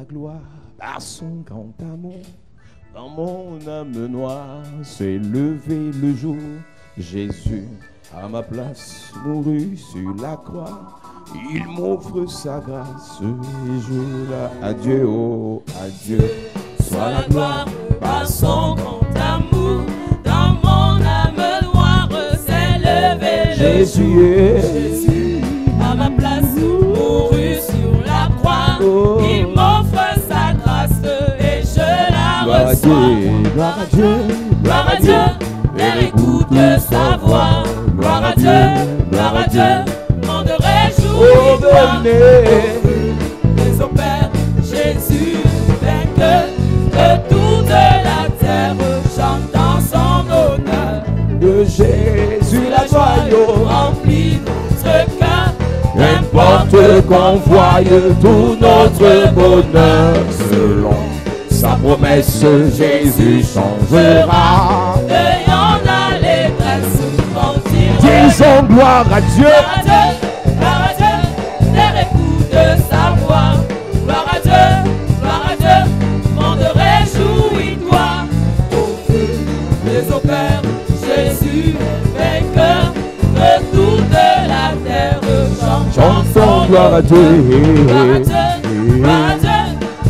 gloire par son grand amour. Dans mon âme noire s'est levé le jour. Jésus, à ma place, mourut sur la croix. Il m'offre sa grâce et je la... Adieu, oh, adieu. Soit la gloire par son grand amour. Dans mon âme noire s'est levé le jour. Jésus, à ma place, mourut sur la croix. Oh. Il m'offre sa grâce et je la Gloire à reçois. Dieu, gloire à Dieu, Gloire à Dieu, et écoute sa voix. Gloire à Dieu, monde réjouis-toi. oh, venez. Les au Père, Jésus, vainqueur de toute la terre, chantant son honneur. De Jésus la joie, Remplit notre cœur, n'importe qu'on voie tout notre bonheur. Selon sa promesse, Jésus changera. ayant l'allégresse, montir. Disons gloire à Dieu. Gloire à Dieu, terre écoute sa voix. Gloire à Dieu, monde réjouis-toi. Au feu, les au Père, Jésus, vainqueur de toute la terre, Chantons gloire à Dieu. Gloire à Dieu,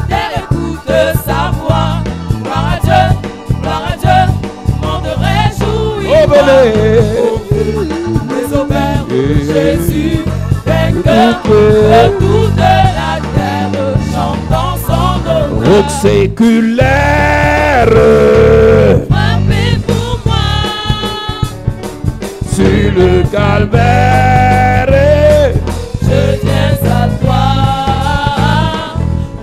terre écoute sa voix. Gloire à Dieu, monde réjouis-toi. Oh, venez. Les au Père, Jésus, vainqueur de toute la terre, chantant son honneur. Roc séculaire Frappez pour moi, sur le calvaire. je viens à toi.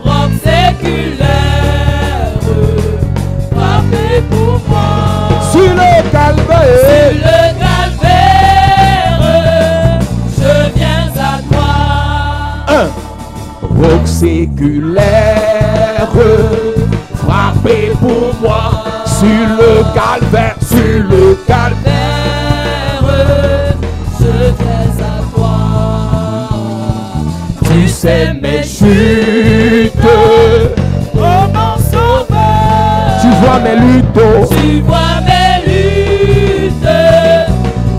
Roc séculaire, frappez pour moi. Sur le calvaire. Le calvaire, je viens à toi. Roc séculaire, frappé pour moi. Sur le calvaire, sur le calvaire. Je viens à toi. Tu sais mes chutes, Oh mon sauveur, tu vois mes luttes. tu vois mes luttes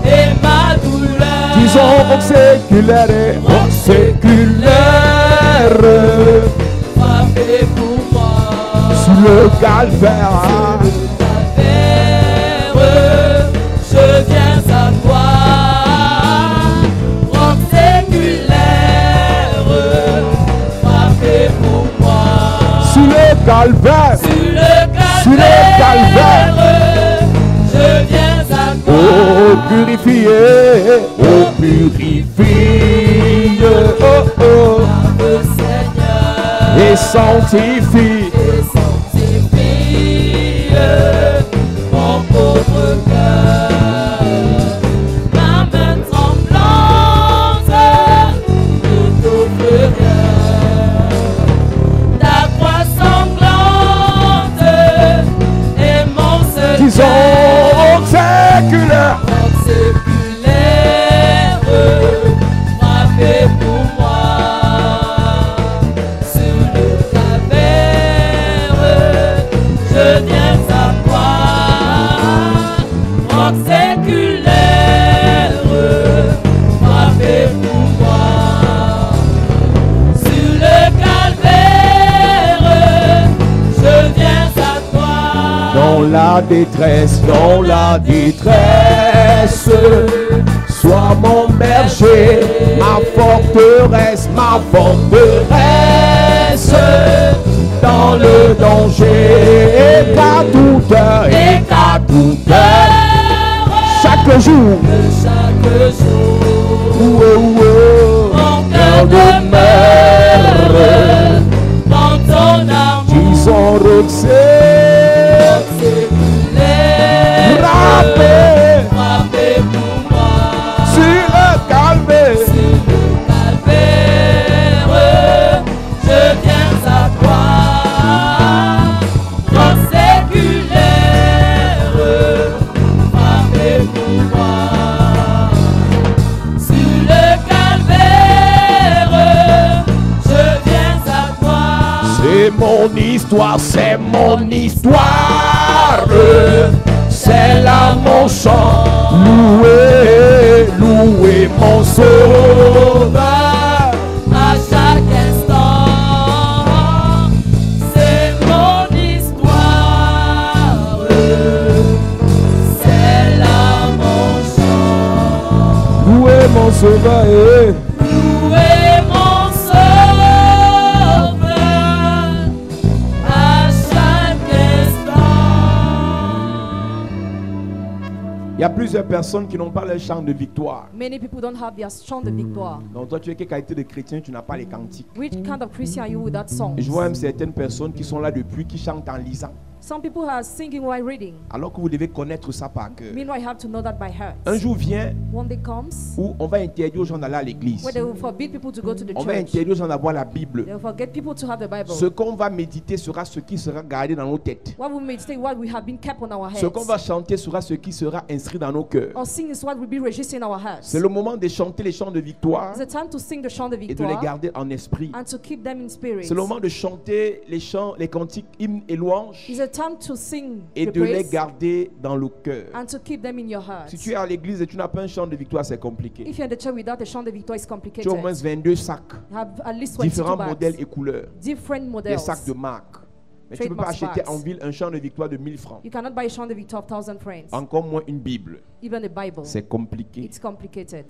et ma douleur. Disons roc séculaire, roc séculaire. Frappez pour moi. Sur le calvaire. Calvaire, je viens à toi. Roc séculaire, frappez pour moi. Sur le calvaire. Sur le calvaire, je viens à toi. Oh, purifié, oh, purifie, oh, oh, Le Seigneur et sanctifie. et sanctifie mon pauvre cœur. Ma main tremblante, tout offre rien. Ta croix sanglante est mon seul Disons roc séculaire. Roc séculaire, frappez pour moi. Sur le calvaire, je viens à toi. Roc séculaire, frappez pour moi. Sur le calvaire, je viens à toi. Dans la détresse, sois mon berger, ma forteresse, ma forteresse. Dans le danger, et qu'à toute heure, Et qu'à toute heure, chaque jour, chaque jour, oh, oh, oh, mon cœur demeure dans ton amour. disons roc séculaire, frappé Frappez pour moi. sur le calvaire. Sur le calvaire, je viens à toi. Roc séculaire, frappez pour moi. Sur le calvaire, histoire, c'est mon histoire. C'est là mon chant. Louez, louez mon sauveur. À chaque instant, c'est mon histoire. C'est là mon chant. Louez mon sauveur. Louez mon sauveur. À chaque instant. Il y a plusieurs personnes qui n'ont pas leur chant de victoire. Many people don't have their chant de victoire. Donc toi tu es quelle qualité de chrétien, tu n'as pas les cantiques. Which kind of Christian are you without songs? Et je vois même certaines personnes qui sont là depuis, qui chantent en lisant. Some people are singing while reading. Alors que vous devez connaître ça par cœur. Meanwhile, you have to know that by heart. Un jour vient One day comes où on va interdire aux gens d'aller à l'église. where they will forbid people to go to the On va church. interdire aux gens d'avoir la Bible. They will forget people to have the Bible. Ce qu'on va méditer sera ce qui sera gardé dans nos têtes. What we meditate, what we have been kept on our Ce qu'on heads. va chanter sera ce qui sera inscrit dans nos cœurs. Or sing is what will be registered in our hearts. C'est le moment de chanter les chants de victoire It's a time to sing the chant de et de les victoire garder en esprit. and to keep them in spirit. C'est le moment de chanter les chants, les cantiques, hymnes et louanges It's a time to sing et the de les praise garder dans le cœur. and to keep them in your heart. Si tu es à l'église et tu n'as pas un chant de victoire, c'est compliqué. If you're in the church without a chant de victoire, it's Tu as complicated. au moins 22 sacs, You have at least 22 différents bags, modèles et couleurs, different des models. sacs de marque. Mais tu ne peux pas Trademark acheter bags. en ville un chant de victoire de 1000 francs. You cannot buy a chant de victoire of 1,000 francs. Encore moins une Bible. Even a Bible. C'est compliqué. It's complicated.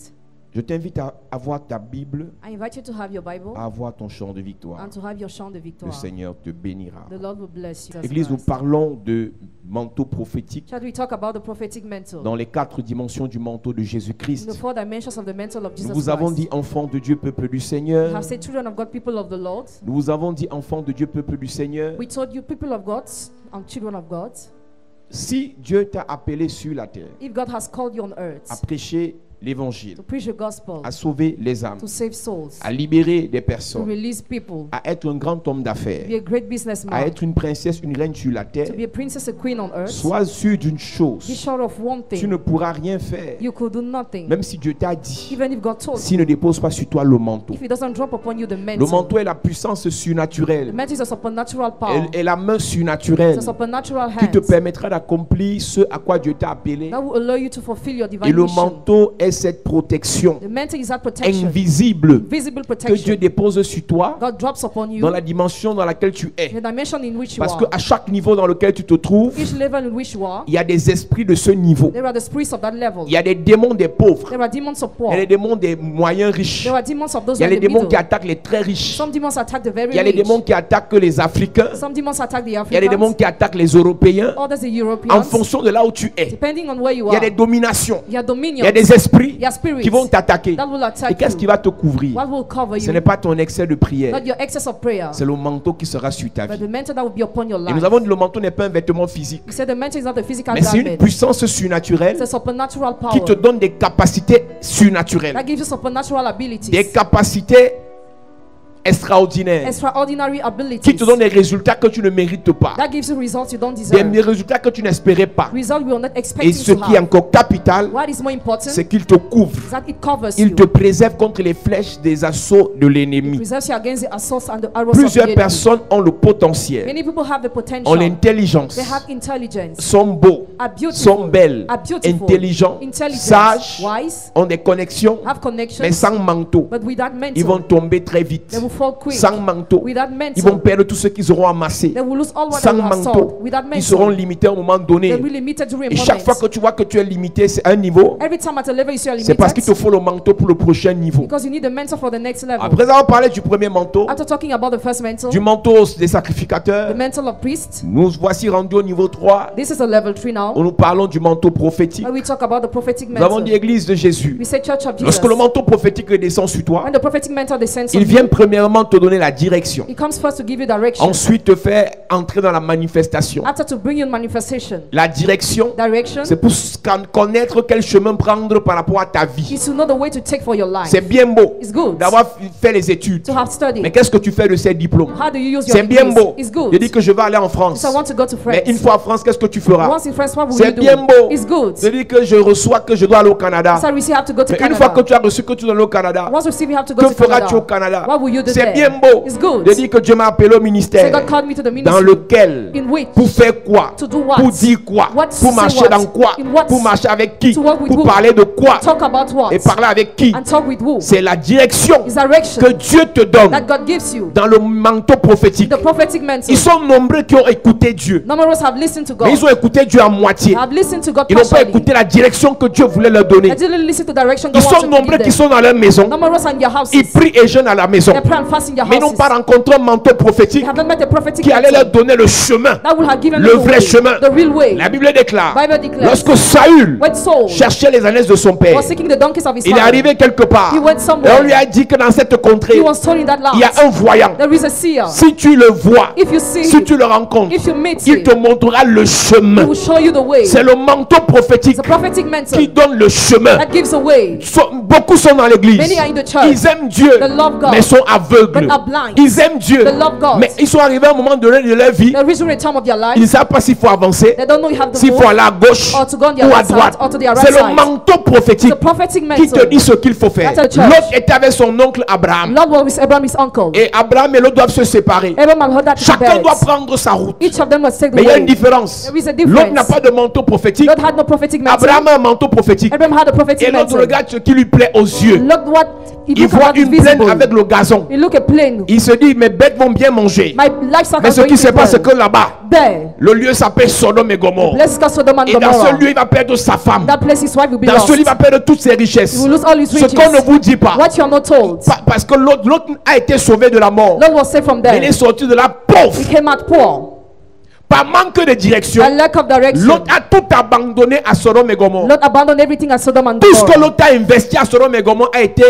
Je t'invite à avoir ta Bible, I invite you to have your Bible à avoir ton chant de victoire. and to have your chant de Le victoire. Seigneur te bénira. The Lord will bless you. Église, nous parlons de manteau prophétique Shall we talk about the prophetic mantle? dans les 4 dimensions du manteau de In the Jésus-Christ. 4 dimensions of the mantle of Jesus Nous vous avons dit Christ. enfants de Dieu, peuple du We Seigneur. have said children of God, people of the Lord. Nous vous avons dit enfants de Dieu, peuple du Seigneur. We told you people of God and children of God. Si Dieu t'a appelé sur la terre If God has called you on earth à prêcher l'évangile, to preach the gospel, à sauver les âmes, to save souls, à libérer des to personnes, release people, à être un grand homme to d'affaires, be a great à businessman, être une princesse, une reine sur la terre, to be a princess, a queen on earth, sois sûr d'une be chose, sure of one tu ne thing. pourras rien faire, You could do nothing. même si Dieu t'a dit, Even if God told s'il you, ne dépose pas sur toi le manteau. if He doesn't drop upon you the Le mantle, manteau est la puissance the surnaturelle mantle is a supernatural power. et la main surnaturelle It's a supernatural qui te hand permettra d'accomplir ce à quoi Dieu t'a appelé. that will allow you to fulfill your Et divine le mission. manteau est cette protection The mantle is that protection, invisible visible que Dieu protection. dépose sur toi God drops upon you dans la dimension dans laquelle tu es. in the dimension in which you Parce are. qu'à chaque niveau dans lequel tu te trouves, Each level in which you are, il y a des esprits de ce niveau. there are the spirits of that level. Il y a des démons des pauvres. There are demons of Il poor. y a des démons des moyens riches. There are demons of those Il y a who are les in the démons qui middle. attaquent les très riches. Some demons attack the very Il y a les démons rich. qui attaquent les Africains. Some demons attack the Il y a les démons Africans. qui attaquent les Européens. Others the En Europeans. fonction de là où tu es, Depending on where you il y a are, des dominations. you have Il dominion. y a des esprits You have spirits qui vont t'attaquer. that will Et attack qu'est-ce qui you. va te couvrir? What will cover Ce you? n'est pas ton excès de prière. Not your excess of prayer, C'est le manteau qui sera sur ta but vie. the mantle that will be upon your Et life. nous avons dit le manteau n'est pas un vêtement physique. We said the mantle is not a physical Mais c'est une garment. puissance surnaturelle It's a supernatural qui te power donne des capacités surnaturelles. that gives you supernatural Des abilities, capacités extraordinaires. extraordinary Qui abilities te donnent des résultats que tu ne mérites pas. that gives you results you don't Des deserve, résultats que tu n'espérais pas. results we were not Et expecting ce to qui est have. encore capital, What is more important c'est qu'il te couvre. is that it covers Il you. te préserve contre les flèches des assauts de l'ennemi. Preserves you against the assaults and the arrows of the Plusieurs enemy. personnes ont le potentiel, Many people have the ont potential. l'intelligence, They have intelligence, sont beaux, are beautiful, sont belles, are beautiful, intelligents, intelligent, sages, wise, ont des connexions, have connections, mais sans manteau. but without Ils vont mantle, tomber très vite. they will fall quick. Sans manteau, Without ils vont mantle, perdre tout ce qu'ils auront amassé. they will lose all what Sans they have manteau, sold. Without ils seront mantle, limités à un moment they donné. will be limited during Et chaque fois que moments. tu vois que tu es limité, c'est un niveau. Every time at a level you see you're C'est parce qu'il te limited, faut le manteau pour le prochain niveau. because you need the mantle for the next level. Après avoir parlé du premier manteau, After talking about the first mantle, du manteau des the sacrificateurs, mantle of priest, nous voici rendus au niveau 3 this is a level 3 où now, nous parlons du manteau prophétique. where we talk about the prophetic Nous avons dit mantle. Église de Jésus. We say Church of Jesus. Lorsque le manteau prophétique descend sur toi, When the prophetic mantle descends on il you, vient premièrement te donner la direction. it comes first to give you direction, Ensuite te faire entrer dans la manifestation. after to bring you in manifestation. La direction, Direction c'est pour connaître quel chemin prendre par rapport à ta vie. is to know the way to take for your life. C'est bien beau It's good d'avoir fait les études. to have Mais studied. qu'est-ce que tu fais de ces diplômes? How do you use your C'est bien degrees? beau. It's good. Je dis que je vais aller en France. So I want to go to Mais une France. fois en France, qu'est-ce que tu feras? Once in France, what will C'est you do? bien beau. It's good. Je dis que je reçois que je dois aller au Canada. So we still have to go to Mais une fois que Canada. tu as reçu que tu dois aller au Canada, Once we see we have to go que to feras-tu au Canada, Canada? what will you do C'est there. bien beau It's good. de dire que Dieu m'a appelé au So ministère. God called me to the Dans ministry. lequel? In which? Pour faire quoi? To do what? Pour dire quoi? What to Pour say marcher what? dans quoi? In what? Pour marcher avec qui? To work with Pour who? parler de quoi? Talk about what? Et parler avec qui? And talk with who? C'est la direction It's direction que Dieu te donne that God gives you. dans le manteau prophétique. The prophetic mantle. Ils sont nombreux qui ont écouté Dieu. Numerous have listened to God. Mais ils ont écouté Dieu à moitié. Have listened to God Ils n'ont pas partially. écouté la direction que Dieu voulait leur donner. They didn't listen to direction Ils God sont wanted to nombreux give qui them. sont dans leur maison. Numerous are in their houses. Ils prient et jeûnent à la maison. They pray and fast in their Mais ils n'ont houses. pas rencontré un manteau prophétique They have not met a prophetic qui allait leur mantle donner le chemin. that will have given Le them the vrai way, chemin. the real way. La Bible déclare, Bible declares, lorsque Saül when Saul cherchait les ânesses de son père, was seeking the donkeys of his il est father, arrivé quelque part. he went Et somewhere. on lui a dit que dans cette contrée, He was told in that il y a land un voyant. there is a seer. Si tu le vois, If you see si him, tu le rencontres, if you meet il him, te montrera le he chemin. will show you the way. C'est le manteau prophétique It's a prophetic mantle qui donne le chemin. that gives a way. Beaucoup sont dans l'église. Many are in the church. Ils aiment Dieu, They love God, mais sont aveugles. but are blind. Ils aiment Dieu, They love God. mais ils sont arrivés à un moment donné de leur vie. They reach a time of their Ils ne life. savent pas s'il faut avancer, They don't know you have to s'il move faut aller à gauche or to go on the ou à other side droite. or to the other C'est le side. manteau prophétique The prophetic qui te mantle. dit ce qu'il faut faire. That's a church. L'autre était avec son oncle Abraham. Lord was with Abraham, his uncle. Et Abraham et l'autre doivent se séparer. Abraham had heard that Chacun doit birds. prendre sa route. Each of them must take the Mais il y a une way. différence. There is a L'autre n'a difference. pas de manteau prophétique. God had no prophetic mantle. Abraham a un manteau prophétique. Abraham had a prophetic Et l'autre mantle. regarde ce qui lui plaît aux yeux. Look what he Il look voit at what is une plaine visible. avec le gazon. He look at plain. Il se dit, mes bêtes vont bien manger. My livestock Mais are ce going qui se to passe, c'est burn. que là-bas, There, le lieu s'appelle Sodome et Gomorrhe. let's go Sodom and Et dans ce Gomorrah. lieu, il va perdre sa femme. That place, his wife will be Dans lost. ce lieu, il va perdre toutes ses He richesses. will lose all his Ce riches. qu'on ne vous dit pas. What you are not told. Parce que l'autre a été sauvé de la mort. Lord was saved from Il est there. sorti de la pauvre. He came out poor. Par manque de direction, A lack of direction. l'autre a tout abandonné à Sodome et Gomorrhe. Lord abandoned everything at Sodom and Tout ce que Gomorrah. l'autre a investi à Sodome et Gomorrhe a été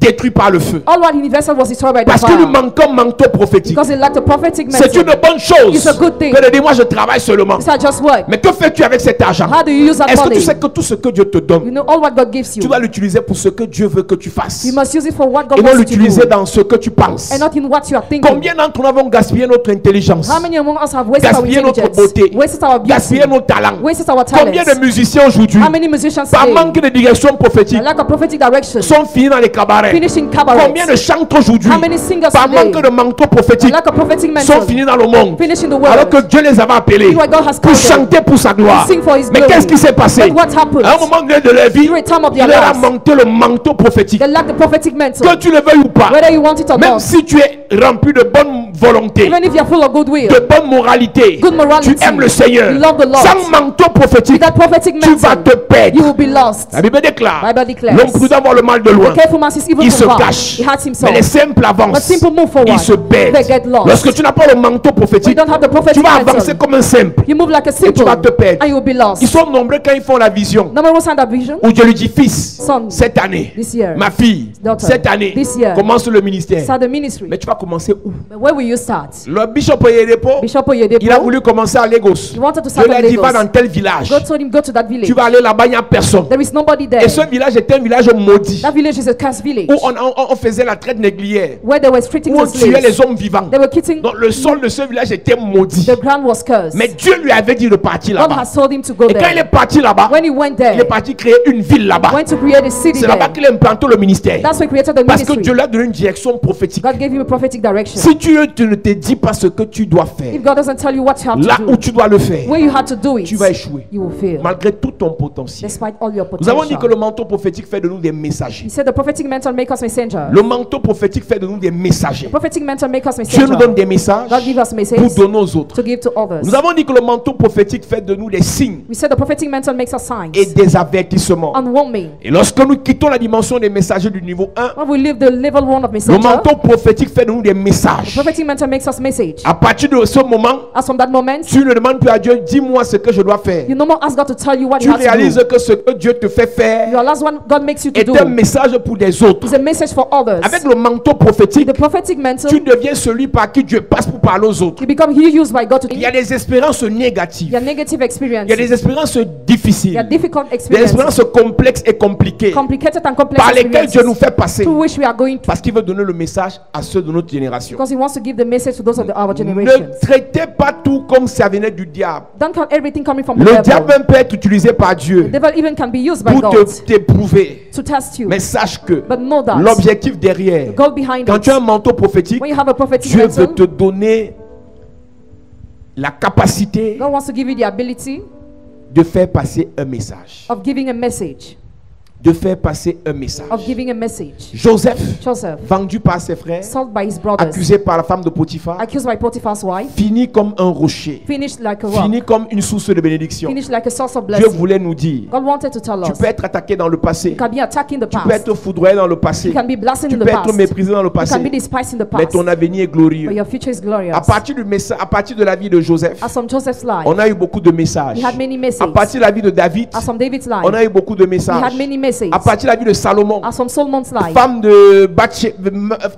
détruit par le feu. All what he invested was destroyed by the Parce qu'il lui fire. manque un manteau prophétique. Because he lacked a prophetic C'est une mantle. bonne chose It's a good thing. que de dire moi je travaille seulement. It's not just work. Mais que fais-tu avec cet argent? How do you use that Est-ce que money? tu sais que tout ce que Dieu te You donne, know all what God gives tu you. dois l'utiliser pour ce que Dieu veut que tu fasses You must use it for what God et non wants you to l'utiliser do. dans ce que tu penses. And not in what you are thinking. Combien d'entre nous avons gaspillé notre intelligence, How many among us have wasted our gaspillé notre intelligence, beauté, wasted our beauty, gaspillé nos talents? wasted our Combien talents? de musiciens aujourd'hui, How many musicians par today, manque de direction prophétique, a lack of prophetic direction, sont finis dans les cabarets? finishing cabarets? Combien de chantres aujourd'hui, How many singers par today, manque de manteau a prophétique, lack of prophetic sont mantle, finis dans le monde finishing the alors que world? Dieu les avait appelés See what God has pour called them. chanter pour sa gloire? To sing for his Mais glory. qu'est-ce qui s'est passé? But what happened? À un moment donné de leur vie, During a time of il their leur a lives, manqué le manteau prophétique. they lack the prophetic mantle. Que tu le veuilles ou pas, Whether you want it or même not, si tu es rempli de bonne volonté, even if you are full of goodwill, de bonne moralité, good morality, tu aimes le Seigneur, you love the Lord, sans manteau prophétique, with that prophetic tu vas mantle, te perdre. you will be lost. La Bible déclare, Bible declares, l'homme prudent voit le mal de loin, the careful man sees evil il se from far. cache, He hides himself. mais les simples But avancent, simple move forward. ils se perdent. They get lost. Lorsque tu n'as pas le manteau When you prophétique, don't have the tu prophetic vas avancer mantle, comme un simple. you move like a Et tu simple, vas te perdre. and you will be lost. Ils sont nombreux quand ils font la vision, Number one sign of vision, où Dieu lui dit, fils, son, cette année, this year, ma fille, daughter, cette année, this year, commence le ministère. start the ministry. Mais tu vas commencer où? But where will you start? Le bishop Oyedepo, Bishop il a Oyedepo, voulu commencer à Lagos. he wanted to Je start lui at ai dit, va Lagos. dans tel village. God told him, go to that village. Tu vas aller là-bas, il n'y a personne. There is nobody there. Et ce village était un village maudit, That village is a cursed village, où on faisait la traite négrière, where they were treating où on the tuait slaves. les hommes vivants. They were killing. Donc le sol de ce village était maudit. The ground was cursed. Mais Dieu lui avait dit de partir God là-bas. has told him to go Et quand il there. est parti là-bas, When he went il est there, parti créer une ville là-bas. went to create a city C'est là-bas there. qu'il a implanté le ministère. That's why he created the Parce que ministry. Dieu lui a donné une direction prophétique. God gave him a prophetic direction. Si tu ne te dis pas ce que tu dois faire, If God doesn't tell you what you have là to où do, tu dois le faire, where you have to do it, tu vas échouer. you will fail. Malgré tout ton potentiel. Despite all your Nous avons dit que potential. le manteau prophétique fait de nous des messagers. He said the prophetic mantle make us messenger. Le manteau prophétique fait de nous des messagers. Prophetic mantle make us Dieu nous donne messenger. des messages God give us pour messages donner aux autres. to give to others. Nous avons dit que le manteau prophétique fait de nous des signes We said the prophetic mantle makes us signs et des avertissements. and warning. Et lorsque nous quittons la dimension des messagers du niveau 1, When we leave the level 1 of le messenger, manteau prophétique fait de nous des the messages. prophetic mantle makes us message. À partir de ce moment, As from that moment, tu ne demandes plus à Dieu, dis-moi ce que je dois faire. you no more ask God to tell you what Tu you have to réalises do. que ce que Dieu te fait faire Your last one God makes you to est do un message pour des autres. is a message for others. Avec le manteau prophétique, The prophetic mantle, tu deviens celui par qui Dieu passe pour parler aux autres. you become he used by God to Il y a des expériences négatives. your negative experience. Il y a des expériences difficiles difficiles, There are difficult des experiences, expériences complexes et compliquées, complicated and complex par lesquelles Dieu nous experiences, fait passer, through which we are going to, parce qu'il veut donner le message à ceux de notre génération. because He wants to give the message to those of our generation. Ne traitez pas tout comme ça venait du diable. Don't count everything coming from Le the diable devil. même peut être utilisé par Dieu The devil even can be used by pour God t'éprouver. to test you. Mais sache que But know that l'objectif derrière, the goal behind quand it, tu as un manteau prophétique, when you have a prophetic Dieu veut mantle, te donner la capacité God wants to give you the ability de faire passer un message. of giving a message. De faire passer un message. Of giving a message. Joseph, Joseph, vendu par ses frères, sold by his brothers, accusé par la femme de Potiphar, accused by Potiphar's wife, fini comme un rocher, finished like a rock, fini comme une source de bénédiction. finished like a source of Dieu blessing. voulait nous dire, God wanted to tell tu us peux être attaqué dans le passé, you can be attacked in the tu peux past, être foudroyé dans le passé, you can be blasted tu in the peux être past, méprisé dans le you can be passé, despised in the mais past, ton avenir est but glorieux. your future is glorious. À partir de la vie de Joseph, As from Joseph's life, on a eu beaucoup de messages. we had many À messages. partir de la vie de David, As from David's life, on a eu beaucoup de we messages. had many messages. À partir de la vie de Salomon, As from Solomon's life, femme de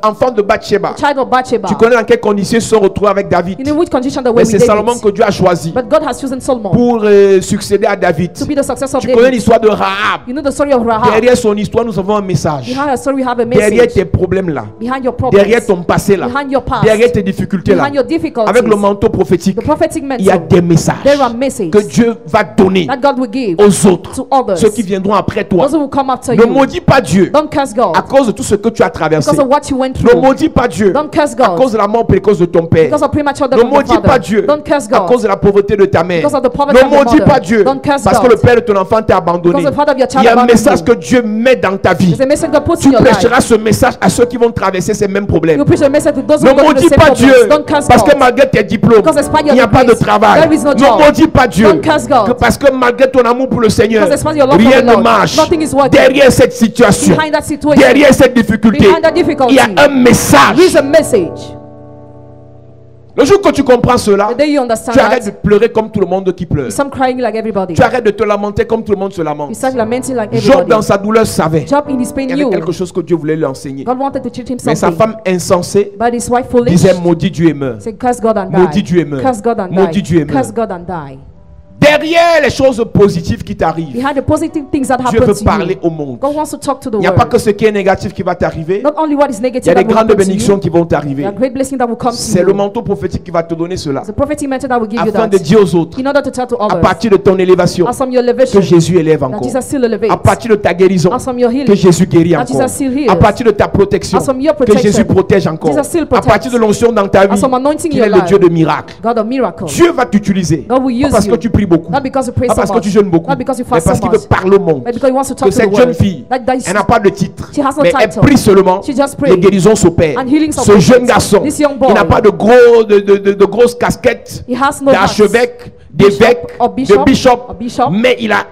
enfant de Bathsheba, child of Bathsheba, tu connais dans quelles conditions ils se sont retrouvés avec David. you know which condition they were Mais with c'est David. Salomon que Dieu a choisi But God has chosen Solomon pour succéder à David. to be the successor of Tu connais David. l'histoire de Rahab. You know the story of Rahab. Derrière son histoire, nous avons un message. Behind her story, we have a Derrière message. tes problèmes là, Behind your problems, derrière ton passé là, behind your past, derrière tes difficultés là, behind your difficulties, avec le manteau prophétique, the prophetic il y a mantle, des messages there are messages que Dieu va donner that God will give aux autres, to others, ceux qui viendront après toi. those who will come after Ne you. maudis pas Dieu Don't curse God à cause de tout ce que tu as traversé. because of what you went Ne through. maudis pas Dieu Don't curse à God cause de la mort précoce de ton père. because of premature death Ne of your maudis pas father. Dieu Don't curse à God cause de la pauvreté de ta mère. because of the poverty Ne of your maudis mother. pas Dieu Don't curse parce que le God père de ton enfant t'a abandonné. because the father of your Il child y a un abandoned message you. que Dieu met dans ta vie. There's a message God puts Tu in your life. prêcheras ce message à ceux qui vont traverser ces mêmes problèmes. You preach a message to those who Ne go through the maudis same pas problems. Dieu Don't curse parce que God malgré tes diplômes, because despite il your n'y a pas de degrees, travail. there is no Ne job. maudis pas Dieu Don't curse God parce que malgré ton amour pour le Seigneur, because despite your love rien for the ne Lord, marche. nothing is working. Derrière cette situation, Behind that situation, derrière cette difficulté, behind that difficulty, il y a un message. there is a message. Le jour que tu comprends cela, The day you understand tu arrêtes de that, pleurer comme tout le monde qui pleure. you stop crying like everybody. Tu arrêtes de te lamenter comme tout le monde se lamente. You start lamenting like Job, everybody. dans sa douleur, savait Job in his pain qu'il y avait knew quelque chose que Dieu voulait lui enseigner. God wanted to teach him Mais sa something. femme insensée But his wife foolish disait maudit Dieu et meurt. said, curse God and Maudit die. Dieu et meurt. Curse God and Maudit Dieu et die. meurt. Curse God and die. Derrière les choses positives qui t'arrivent, Behind the positive things that Dieu happen veut to parler you, au monde. God wants to talk to the Il n'y a pas world. que ce qui est négatif qui va t'arriver. Not only what is Il y a negative des that will grandes happen to bénédictions you, qui vont there t'arriver. are great blessings that will come to C'est le you. manteau prophétique qui va te donner cela. It's the prophetic mentor that will give you Afin that. de dire aux autres, In order to tell to à others, partir de ton élévation, as from your que elevation, Jésus élève that encore. Jesus still elevates. À partir de ta guérison, As from your que healing, Jésus guérit that encore. Jesus still heals. À partir de ta protection, As from your que protection, Jésus protège encore. Jesus still À protects. partir de l'onction dans ta vie, As from anointing qu'il your est le life, Dieu de miracles. God of miracles. Dieu va t'utiliser. God will Pas use parce que you. tu pries beaucoup, Not because you pray pas so parce que much, tu jeûnes beaucoup, not because you mais fast parce so qu'il much, veut parler au monde. but because he wants to Que talk to the cette jeune world. fille, That elle n'a pas de titre, She has no mais elle title. prie seulement, She just les prays. guérisons s'opèrent. And healings Ce are jeune perfect. garçon, This young boy, il n'a pas de grosses casquettes he has no d'archevêque, bishop d'évêque, or de bishop, bishop, or bishop, mais il a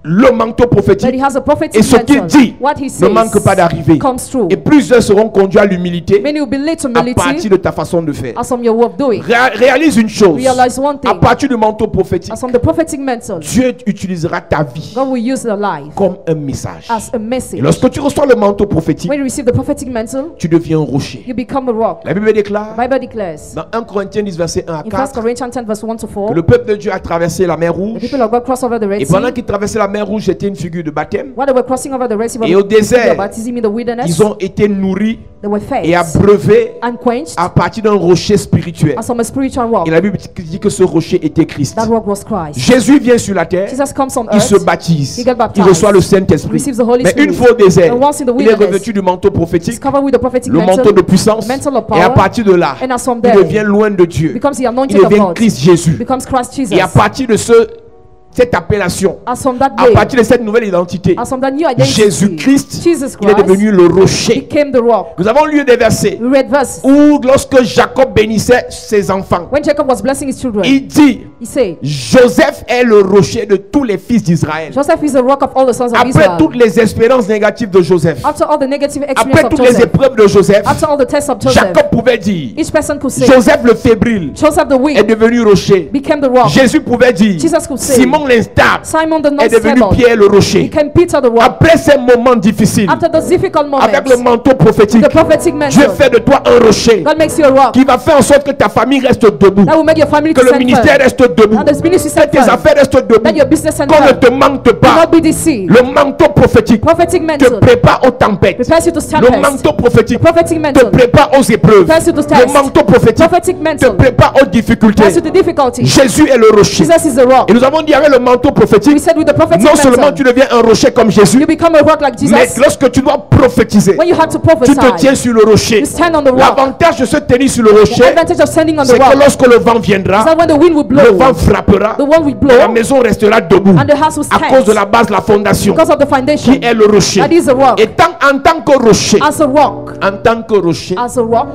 le manteau but prophétique. he has a prophetic Et ce qu'il mantle. dit What he ne says manque pas d'arriver. comes true. Et plusieurs seront conduits à l'humilité Many will be led to à partir humility de ta façon de faire. as from your way of doing. Réalise une chose. Realize one thing. À partir du manteau prophétique, As from the prophetic mantle, Dieu utilisera ta vie God will use your life comme un message. as a Et message. lorsque tu reçois le manteau prophétique, When you receive the prophetic mantle, tu deviens un rocher. you become a rock. La Bible déclare The Bible declares dans 1 Corinthiens 10, verset 1 à in 1 4 Corinthians 10 verse 1 to 4, que le peuple de Dieu a traversé la mer the Rouge. people of God crossed over the Red Et pendant Sea. qu'ils traversaient la mer Rouge, c'était une figure de baptême. While they were crossing over the Red Sea, Et au désert, baptism in the wilderness, ils ont été nourris they were fed et abreuvés and quenched à partir d'un rocher spirituel. as from a spiritual rock. Et la Bible dit que ce rocher était Christ. That rock was Christ. Jésus vient sur la terre, Jesus comes on il se earth, baptise, he got il baptized, reçoit le Saint-Esprit. receives the Holy Mais Spirit. une fois au désert, And once in the il est wilderness, revêtu du manteau he's prophétique, covered with the prophetic le manteau de mantle, puissance, mantle of et à power, partir de là, and as from il there, devient loin de Dieu. becomes the Il anointed of devient God, Christ Jésus. becomes Christ Jesus. Et à partir de cette appellation, As from that à day, partir de cette nouvelle identité, as from that new identity, Jésus-Christ, Jesus il est Christ devenu le rocher. became the rock. Nous avons lu des versets We read verse où lorsque Jacob bénissait ses enfants, when Jacob was blessing his children, il dit, he said, Joseph est le rocher de tous les fils d'Israël. Joseph is the rock of all the sons of Après Israel. toutes les expériences négatives de Joseph, After all the negative experience après of toutes les Joseph, épreuves de Joseph, after all the tests of Joseph, Jacob pouvait dire, each person could say, Joseph le fébrile Joseph the est weak devenu rocher. became the rock. Jésus pouvait dire, Jesus could say, Simon Simon l'instable Simon the est devenu non-stable Pierre le rocher. became Peter the rock. Après ces moments difficiles, After those difficult avec le moments, manteau prophétique, the prophetic Dieu mantle, fait de toi un rocher God makes you a rock qui va faire en sorte que ta famille reste debout, that will make your family que to le stand ministère firm, reste debout, that the ministry que stand tes firm, affaires restent debout, that your business stand qu'on ne firm. te manque Do pas. not be deceived. Le manteau prophétique Prophetic te mantle prépare aux tempêtes. prepares you to stand Le first. manteau prophétique Prophetic te mantle prépare aux épreuves. prepares you to Le stand. manteau prophétique Prophetic te mantle prépare aux difficultés. prepares you to difficulty. Jésus est le rocher. Jesus is the rock. Et nous avons dit avec le manteau We prophétique, said with the prophetic non seulement tu mantle, deviens un rocher comme Jésus, you become a rock like mais Jesus. lorsque tu dois prophétiser, When you have to tu te prophesy, tiens sur le rocher. you stand on the rock. L'avantage de se tenir sur le The rocher, advantage of standing on the c'est que rock lorsque le vent is viendra, that when the wind will le blow, vent frappera, the wind will la blow, maison restera debout and the house will à cause de stand la base, la fondation, because of the foundation. qui est le rocher. That is a rock. Et en tant que rocher, As a rock,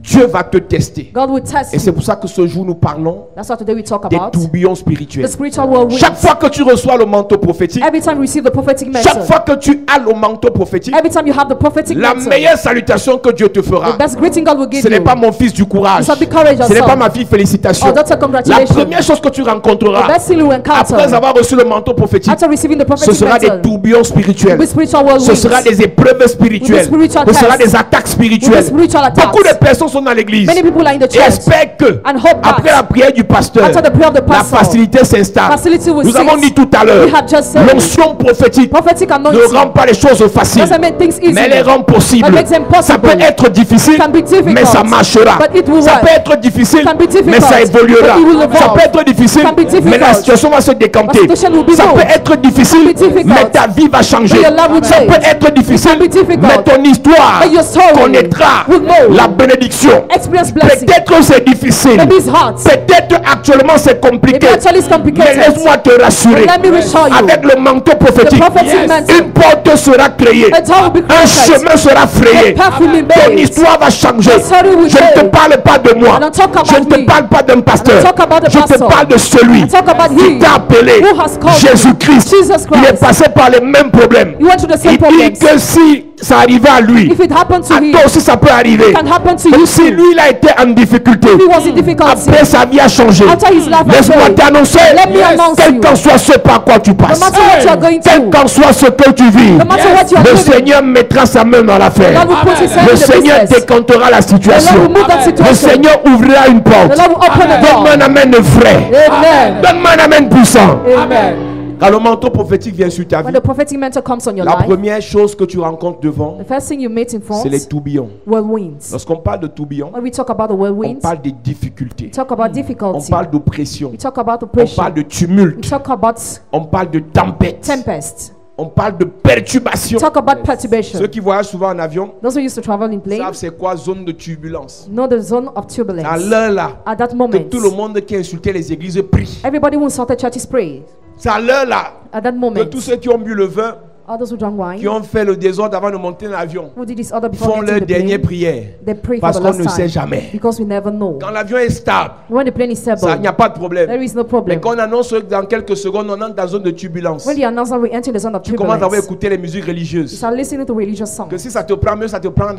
Dieu va te tester. God will test Et c'est you. pour ça que ce jour nous parlons That's what today we talk des about. tourbillons The spirituels. spiritual whirlwind. Chaque fois que tu reçois le manteau prophétique, Every time you receive the prophetic chaque mantle, fois que tu as le manteau prophétique, every time you have the prophetic la mantle, meilleure salutation que Dieu te the fera, best greeting God will give ce n'est you. pas mon fils du courage, It's not be courage, ce n'est son. pas ma fille félicitations. Oh, daughter, La congratulations. première chose que tu The rencontreras best thing you après encounter avoir reçu le manteau prophétique, after receiving the ce prophetic sera des mantle tourbillons spirituels. with spiritual Ce sera whirlwinds. des épreuves spirituelles. spiritual Ce sera tests. des attaques With spirituelles. the spiritual attacks. Beaucoup de personnes sont dans l'église Many people are in the et church espèrent que and hope après la that prière du pasteur, after the prayer of the la pastor, facilité s'installe. facility will Nous avons cease. dit tout à l'heure, We have just said l'onction prophétique prophetic ne anointing rend pas les choses faciles, doesn't make things easy. mais elle les rend possibles. It makes them Ça peut possible. être difficile, It can be difficult, mais ça marchera. but it will Ça work. peut être difficile, It can be difficult, mais ça évoluera. but it will Ça evolve. peut être difficile, It can be difficult, mais la situation va se décanter. the situation will be Ça peut moved. être difficile, It can be difficult, mais ta vie va changer. but your life will Ça change. peut être difficile, It can be difficult, mais ton histoire but your story connaîtra will know. la bénédiction. Experience blessing. Peut-être que c'est difficile. Maybe it's hard. Peut-être actuellement c'est compliqué. Maybe actually it's Mais complicated. laisse-moi te rassurer. Let me reassure you. Avec le manteau The prophétique, prophetic mantle. une porte sera créée. A door will be Un created. chemin sera frayé. A path will be Ton made. histoire va changer. Your story will Je ne te change. parle pas de moi. I don't talk about Je ne te me. parle pas d'un pasteur. I don't talk about the Je te pastor. parle de celui I talk about qui he t'a appelé. who has called you. Jésus-Christ. Jesus Il est Christ. passé par les mêmes problèmes. You went through the same Il dit problems. que si ça arrivait à lui, If it happened to à him, toi aussi ça peut arriver. it can happen to Donc you si too. lui il a été en difficulté, If he was in difficulty, après sa vie a changé. after his life has Laisse-moi changed, t'annoncer, let me announce quel you. qu'en soit ce par quoi tu No passes, matter what you are going quel through, qu'en soit ce que tu vis, no matter what you are le living, Seigneur mettra sa main dans l'affaire. God will put his hand Le in the Seigneur business. décantera la The Lord situation. will move that Le situation. Seigneur ouvrira une porte. The Lord will open a door. Donne-moi un amen vrai. Amen. Donne-moi un amen puissant. Amen. Quand le manteau prophétique vient sur ta When vie, the prophetic mantle comes on your la life, première chose que tu rencontres devant, the first thing you meet in front, c'est les tourbillons. whirlwinds. Lorsqu'on parle de tourbillons, When we talk about the on whirlwinds, parle des difficultés. we talk about On difficulty. parle d'oppression. We talk about On oppression. parle de We tumulte. talk about On parle de tempête. tempest. On parle de perturbation. We talk about perturbation. Ceux qui voyagent souvent en avion Those who used to travel in savent plane c'est quoi zone de turbulence. know the zone of À turbulence. l'heure là, At that que moment, tout le monde qui insultait les églises prie. everybody who insulted churches pray. C'est à l'heure là At that que moment, tous ceux qui ont bu le vin, others who drank qui wine, ont fait le désordre avant de monter dans l'avion, who did this other before font getting leur the dernière plane, prière. they pray for Parce the qu'on last ne sait time jamais. because we never know. Quand l'avion est stable, When the plane is ça, il stable, n'y a pas de problème. there is no Mais problem. quand on annonce que dans quelques secondes, on entre dans la zone de turbulence, When the announcer will enter the zone of tu commences à avoir turbulence, écouté les musiques you religieuses. start listening to religious songs. Que si ça te prend mieux, ça te prend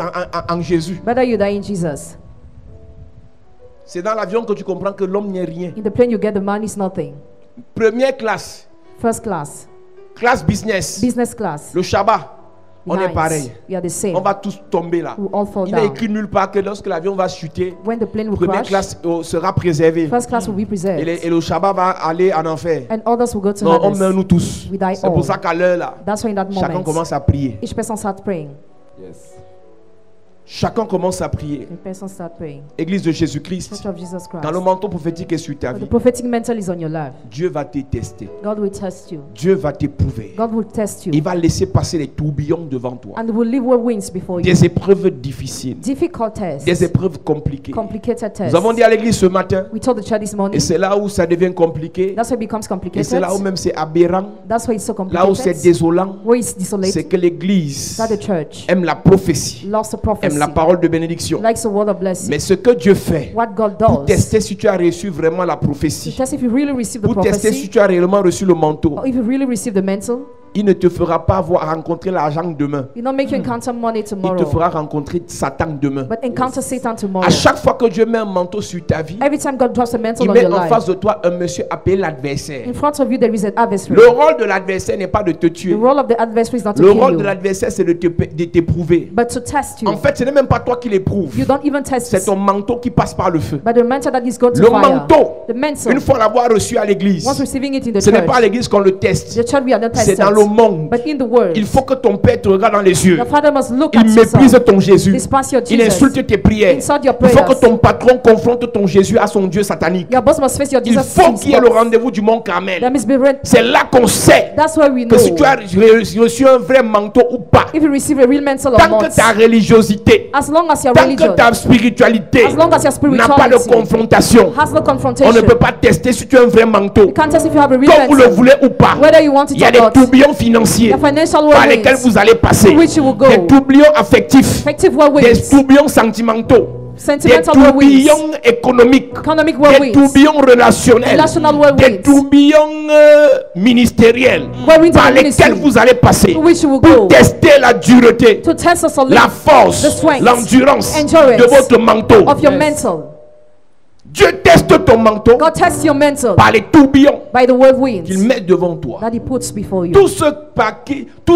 en Jésus. Better you die in Jesus. C'est dans l'avion que tu comprends que l'homme n'est rien. In the plane, you get the man is nothing. Première classe, First class, classe business, business class, le Shabbat, on est nice. pareil. We are the same. On va tous tomber là. We all fall Il n'est down. écrit nulle part que lorsque l'avion va chuter, When the plane will première crash, classe sera préservée. first class will be Et, preserved, et le Shabbat va aller en enfer. and others will go to Non, on meurt Hades. nous tous. We die C'est pour all. ça qu'à l'heure là, That's why in that chacun moment, commence à prier. each person start praying. Chacun commence à prier. The person start praying. Église de Jésus-Christ, Church of Jesus Christ. quand le manteau prophétique est sur ta When the vie, prophetic mantle is on your life, Dieu va te tester. God will test you. Dieu va t'éprouver. God will test you. Il va laisser passer les tourbillons devant toi. And will leave whirlwinds before you. Des épreuves difficiles, Difficult tests. des épreuves compliquées. Complicated tests. Nous avons dit à l'église ce matin, We told the church this morning. et c'est là où ça devient compliqué, That's why it becomes et complicated. c'est là où même c'est aberrant, That's why it's so là où c'est complicated. désolant, Where it's c'est desolated. que l'église That the church aime la prophétie, loves the aime prophecy. la parole de bénédiction. Likes the word of blessing. Mais ce que Dieu fait What God pour does. tester si tu as reçu vraiment la To prophétie, test if you really receive the pour tester si prophecy. tu as réellement reçu le manteau, Or if you really receive the mantle. il ne te fera pas rencontrer l'argent demain. He not make you encounter money Il te tomorrow, fera rencontrer Satan demain. but encounter Satan tomorrow. À chaque fois que Dieu met un manteau sur ta vie, Every time God drops a mantle il on met your en life, face de toi un monsieur appelé l'adversaire. in front of you there is an adversary. Le rôle de l'adversaire n'est pas de te The tuer. role of the adversary is not to Le kill rôle de you, l'adversaire, c'est de t'éprouver. but to test you. En fait, ce n'est même pas toi qui l'éprouves. You don't even test C'est ton manteau qui passe par le feu. but the mantle that is going to Le fire. manteau, The mantle, une fois l'avoir reçu à l'église, once receiving it in the ce n'est church, pas à l'église qu'on le teste. the church we are not C'est tested, dans le monde. but in the world. Il faut que ton père te regarde dans les yeux. Your father must look Il at you, méprise son. ton Jésus. Despise your Il Jesus. insulte tes prières. Insult your Il faut que prayers. ton patron confronte ton Jésus à son Dieu satanique. Your boss must face your Il Jesus. faut qu'il y ait le rendez-vous du mont Carmel. That must be read. C'est là qu'on sait That's why we que know si tu as reçu un vrai manteau ou pas. if you receive a real mantle or Tant not. que ta religiosité, As long as your tant religion que ta spiritualité As long as your n'a pas de spirituality confrontation, has no on confrontation, ne peut pas tester si tu as un vrai manteau. you can't test if you have a real Comme vous le mantle. voulez ou pas, Whether you want it il y a or des not, tourbillons financiers the financial par lesquels whirlwinds, vous allez passer, which you will go. des tourbillons affectifs, Effective des whirlwinds, tourbillons sentimentaux, des sentimental whirlwinds, tourbillons économiques, economic des whirlwinds, tourbillons relationnels, relational des whirlwinds, tourbillons ministériels whirlwinds par of lesquels ministry, vous allez passer to which you will pour go tester la dureté, to test the la solidity force, the strength, l'endurance endurance de votre manteau. of your mantle. Dieu teste ton manteau God tests your mantle par les tourbillons by the whirlwinds qu'il met devant toi. that He puts before you. Tous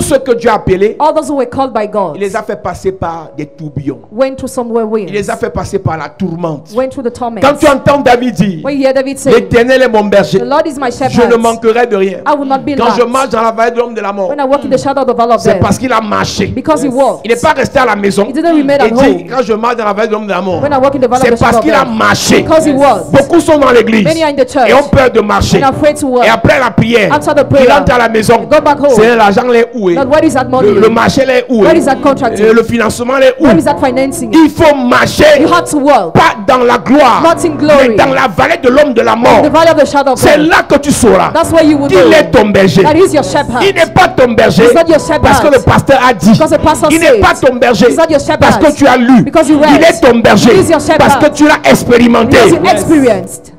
ceux que Dieu a appelés, All those who were called by God il les a fait passer par des tourbillons. went through some Il les whirlwinds, a fait passer par la tourmente. went through the torment. Quand tu entends David dire, When you hear David say, l'Éternel est mon berger, "The Lord is my je ne shepherd, manquerai de rien. I will not be Quand je lacked. marche dans la vallée de l'homme de la mort, When I walk in the shadow of the valley of c'est death, parce qu'il a marché. because He walked. Il n'est pas resté à la maison. He didn't remain Et at dit, home. quand je marche dans la vallée de l'homme de la mort, When I walk in the valley c'est of the parce shadow of qu'il a death, marché. because He walked. Beaucoup sont dans l'église Many are in the church et ont peur de marcher. and are afraid to walk. Et après la prière, After the prayer, il rentre à la maison. they go back home. C'est l'argent là où est. Lord, where is that money? Le marché là où Where est. is that contracting? Le financement là où Where is est. that financing? Il faut marcher, You had to walk. pas dans la gloire, Not in glory. mais dans la vallée de l'homme de la mort. The valley of the shadow of C'est death. là que tu sauras That's where you will qu'il know est ton berger. that He's your shepherd. Il n'est pas ton berger He's not your shepherd. parce que le pasteur a dit. Because the pastor Il n'est said. pas ton berger He's not your shepherd. parce que tu as lu. Because you read. Il est ton berger He is your shepherd. parce que tu l'as expérimenté. Because you experienced.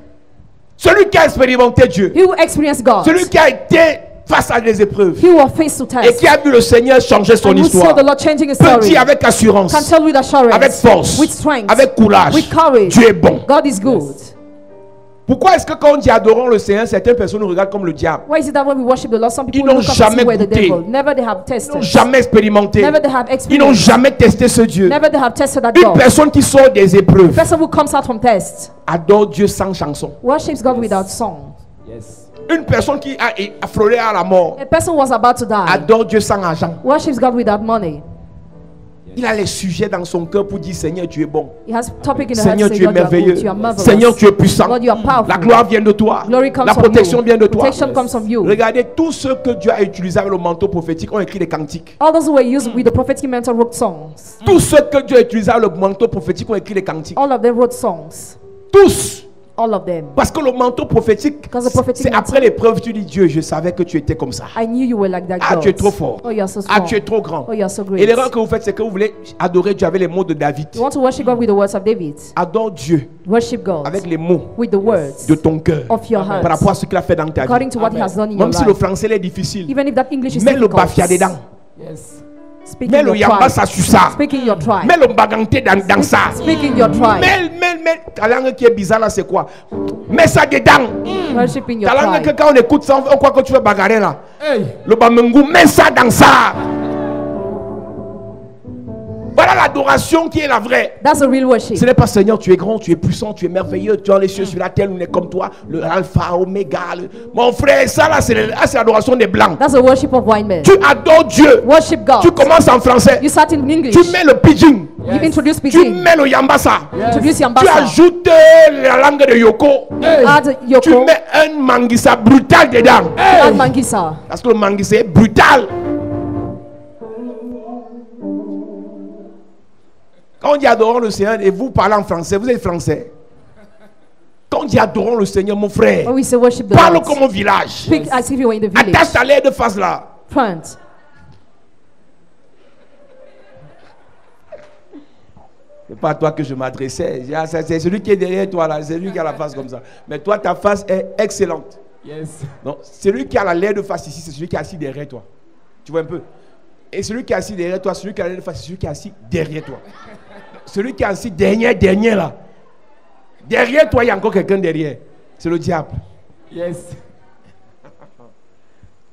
Celui qui a expérimenté Dieu, He will experience God. celui qui a été face à des épreuves He will face to et test. qui a vu le Seigneur changer son And who saw histoire, the Lord changing His peut story. dire avec assurance, Can tell with assurance. avec force, With strength. avec courage, With courage. Dieu est bon. God is good. Pourquoi est-ce que quand on dit adorons le Seigneur, certaines personnes nous regardent comme le diable? Why is it that when we worship the Lord, some people Ils n'ont look up jamais and see where the goûté. devil? Never they have Ils n'ont tested. jamais expérimenté. Never they have Ils n'ont experienced. jamais testé ce Dieu. Never they have tested that Une God. personne qui sort des épreuves Person who comes out from test adore Dieu sans chanson. worships God without song. Une personne qui a frôlé à la mort A person who was about to die adore Dieu sans argent. worships God without money. Il a les sujets dans son cœur pour dire Seigneur, tu es bon. He has topic in the heart Seigneur, to say, tu es Lord, you are merveilleux. good, you are marvelous. Seigneur, tu es puissant. Lord, you are powerful. La gloire vient de toi. Glory comes La from protection you. vient de toi. Protection comes from you. Regardez, tous ceux que Dieu a utilisés avec le manteau prophétique ont écrit des cantiques. All those who were used with the prophetic mantle wrote songs. Tous ceux que Dieu a utilisés avec le manteau prophétique ont écrit des cantiques. All of them wrote songs. Tous. All of them. Parce que le manteau prophétique, Because the prophetic c'est mantle- après l'épreuve, tu dis Dieu, je savais que tu étais comme ça. I knew you were like that Ah, God. tu es trop fort. Oh, you are so Ah, strong. tu es trop grand. Oh, you are so great. Et l'erreur que vous faites, c'est que vous voulez adorer Dieu avec les mots de David. You want to worship God with the words of David. Adore Dieu Worship God avec les mots with the words de ton cœur of your par heart. rapport à ce qu'il a fait dans ta vie. According to what He has done in your Même si le life. français est difficile, Even if that English is mets le difficult. bafia dedans. Speak Mets in le your yamba tribe. ça sur ça. Speak in your tribe. Mets le baganté dans ça. Speak in your tribe. Mets ta langue qui est bizarre là, c'est quoi? Mets ça dedans. Worship in your Ta langue que tribe. quand on écoute ça, on croit que tu veux bagarrer là. Le bamengu, mets ça dans ça. Voilà l'adoration qui est la vraie. That's a real worship. Ce n'est pas Seigneur, tu es grand, tu es puissant, tu es merveilleux, tu as les cieux sur la terre, nous n'est comme toi, le alpha, oméga. Mon frère, ça là, c'est l'adoration des blancs. That's a worship of wine men. Tu adores Dieu. Worship God. Tu commences en français. You start in English. Tu mets le pidgin. You introduce Tu pidgin. mets le yambasa. Introduce Tu yambasa. ajoutes la langue de Yoko. Add Tu yoko. mets un mangisa brutal dedans. Add mangisa. Parce que le mangisa est brutal. Quand on dit adorons le Seigneur et vous parlez en français, vous êtes français. Quand on dit adorons le Seigneur, mon frère, When we say worship the parle Lord, comme au village. speak as if you were in the village. Attache ta lèvre de face là. Front. C'est pas à toi que je m'adressais. C'est celui qui est derrière toi là, c'est lui qui a la face comme ça. Mais toi, ta face est excellente. Non, celui qui a la lèvre de face ici, c'est celui qui est assis derrière toi. Tu vois un peu? Et celui qui est assis derrière toi, celui qui est face, c'est celui qui est assis derrière toi. Celui qui est assis dernier là. Derrière toi, il y a encore quelqu'un derrière. C'est le diable. Yes.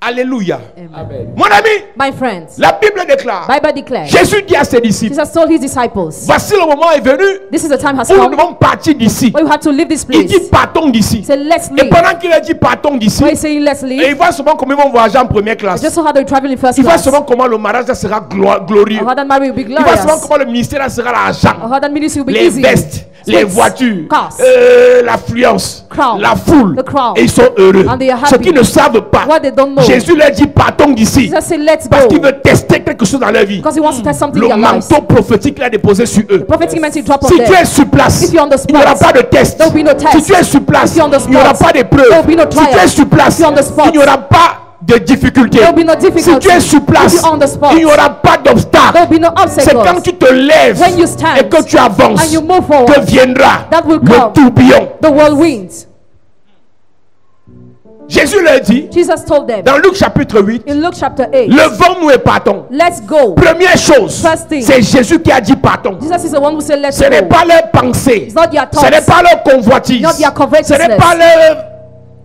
Alléluia. Amen. Mon ami, My friends, la Bible déclare. Bible declares. Jésus dit à ses disciples, Jesus told his disciples, voici le moment est venu this is the time has où nous come devons partir d'ici. where we have to leave this Il place. dit partons d'ici. He said, let's Et leave. pendant qu'il a dit partons d'ici, Why he's saying let's et leave? il voit souvent comment ils vont voyager en première classe. Just so how they travel in first Il voit class. souvent comment le mariage là sera glorieux. Or how that marriage will be Il voit souvent glorious. comment le ministère là sera l'argent. Or how that ministry will be Les easy. vestes, les Suites, voitures, cars, l'affluence, crowd, la foule. the crowd. Et ils sont heureux. And they are Ceux happy. qui ne savent pas, What they don't know. Jésus leur dit partons d'ici. Jesus said let's Parce qu'il go. veut tester quelque chose dans leur vie. Because he wants to test something in Le their lives. manteau prophétique qu'il a déposé sur eux. Prophetic message drop on Si tu them. es sur place, If you're on the il n'y aura spot, pas de test. there will be no test. Si tu es sur place, If you're on the il n'y aura spot, pas d'épreuve. there will be no Si tu trial. es sur place, If you're on the spot, il n'y aura pas de difficulté. there will be no Si difficulty. tu es sur place, If you're on the spot, il n'y aura pas there d'obstacle. will be no C'est quand obstacles. tu te lèves When you stand et que tu avances and you move forward, que viendra that will le come. tourbillon. The whirlwind. Jésus leur dit Jesus told them dans Luc chapitre 8, in Luke chapter 8, levons-nous et partons. let's go. Première chose, First thing. c'est Jésus qui a dit partons. Jesus is the one who said let's Ce n'est go. pas leur pensée, It's not their ce n'est thoughts, pas leur convoitise, Not their ce covetousness. n'est pas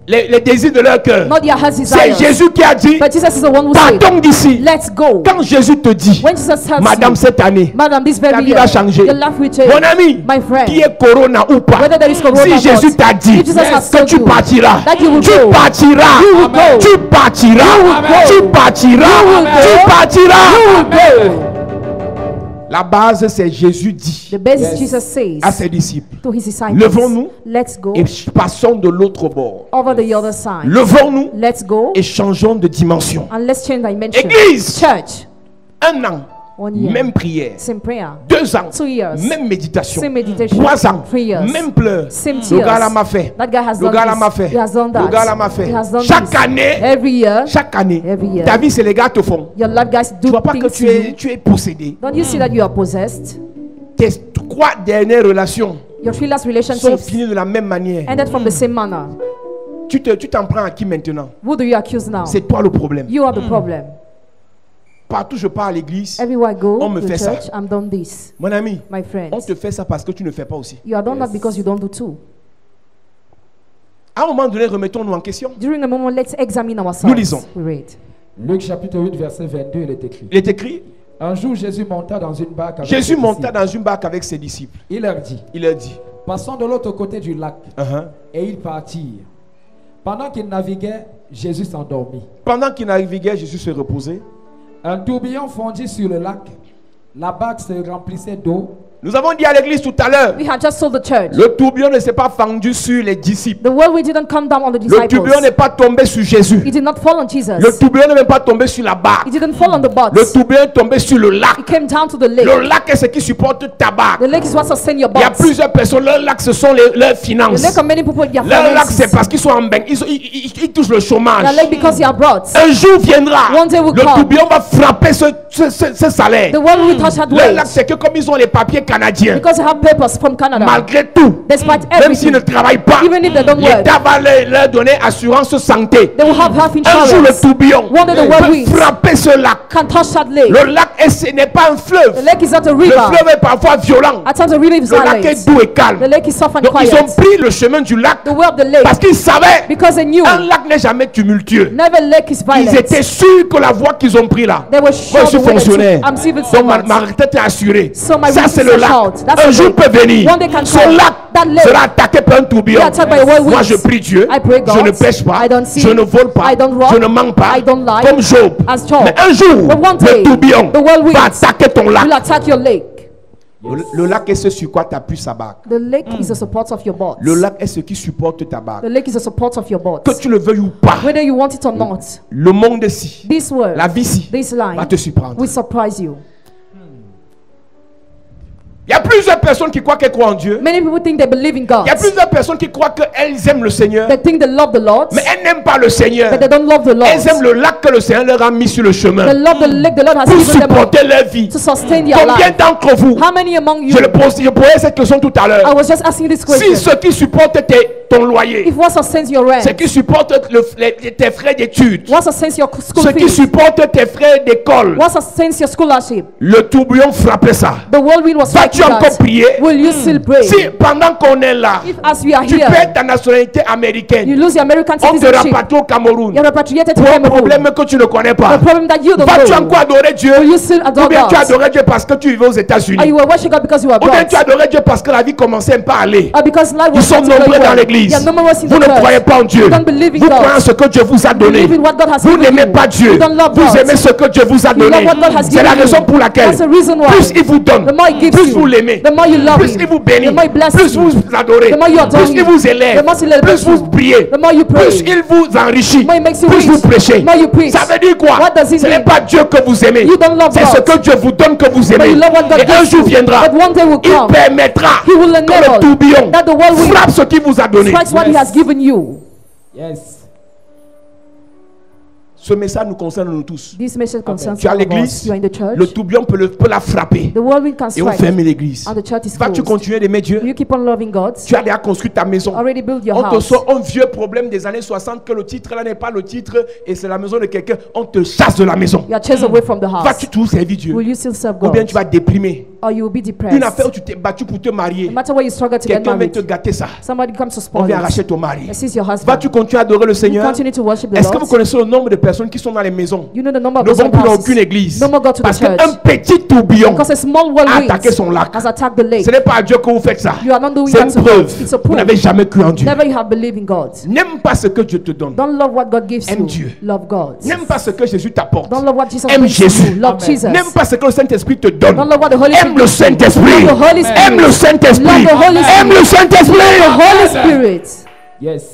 les désirs de leur cœur. not their heart's C'est desires. Jésus qui a dit But Jesus is the one who said, partons d'ici. let's go. Quand Jésus te dit, When Jesus tells madame, you, cette année, Madam, this ta very vie year, va changer. your life will change. Mon ami, My friend, qui est corona ou pas, whether there is corona si or Jésus not, t'a dit if Jesus has que told tu you partiras, that you will tu go, partiras, you will go. tu partiras, go. tu partiras, You will tu go. partiras. La base, c'est Jésus dit The basis Jesus says à ses disciples, to his disciples, levons-nous let's go et passons de l'autre bord. over the other side. Levons-nous Let's go et changeons de dimension. and let's change dimension. Église. Church, 1 an, 1 year, même prière. same prayer, 2 ans, 2 years, même méditation. same meditation, 3 ans, 3 years, même pleurs. same Le gars là tears. m'a fait. That guy has Le done gars là this. m'a fait. He has done that. Le gars là m'a fait. He has done Chaque this. année, Every year, Every year. ta vie, c'est les gars te font. your life guys Tu do vois pas que things to you. tu es possédé. Don't you see that you are possessed? Tes 3 dernières relations Your 3 last sont relationships finies de la même manière. ended from the same manner. Tu t'en prends à qui maintenant? Who do you accuse now? C'est toi le problème. You are the problem. Partout je pars à l'église, Everywhere I go On me to fait ça. church, I'm done this. mon ami, My on friends, te fait ça parce que tu ne fais pas aussi. you are done that because you don't do too. À un moment donné, remettons-nous en question. During a moment, let's examine ourselves. Nous lisons. We read. Luc chapitre 8, verset 22, il est écrit. Il est écrit, Un jour, Jésus monta dans une barque avec Jésus ses monta disciples. dans une barque avec ses disciples. Il leur dit, Il leur dit, passons de l'autre côté du lac. uh-huh. Et ils partirent. Pendant qu'ils naviguaient, Jésus s'endormit. Pendant qu'il naviguait, Jésus se reposait. Un tourbillon fondit sur le lac. La barque se remplissait d'eau. Nous avons dit à l'église tout à l'heure, We had just told the church. le tourbillon ne s'est pas fendu sur les disciples. The whirlwind didn't come down on the Le disciples. tourbillon n'est pas tombé sur Jésus. It did not fall on Jesus. Le tourbillon n'est même pas tombé sur la barque. It didn't fall on the boat. Le tourbillon est tombé sur le lac. It came down to the lake. Le lac est ce qui supporte ta barque. The lake is what sustains your Il y a boat. plusieurs personnes, leur lac ce sont leurs The finances. lake of many people, their Leur lac finances. c'est parce qu'ils sont en bain. Ils touchent le chômage. Their lake because they are brought. Un jour viendra, One day will le come. tourbillon va frapper ce salaire. The whirlwind will touch that Leur lac wage c'est que comme ils ont les papiers canadiens, because they have papers from Canada. malgré tout, Despite même s'ils everything, ne travaillent pas, even if they don't work, l'État va leur donner assurance santé. they will have health Un jour le insurance. tourbillon One day the va whirlwind frapper ce lac. can touch that lake. Le lac ce n'est pas un The fleuve. lake is not a Le river. fleuve est parfois violent. At times the river is Le lac est violent. doux et calme. The lake is soft and Donc ils ont quiet. pris le chemin du lac The way of the lake parce qu'ils savaient because they knew un lac n'est jamais tumultueux. never lake is Ils violent. étaient sûrs que la voie qu'ils ont pris là. They were Moi sure je suis the way they fonctionnaire. took. I'm civil Donc ma servant. retraite est assurée. So my Ça release c'est is le lac. assured. That's Un the jour lake. peut venir. One day can Ce come. lac That lake sera attaqué par un tourbillon. be attacked by a whirlwind. Moi je prie Dieu. I pray God. Je ne pêche pas. I don't see. Je ne vole pas. I don't rob. Je ne mens pas. I don't lie. Comme Job. As Job. Mais un jour, But one day, le tourbillon the whirlwind va attaquer ton lac. will attack your lake. Le lac est ce sur quoi tu appuies sa barque. The lake is the support of your boat. Le lac est ce qui supporte ta barque. The lake is the support of your boat. Que tu le veuilles ou pas, Whether you want it or not, le monde ici, this word, la vie ici, this va line te surprendre. will surprise you. Il y a plusieurs personnes qui croient qu'elles croient en Dieu. Many people think they believe in God. Il y a plusieurs personnes qui croient qu'elles aiment le Seigneur. They think they love the Lord, Mais elles n'aiment pas le Seigneur. but they don't love the Lord. Elles aiment le lac que le Seigneur leur a mis sur le They chemin love the leg the Lord has pour given them supporter leur vie. to sustain their Combien life. d'entre vous, How many among you? je posais cette question tout à I l'heure, was just asking this si question. ceux qui supportent ton loyer, If what sustains your ceux rent, qui supportent tes frais d'études, what sustains your school ceux qui fees, supportent tes frais d'école, what sustains your scholarship, le tourbillon frappait ça. the whirlwind was Vas-tu striking encore that. prier? Will you still pray? Si pendant qu'on est là, If as we are tu here, perds ta nationalité you américaine, lose your American on te citizenship, rapatrie au Cameroun you're repatriated to pour un Cameroon. problème que tu ne connais pas. The problem that you don't Vas-tu know. encore adorer Dieu? Will you still Ou adore bien tu God? adorais Dieu parce que tu vivais aux Or États-Unis? you were worshiping God because you were Ou bien abroad? tu adorais Dieu parce que la vie commençait un peu à aller? Or because life Ils was sont not going nombreux dans well? l'église. You're numerous in Vous the ne church. croyez pas en Dieu. You don't believe in Vous croyez en God. ce que Dieu vous a donné. Believe in what God has Vous given n'aimez you. pas Dieu. You don't love Vous God. aimez ce que Dieu vous a You donné. love what God has C'est la given raison you. pour laquelle That's the reason why. plus il vous donne, The more He gives plus you, vous l'aimez, the more you love plus Him, il vous bénit, the more He blesses plus you, vous adorez, the more you adore plus il Him, vous élève, the more He elevates plus vous you, priez, the more you pray, plus il vous enrichit, the more He makes you plus rich, vous prêchez. the more you preach. Ça veut dire quoi? What does it Ce n'est mean? pas Dieu que vous aimez. You don't love C'est ce God. que Dieu vous donne que vous But aimez. you love what God Et un gives jour you. viendra, But one day will il come. permettra He will que le enable tourbillon that the whirlwind frappe ce qu'il vous a donné. strikes what He has given you. Yes. Ce message nous concerne nous tous. This message concerns Tu es à all of us. l'église, You are in the church. le tourbillon peut la frapper The whirlwind can et on strike. ferme l'église. And the church is Vas-tu closed. continuer d'aimer Dieu? Will you keep on loving God? Tu as déjà construit ta maison. Already built your On te house. sort un vieux problème des années 60 que le titre là n'est pas le titre et c'est la maison de quelqu'un. On te chasse de la maison. You are chased away from the house. Vas-tu toujours servir Dieu? Will you still serve Ou God? bien tu vas déprimer? Or you will be depressed? Une affaire où tu t'es battu pour te marier. No matter what you struggle to get Quelqu'un vient married, te gâter ça. somebody comes to On spoil vient it. arracher ton mari. This is your husband. Vas-tu continuer à adorer le You Seigneur? continue to worship the Est-ce que vous Lord. connaissez le nombre de personnes qui sont dans les maisons? You know the number of Ne those vont plus dans houses. aucune église. No more go to the Parce church. qu'un petit tourbillon Because a small a whirlwind attaqué son lac. has attacked the lake. Ce n'est pas à Dieu que vous faites ça. You are not doing C'est that une to preuve. God. It's a Vous proof. n'avez jamais cru en Dieu. Never you have believed in God. N'aime pas ce que Dieu te donne. Don't love what God gives Aime you. Dieu. Love God. N'aime pas ce que Jésus t'apporte. Don't love what Jesus Aime brings to Jésus. you. Love Amen. Jesus. N'aime pas ce que le Saint-Esprit te donne. Don't love what the Holy Aime Spirit le gives you. Saint-Esprit. Love the Holy Spirit. Aime le Saint-Esprit. Love the Holy Spirit. Aime le Saint-Esprit. The Holy Spirit. Yes.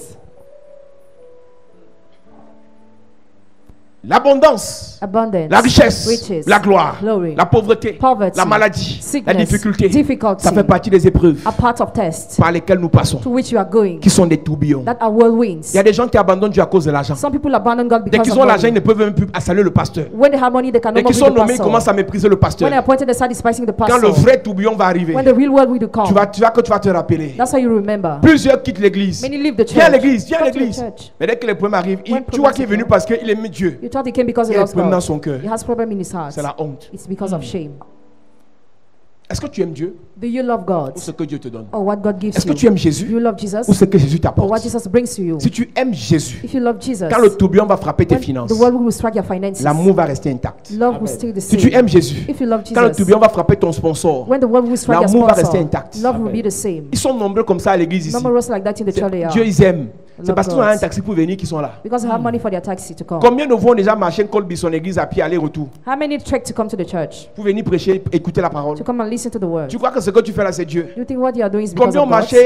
L'abondance, Abundance. la richesse, Riches. la gloire, Glory. la pauvreté, Poverty. la maladie, Sickness. la difficulté, Difficulty. ça fait partie des épreuves A part of tests par lesquelles nous passons, to which you are going. qui sont des tourbillons. That are whirlwinds. Il y a des gens qui abandonnent Dieu à cause de l'argent. Some people abandon God Dès because qu'ils of ont l'argent, ils money. ne peuvent même plus saluer le pasteur. When they have money, they can no Dès more qu'ils be sont the nommés, ils commencent pastor. à mépriser le pasteur. When they are appointed, they start despising the Quand le pastor. vrai tourbillon va arriver, When the real world will come, tu vas te rappeler. that's how you remember. Plusieurs quittent l'église. Many leave the church. Viens à l'église, viens à Come to the l'église. church. Mais dès que les problèmes arrivent, When tu vois qu'il est problems venu parce qu'il aimait Dieu. You thought he came because he Il y a des loves problèmes dans God. son cœur. He has problem in his heart. C'est la honte. It's because of shame. Est-ce que tu aimes Dieu Do you love God ou ce que Dieu te donne? or what God gives Est-ce que you? tu aimes Do Jésus you love Jesus ou ce que Jésus or what t'apporte? Jesus brings to you? Si tu aimes Jésus, If you love Jesus, quand le tourbillon va frapper tes when finances, the world will strike your finances, l'amour va rester intact. love will stay the Si same. tu aimes Jésus, If you love quand le Jesus, tourbillon va frapper ton sponsor, when the world will strike your l'amour va rester sponsor, intact. love will be the same. Ils sont nombreux comme ça à l'église ici. Numerous like that in the church they are. Dieu, ils aiment. C'est Love parce qu'ils ont God. un taxi pour venir qu'ils sont là. Because they have money for their taxi to come. Combien de vous ont déjà marché Colby son église à pied aller-retour How many trek to come to the church pour venir prêcher, écouter la parole? to come and listen to the word? Tu crois que ce que tu fais là, c'est Dieu? You think what you are doing is because Combien ont of God? marché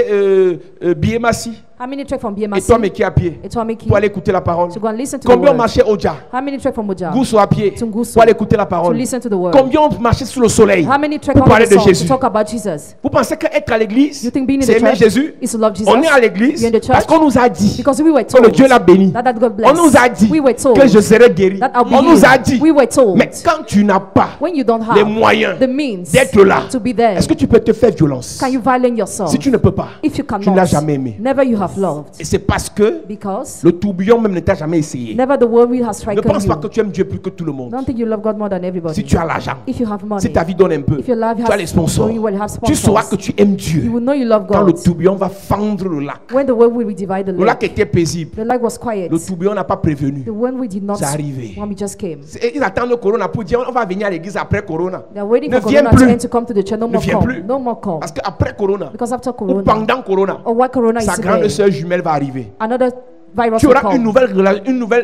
Biémassi How many trek from et BMC toi mais qui à pied et Tommy Key pour aller écouter la parole? to go and listen to the Combien ont word? marché Oja, How many trek from Moja Gousso à pied Tunguso pour aller écouter la to parole? listen to the word? Combien ont marché sous le soleil How many trek pour on parler the de sun to Jésus? talk about Jesus? Vous pensez qu'être à l'église, You think being in c'est the aimer church Jésus? is to love Jesus? On est à l'église You're in the parce church qu'on nous a dit because we were que le told Dieu l'a béni. that God On bless. nous a dit We were told que je serai guéri. that I'll be On nous a healed. dit. We were told. Mais quand tu n'as pas When you don't les have moyens the means d'être là, to be there, est-ce que tu peux te faire violence? can you violate yourself? Si tu ne peux pas, If you tu ne cannot, l'as jamais aimé. never you have loved. Et c'est parce que Because le tourbillon même ne t'a jamais essayé. never the world will has Ne striken pense pas que you. tu aimes Dieu plus que tout le monde. Don't think you love God more than Si everybody. tu as l'argent, If you have money, si ta vie donne un peu, if your life tu as les has sponsors, going well, you have tu sauras sponsors, que tu aimes you Dieu. will know you love Quand le God. tourbillon va fendre le lac. When the world will divide the Le lac lake, était paisible. the lake was quiet. Le tourbillon n'a pas prévenu. The one we did not C'est arrivé. when we just came. Et ils attendent le corona pour dire on va venir à l'église après corona. They are waiting Ne for viens Corona to plus. end to come to the church. No Ne more viens plus. come. No more come. Parce qu'après corona, Because after ou Corona, pendant corona, or what Corona is sa grande today, sœur jumelle va arriver. another virus Tu will auras come. une nouvelle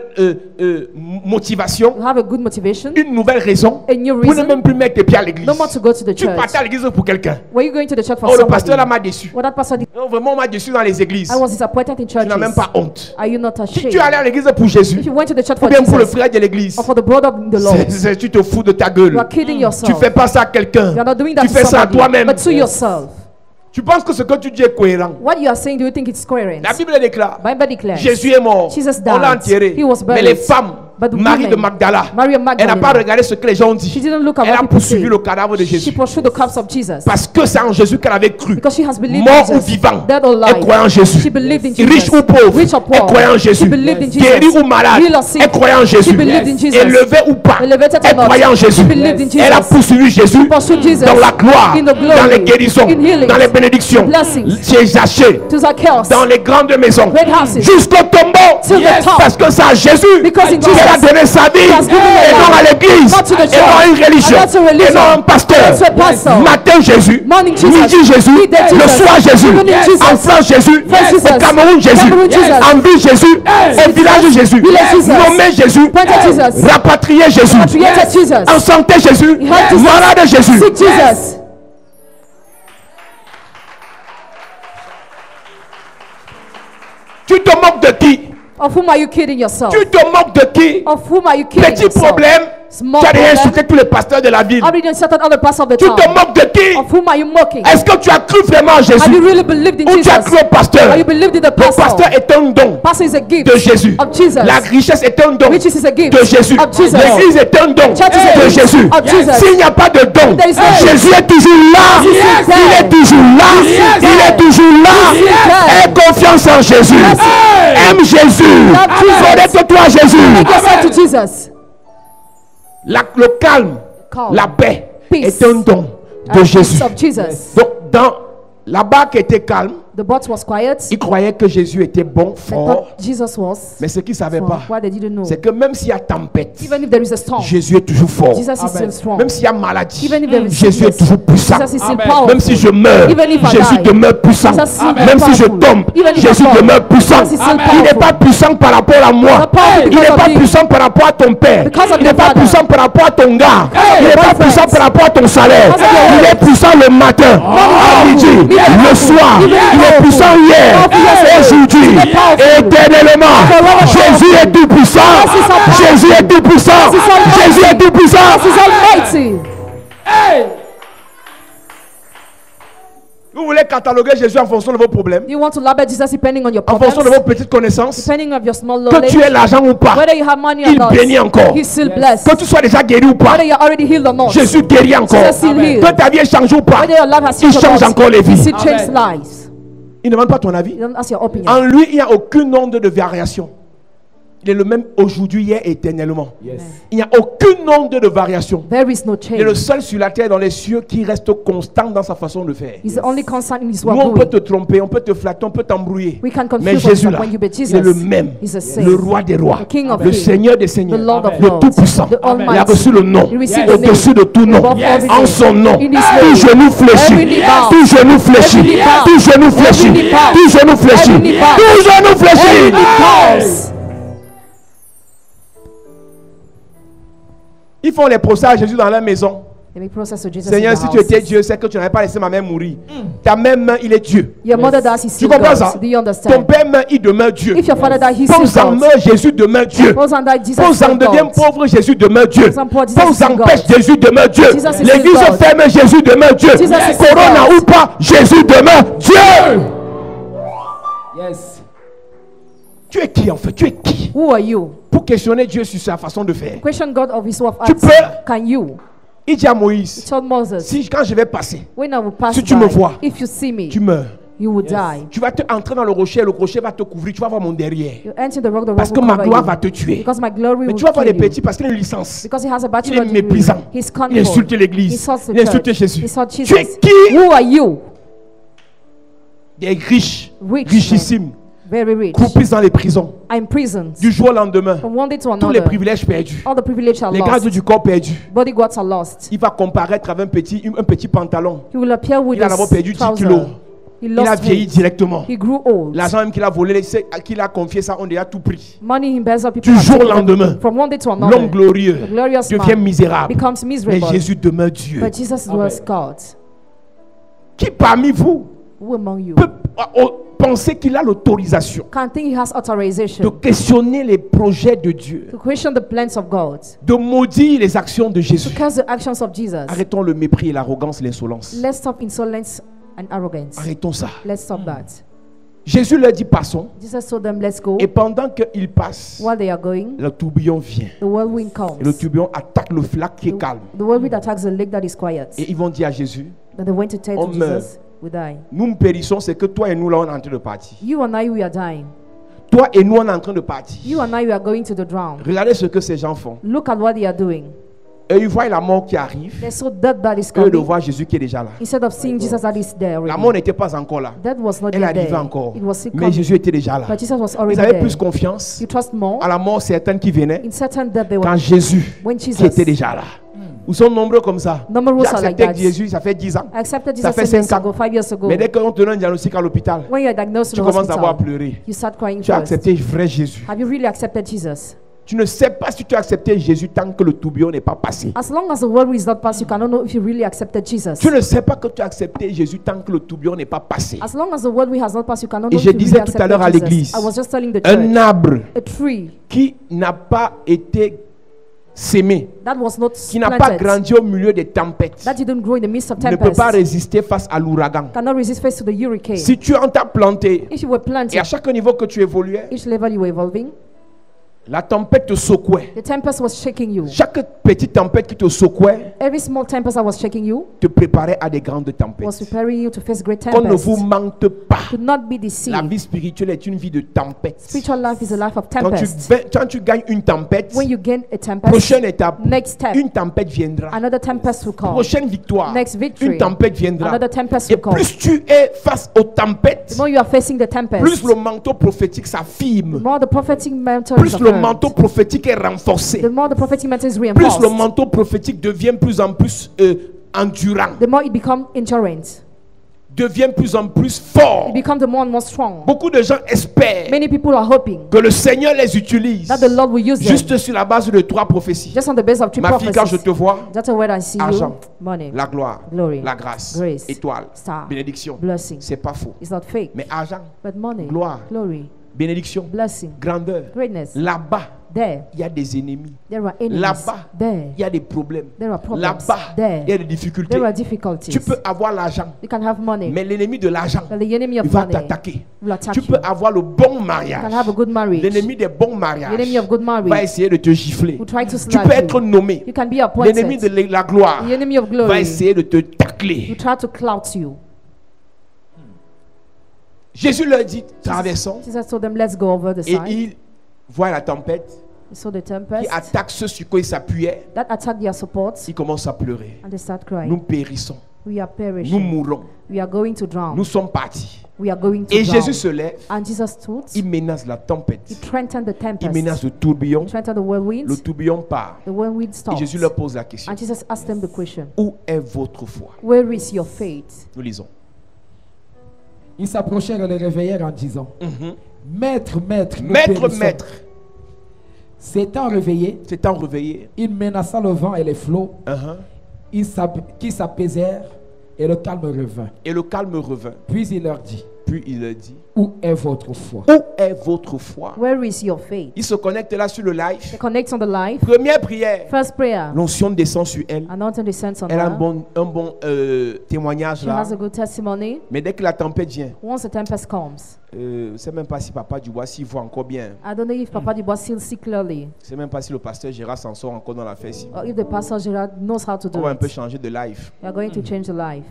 motivation, You have a good motivation, une nouvelle raison a new pour ne reason, même plus mettre tes pieds à l'église. no more to go to the Tu church. partais à l'église pour quelqu'un. Were you going to the church for Oh, le somebody? pasteur là m'a déçu. Well, that pastor did. Non, vraiment, on m'a déçu dans les églises. I was disappointed in Tu n'as même churches. pas honte. Are you not Si ashamed? tu es allé à l'église pour Jésus, If you went to the church ou for bien pour le Jesus frère de l'église, or for the brother in the Lord, tu te fous de ta gueule. you are kidding Tu yourself. fais pas ça à quelqu'un. You are not doing that Tu to fais ça à somebody, toi-même. but to yourself. Tu penses que ce que tu dis est cohérent. What you are saying, do you think it's coherent? La Bible déclare, Bible declares Jésus est mort. Jesus On l'a died. enterré. He was Mais buried. les femmes, But the Marie de women, Magdala, Mary of elle n'a Magdalene, pas regardé ce que les gens ont she dit. didn't look at Elle what a people poursuivi say. le cadavre de She Jésus. pursued the corpse of Jesus. Parce que c'est en Jésus qu'elle avait cru. Because she has believed Mort in ou Jesus. vivant, Dead or elle alive. croyait en Jésus. She believed in Jesus. Riche ou pauvre, Rich or elle poor. croyait en Jésus. She believed in Jesus. Guéri ou malade, Heal or sick. elle croyait en Jésus. She believed in Jesus. Élevé ou pas, Elevated or elle not. croyait en Jésus. She believed in Jesus. Elle a poursuivi Jésus Pursued Jesus dans la gloire, in the glory, dans les guérisons, in healings, dans les bénédictions, blessings, chez Zachée, to Zacchaeus, dans les grandes maisons, great houses, jusqu'au tombeau. till the top. Parce que c'est à Jésus Because in qu'elle a Jesus, donné sa vie, He has given her et non life. à l'église, Not to the et non à une church, religion, and not to religion, et non à un pasteur. not to a pastor. Matin Jésus, Morning Jesus, midi Jésus, midday le Jesus, soir Jésus, evening Jesus, en France Jésus, France Jesus, au Cameroun Jésus, Cameroun Jesus, en ville Jésus, au village Jésus, village Jesus, nommé Jésus, Pointed Jesus, rapatrié Jésus, created Jesus, en santé Jésus, Healed Jesus, malade Jésus. sick Jesus. Tu te moques de qui? Of whom are you kidding yourself? Tu te moques de qui? Of whom are you kidding Petit yourself? problème, Small tu as déjà problem. insulté tous les pasteurs de la ville. Already insulted other parts of the Tu town. te moques de qui? Of whom are you mocking? Est-ce que tu as cru vraiment en Have you Jésus? really believed in Ou tu as Jesus? cru au pasteur? Or you believed in the Le pasteur pastor? est un don Pastor is a gift de Jésus. of Jesus. La richesse est un don Riches is a gift de Jésus. of Jesus. L'église est un don Church is a de gift Jésus. of Jesus. S'il n'y a pas de don, There is no gift. Jésus est toujours là. Yes. Il est toujours là. Yes. Il est toujours là. Yes. Aie confiance en Jésus. Aime Jésus. Love Jesus. Connecte-toi à Jésus. Make yourself to Jesus. Le calme, Calm. la paix Peace. est un don de And Jésus. peace of Jesus. Donc, dans la barque était calme. The boat was quiet. Il croyait que Jésus était bon, They fort. thought Jesus was Mais ce qu'il ne savait strong. pas, Why they didn't know? c'est que même s'il y a tempête, Even if there is a storm, Jésus est toujours fort. Jesus is still strong. Même s'il y a maladie, Even if there is Jésus est sickness, toujours puissant. Jesus is still Amen. powerful. Même si je meurs, Even if I Jésus die, demeure puissant. Jesus is still Même si je powerful. tombe, Even if I Jésus fall, demeure puissant. Jesus is still Il n'est powerful. pas puissant par rapport à moi. Not powerful Il n'est because pas of me. puissant par rapport à ton père. Because of Il n'est your pas father. puissant par rapport à ton gars. Il n'est pas boyfriend. puissant par rapport à ton salaire. Because of your Il est puissant le matin, à midi, le soir. Il est puissant hier, aujourd'hui, éternellement. Jésus est tout puissant. Jésus est tout puissant. Jésus est tout puissant. Jesus is almighty. Vous voulez cataloguer Jésus en fonction de vos problèmes, You want to label Jesus depending on your en fonction de problems, vos petites connaissances, depending on your small que knowledge, tu aies l'argent ou pas, whether you have money or il not. bénit encore. He's still blessed. Que tu sois déjà guéri ou pas, Whether you're already healed or not. Jésus guérit encore. Jesus still healed. Que ta vie ait changé ou pas, Whether your life has il changed change or encore les not. He vies. still changes lives. Il ne demande pas ton avis. You don't ask your opinion. En lui, il n'y a aucune onde de variation. Il est le même aujourd'hui, hier et éternellement. Il n'y a aucune onde de variation. There is no Il est le change. seul sur la terre, dans les cieux, qui reste constant dans sa façon de faire. He's the only constant in his Nous, on peut work te tromper, on peut te flatter, on peut t'embrouiller. We can Mais confuse Jésus, us là, when you bet il est le Jesus. même. He's the same. Le roi des rois, The King of le kings. Seigneur des The seigneurs, Lord of le lords. Tout-Puissant. The Almighty. Il a reçu le nom He received the au-dessus name. de tout nom. Above every En name. son nom, In his tout name. genou fléchit, Every knee bow. tout genou fléchit, Every knee bow. tout genou fléchit, Every knee bow. tout genou fléchit, Every knee bow. tout genou Every fléchit. knee bows. Ils font les procès à Jésus dans leur maison. They make process to Jesus Seigneur, in si the tu étais houses. Dieu, c'est que tu n'avais pas laissé ma mère mourir. Ta mère meurt, il est Dieu. Your mother dies, he's Tu still comprends God. ça? Do you Ton understand? père meurt, il demeure Dieu. If your father died, he's still Paul en God. meurt, Jésus demeure Dieu. Suppose and die, Jesus Paul is still en devient God. pauvre, Jésus demeure Dieu. Paul en Jesus Paul is still en pêche, God. Jésus demeure Dieu. Jesus is still L'église God. ferme, Jésus demeure Dieu. Jesus is still Corona God. ou pas, Jésus demeure Dieu. Yes. Tu es qui en fait? Tu es qui? Who are you? Pour questionner Dieu sur sa façon de faire. Question God of his way of Tu acting. peux- Can you? Il dit à Moïse, Told Moses, si quand je vais passer, when I will pass Si tu by, me vois, if you see me, tu meurs. you will die. Tu vas te entrer dans le rocher va te couvrir, tu vas voir mon derrière. You enter the rock, the rock Parce que will ma cover gloire you. va te tuer. Because my glory Mais will tu vas voir les kill you. petits parce qu'il a une licence. Because he has a Il bachelor est degree. méprisant. He's Il scornful. insulte l'église. Insults the Il insulte church. Jésus. Insults Tu es Jesus. qui? Who are you? Des riches, Rich richissimes, Very rich. croupis dans les prisons. I'm imprisoned. Du jour au lendemain, From one day to tous les another, privilèges perdus. all the privileges are Les lost. gardes du corps perdus. Bodyguards are lost. Il va comparaître avec un petit pantalon. He will appear with Il en a his perdu 10 trouser. kilos. il a lost vieilli weight. directement. He grew old. L'argent même qu'il a volé, qu'il a confié ça, on a tout pris. Money embezzled, people Du have jour au taken lendemain, everything. From one day to l'homme another, glorieux the glorious devient man misérable. becomes Mais miserable. Jésus demeure Dieu. But Jesus was God. Qui parmi vous Who among you peut penser qu'il a l'autorisation can think he has de authorization questionner les projets de Dieu, to question the plans of God, de maudire les actions de to Jésus? curse the actions of Jesus? Arrêtons le mépris, l'arrogance, l'insolence. Let's stop insolence and arrogance. Arrêtons ça. Let's stop that. Jésus leur dit passons. Jesus told them, let's go. Et pendant qu'ils passent, While they are going, le tourbillon vient. the whirlwind Et le comes. tourbillon attaque le lac qui est calme. The whirlwind attacks the lake that is quiet. Et ils vont dire à Jésus, Then they went to tell on to meurt. Jesus, we die. nous périssons, c'est que toi et nous là on est en train de partir. You and I, we are dying. Toi et nous on est en train de partir. You and I, we are going to the drown. Regardez ce que ces gens font. Look at what they are doing. Et ils voient la mort qui arrive. They're so dead that is Eux de coming. voir Jésus qui est déjà là. Instead of seeing Jesus that is there La already. mort n'était pas encore là. That was not Elle yet arrivait there. encore. It was still Mais coming. Jésus était déjà là. But Jesus was Ils already avaient there. plus confiance You trust more à la mort certaine qui venait in certain death they qu'en were. Jésus When qui Jesus, était déjà là. Nous sommes nombreux comme ça. Numerous J'ai are like accepté that. Jésus, ça fait 10 ans. I accepted Ça Jesus fait 10 years 5 ans. ago, 5 years ago. Mais dès qu'on te donne un diagnostic à l'hôpital, When you are diagnosed tu in the commences à voir hospital, pleurer. you start crying Tu as first. accepté vrai Jésus. Have you really accepted Jesus? Tu ne sais pas si tu as accepté Jésus tant que le tourbillon n'est pas passé. As long as the world is not past, you cannot know if you really accepted Jesus. Tu ne sais pas que tu as accepté Jésus tant que le tourbillon n'est pas passé. As long as the world has not passed, you cannot Et know je if you disais really tout à l'heure à accepted l'église, Jesus. I was just telling the Un church, arbre a tree qui n'a pas été sémé, that was not qui n'a pas planted, grandi au milieu des tempêtes, that didn't grow in the midst of ne peut tempest, pas résister face à l'ouragan. cannot resist face to the hurricane. Si tu en t'as planté, If you were et à planted, chaque niveau que tu évoluais, each level you were evolving, la tempête te secouait. the tempest was shaking you. Chaque petite tempête qui te secouait Every small tempest that was shaking you te préparait à des grandes was tempêtes. preparing you to face great Qu'on ne tempests. vous mente pas. Do not be La deceived. vie spirituelle est une vie de tempête. Spiritual life is a life of Quand tempest. quand tu gagnes une tempête, When you gain a tempest, prochaine étape, next step, une tempête viendra. another tempest will come. Prochaine victoire, Next victory, une tempête viendra. another tempest Et will come. plus tu es face aux tempêtes, The more you are facing the plus tempest, le manteau prophétique the s'affirme, more the prophetic mantle is plus le manteau affirmed. prophétique est renforcé, The more the prophetic mantle is plus le reinforced. manteau prophétique devient plus en plus endurant, The more it becomes endurance. devient plus en plus fort. It becomes the more and more strong. Beaucoup de gens espèrent Many people are hoping que le Seigneur les utilise that the Lord will use them juste sur la base de 3 prophéties. just on the basis of 3 Ma fille, quand je prophecies. te vois, That's where I see Argent. you. Money, la gloire, Glory, la grâce, grace, étoile, star, bénédiction, blessing. c'est pas faux. It's not fake, Mais argent, but money, gloire, glory, bénédiction, blessing, grandeur, greatness. là-bas, There, il y a des ennemis. there are enemies. Là-bas, There, il y a des problèmes. there are problems. Là-bas, There, il y a des difficultés. there are difficulties. Tu peux avoir l'argent, You can have money, mais l'ennemi de l'argent, but the enemy il of va money t'attaquer. will attack Tu you. peux avoir le bon You can mariage. have a good marriage. L'ennemi des bons The mariages enemy of good va marriage essayer de te gifler. will try to Tu slap peux être you. nommé. You can be appointed. L'ennemi de la gloire The enemy of va glory essayer de te will tacler. try to clout you. Jésus leur dit, traversons. Jesus told them, let's go over the Et side. il voit la tempête They saw the qui tempest attaque ceux sur quoi ils s'appuyaient. that attacked their supports, Ils commencent à pleurer. and they start Nous crying. périssons. We are Nous perishing. mourrons. We are going to drown. Nous sommes partis. We are going to Et drown. Jésus se lève. And Jesus stood. Il menace la tempête. He threatened the Il tempest. menace le tourbillon. He threatened the whirlwind. Le tourbillon part. The whirlwind Et stopped. Jésus leur pose la question. And Jesus asked them the question, Où est votre foi? where is your faith? Nous lisons. Ils s'approchèrent et le réveillèrent en disant, Maître, maître, nous Maître, périssons. maître. S'étant réveillé, S'étant réveillé, il menaça le vent et les flots, qui s'apaisèrent et le calme revint. et le calme revint. Puis il leur dit, Puis il leur dit, où est votre foi? où est votre foi? Where is your faith? Il se connecte là sur le They live. connect on the life. Première prière. First prayer. L'onction descend sur elle. Anointing descends on Elle a her. un bon témoignage She là. has a good testimony. Mais dès que la tempête vient, Once the tempest comes, je ne sais même pas si Papa Dubois s'y voit encore bien. I don't know if Papa Dubois still see clearly, Je ne sais même pas si le pasteur Gérard s'en sort encore dans la fesse. or if the pastor Gerard knows how to On do va un peu it. changer de life. We are going to change the life.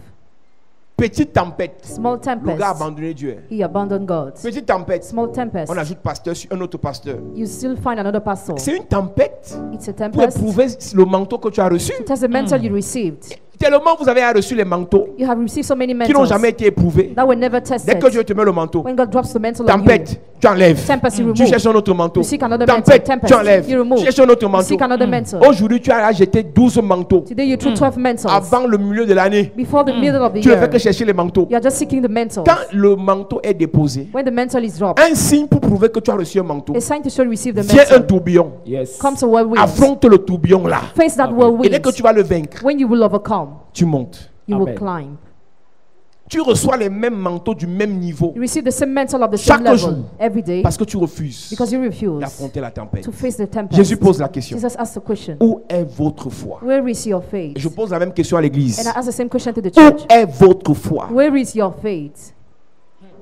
Petite tempête. Small Le gars a tempest, abandonné Dieu. he abandoned God. Petite tempête. Small tempest, On ajoute pasteur sur un autre pasteur. you still find another pastor. C'est une tempête It's a pour tempest éprouver le manteau que tu as reçu. to test the mantle you received. tellement vous avez reçu les manteaux You have received so many qui n'ont mantles jamais été éprouvés. that were never Dès tested. que Dieu te met le manteau, When God drops the mantle on you, tempête, tu enlèves. tempest you Tu remove. cherches un autre manteau. You seek another mantle. Tempête, tu Tempest enlèves. you remove. Tu cherches un autre You manteau. seek another mantle. Aujourd'hui, tu as jeté 12 manteaux Today you threw 12 mantles. avant le milieu de l'année. Before the middle of the Tu ne year, fais que chercher les manteaux. you are just seeking the mantle. Quand le manteau est déposé, When the mantle is dropped, un signe pour prouver que tu as reçu un manteau, a sign to show you receive the viens un mantle. tourbillon. Yes. Comes a whirlwind. Affronte le tourbillon là. Face that Et whirlwind. dès que tu vas le vaincre, When you will overcome, tu montes. you will Amen. climb. Tu reçois les mêmes manteaux du même niveau You receive the same mantle of the Chaque same level jour. every day parce que tu refuses because you refuse d'affronter la tempête. to face the tempest. Jésus pose la question. Jesus asked the question, Où est votre foi? where is your faith? Et je pose la même question à l'église. And I ask the same question to the Où church. est votre foi? Where is your faith?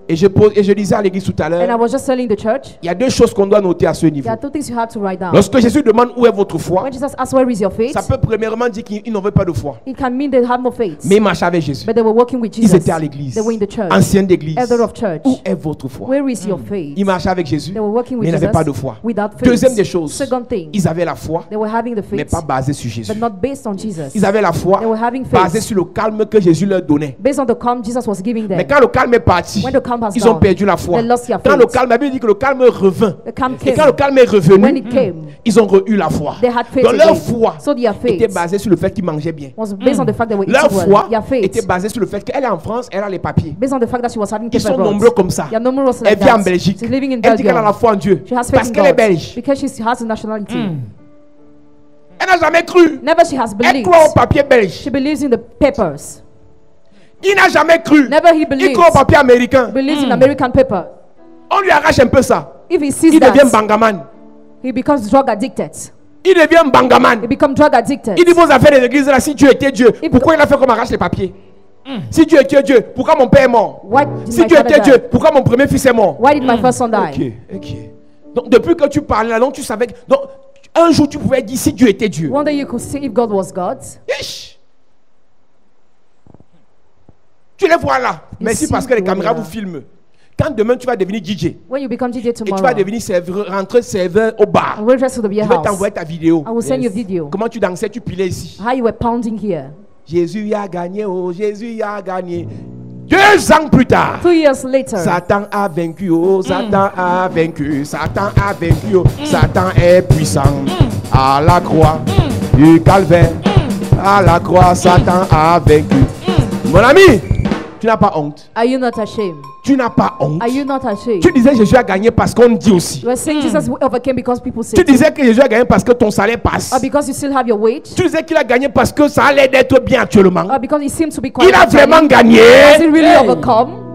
Et je disais à l'église tout à And I l'heure, was just telling the church, il y a deux choses qu'on doit noter à ce niveau. there are two things you have to write down. Lorsque Jésus demande où est votre foi, When Jesus asks, where is your faith? ça peut premièrement dire qu'ils n'en veulent pas de foi. It can mean they have no faith. Mais ils marchaient avec Jésus. But they were working with Ils Jesus. étaient à l'église. They were in the church. Ancienne d'église. Elder of church. Où est votre foi? Where is your faith? Ils marchaient avec Jésus, They were working mais with ils n'avaient Jesus pas de foi. without faith. Deuxième des choses, Second thing, ils avaient la foi, they were having the mais faith, pas basée sur Jésus. but not based on Jesus. Ils avaient la foi They were having faith. basée sur le calme que Jésus leur donnait. Based on the calm Jesus was giving them. Mais quand le calme est parti, When the calm has ils ont gone, perdu la foi. they lost their Quand faith. le calme, la Bible dit que le calme revint. The calm Et came. quand le calme est When revenu, it came, ils ont eu la foi. they had faith Donc leur again. foi So their était faith basée sur le fait qu'ils mangeaient bien. was based on the fact they were Leur eating well. foi Their faith était basée sur le fait qu'elle est en France, elle a les papiers. based on the fact that she was having Ils paper sont nombreux roads. comme ça. They are numerous Elle like vit en that. Belgique. She's living in Elle dit qu'elle a la Belgium. foi en Dieu She has faith parce in qu'elle est God belge. because she has the nationality. Elle n'a jamais cru. Never she has Elle believed. croit au papier belge. She believes in the papers. Il n'a jamais cru. Never he Il believes. croit au papier américain. Believes in American paper. On lui arrache un peu ça. If he sees Il devient that, bangaman. he becomes drug addicted. Il devient bangaman. He becomes drug addicted. Il dit vos affaires des églises là, si Dieu était Dieu, pourquoi il a fait qu'on m'arrache les papiers? Si Dieu était Dieu, pourquoi mon père est mort? Why did Si my Dieu father était Dieu, die? pourquoi mon premier fils est mort? Why did my first son die? Ok. Donc depuis que tu parlais là, donc tu savais que donc, un jour tu pouvais dire si Dieu était Dieu. One day you could see if God was God. Ish. Tu les vois là. Merci see parce que les the caméras way vous filment. Quand demain tu vas devenir DJ When you become DJ et tu vas tomorrow, devenir serveur, rentrer serveur au bar, and we'll dress to the beer je vais house. t'envoyer ta vidéo. I will send you a video. Comment tu dansais, tu pilais ici. How you were pounding here. Jésus a gagné, oh Jésus a gagné. 2 ans plus tard, 2 years later, Satan a vaincu, oh Satan a vaincu, Satan a vaincu, oh Satan est puissant. À la croix du calvaire, à la croix, Satan a vaincu. Mon ami, tu n'as pas honte. are you not ashamed? Tu n'as pas honte. Are you not ashamed? Tu disais Jésus a gagné parce qu'on dit aussi. You are saying Jesus overcame because people say Tu so. disais que Jésus a gagné parce que ton salaire passe. Or because you still have your wage. Tu disais qu'il a gagné parce que ça allait d'être bien actuellement. Or because it seems to be quite Il a vraiment gagné. Has it really overcome?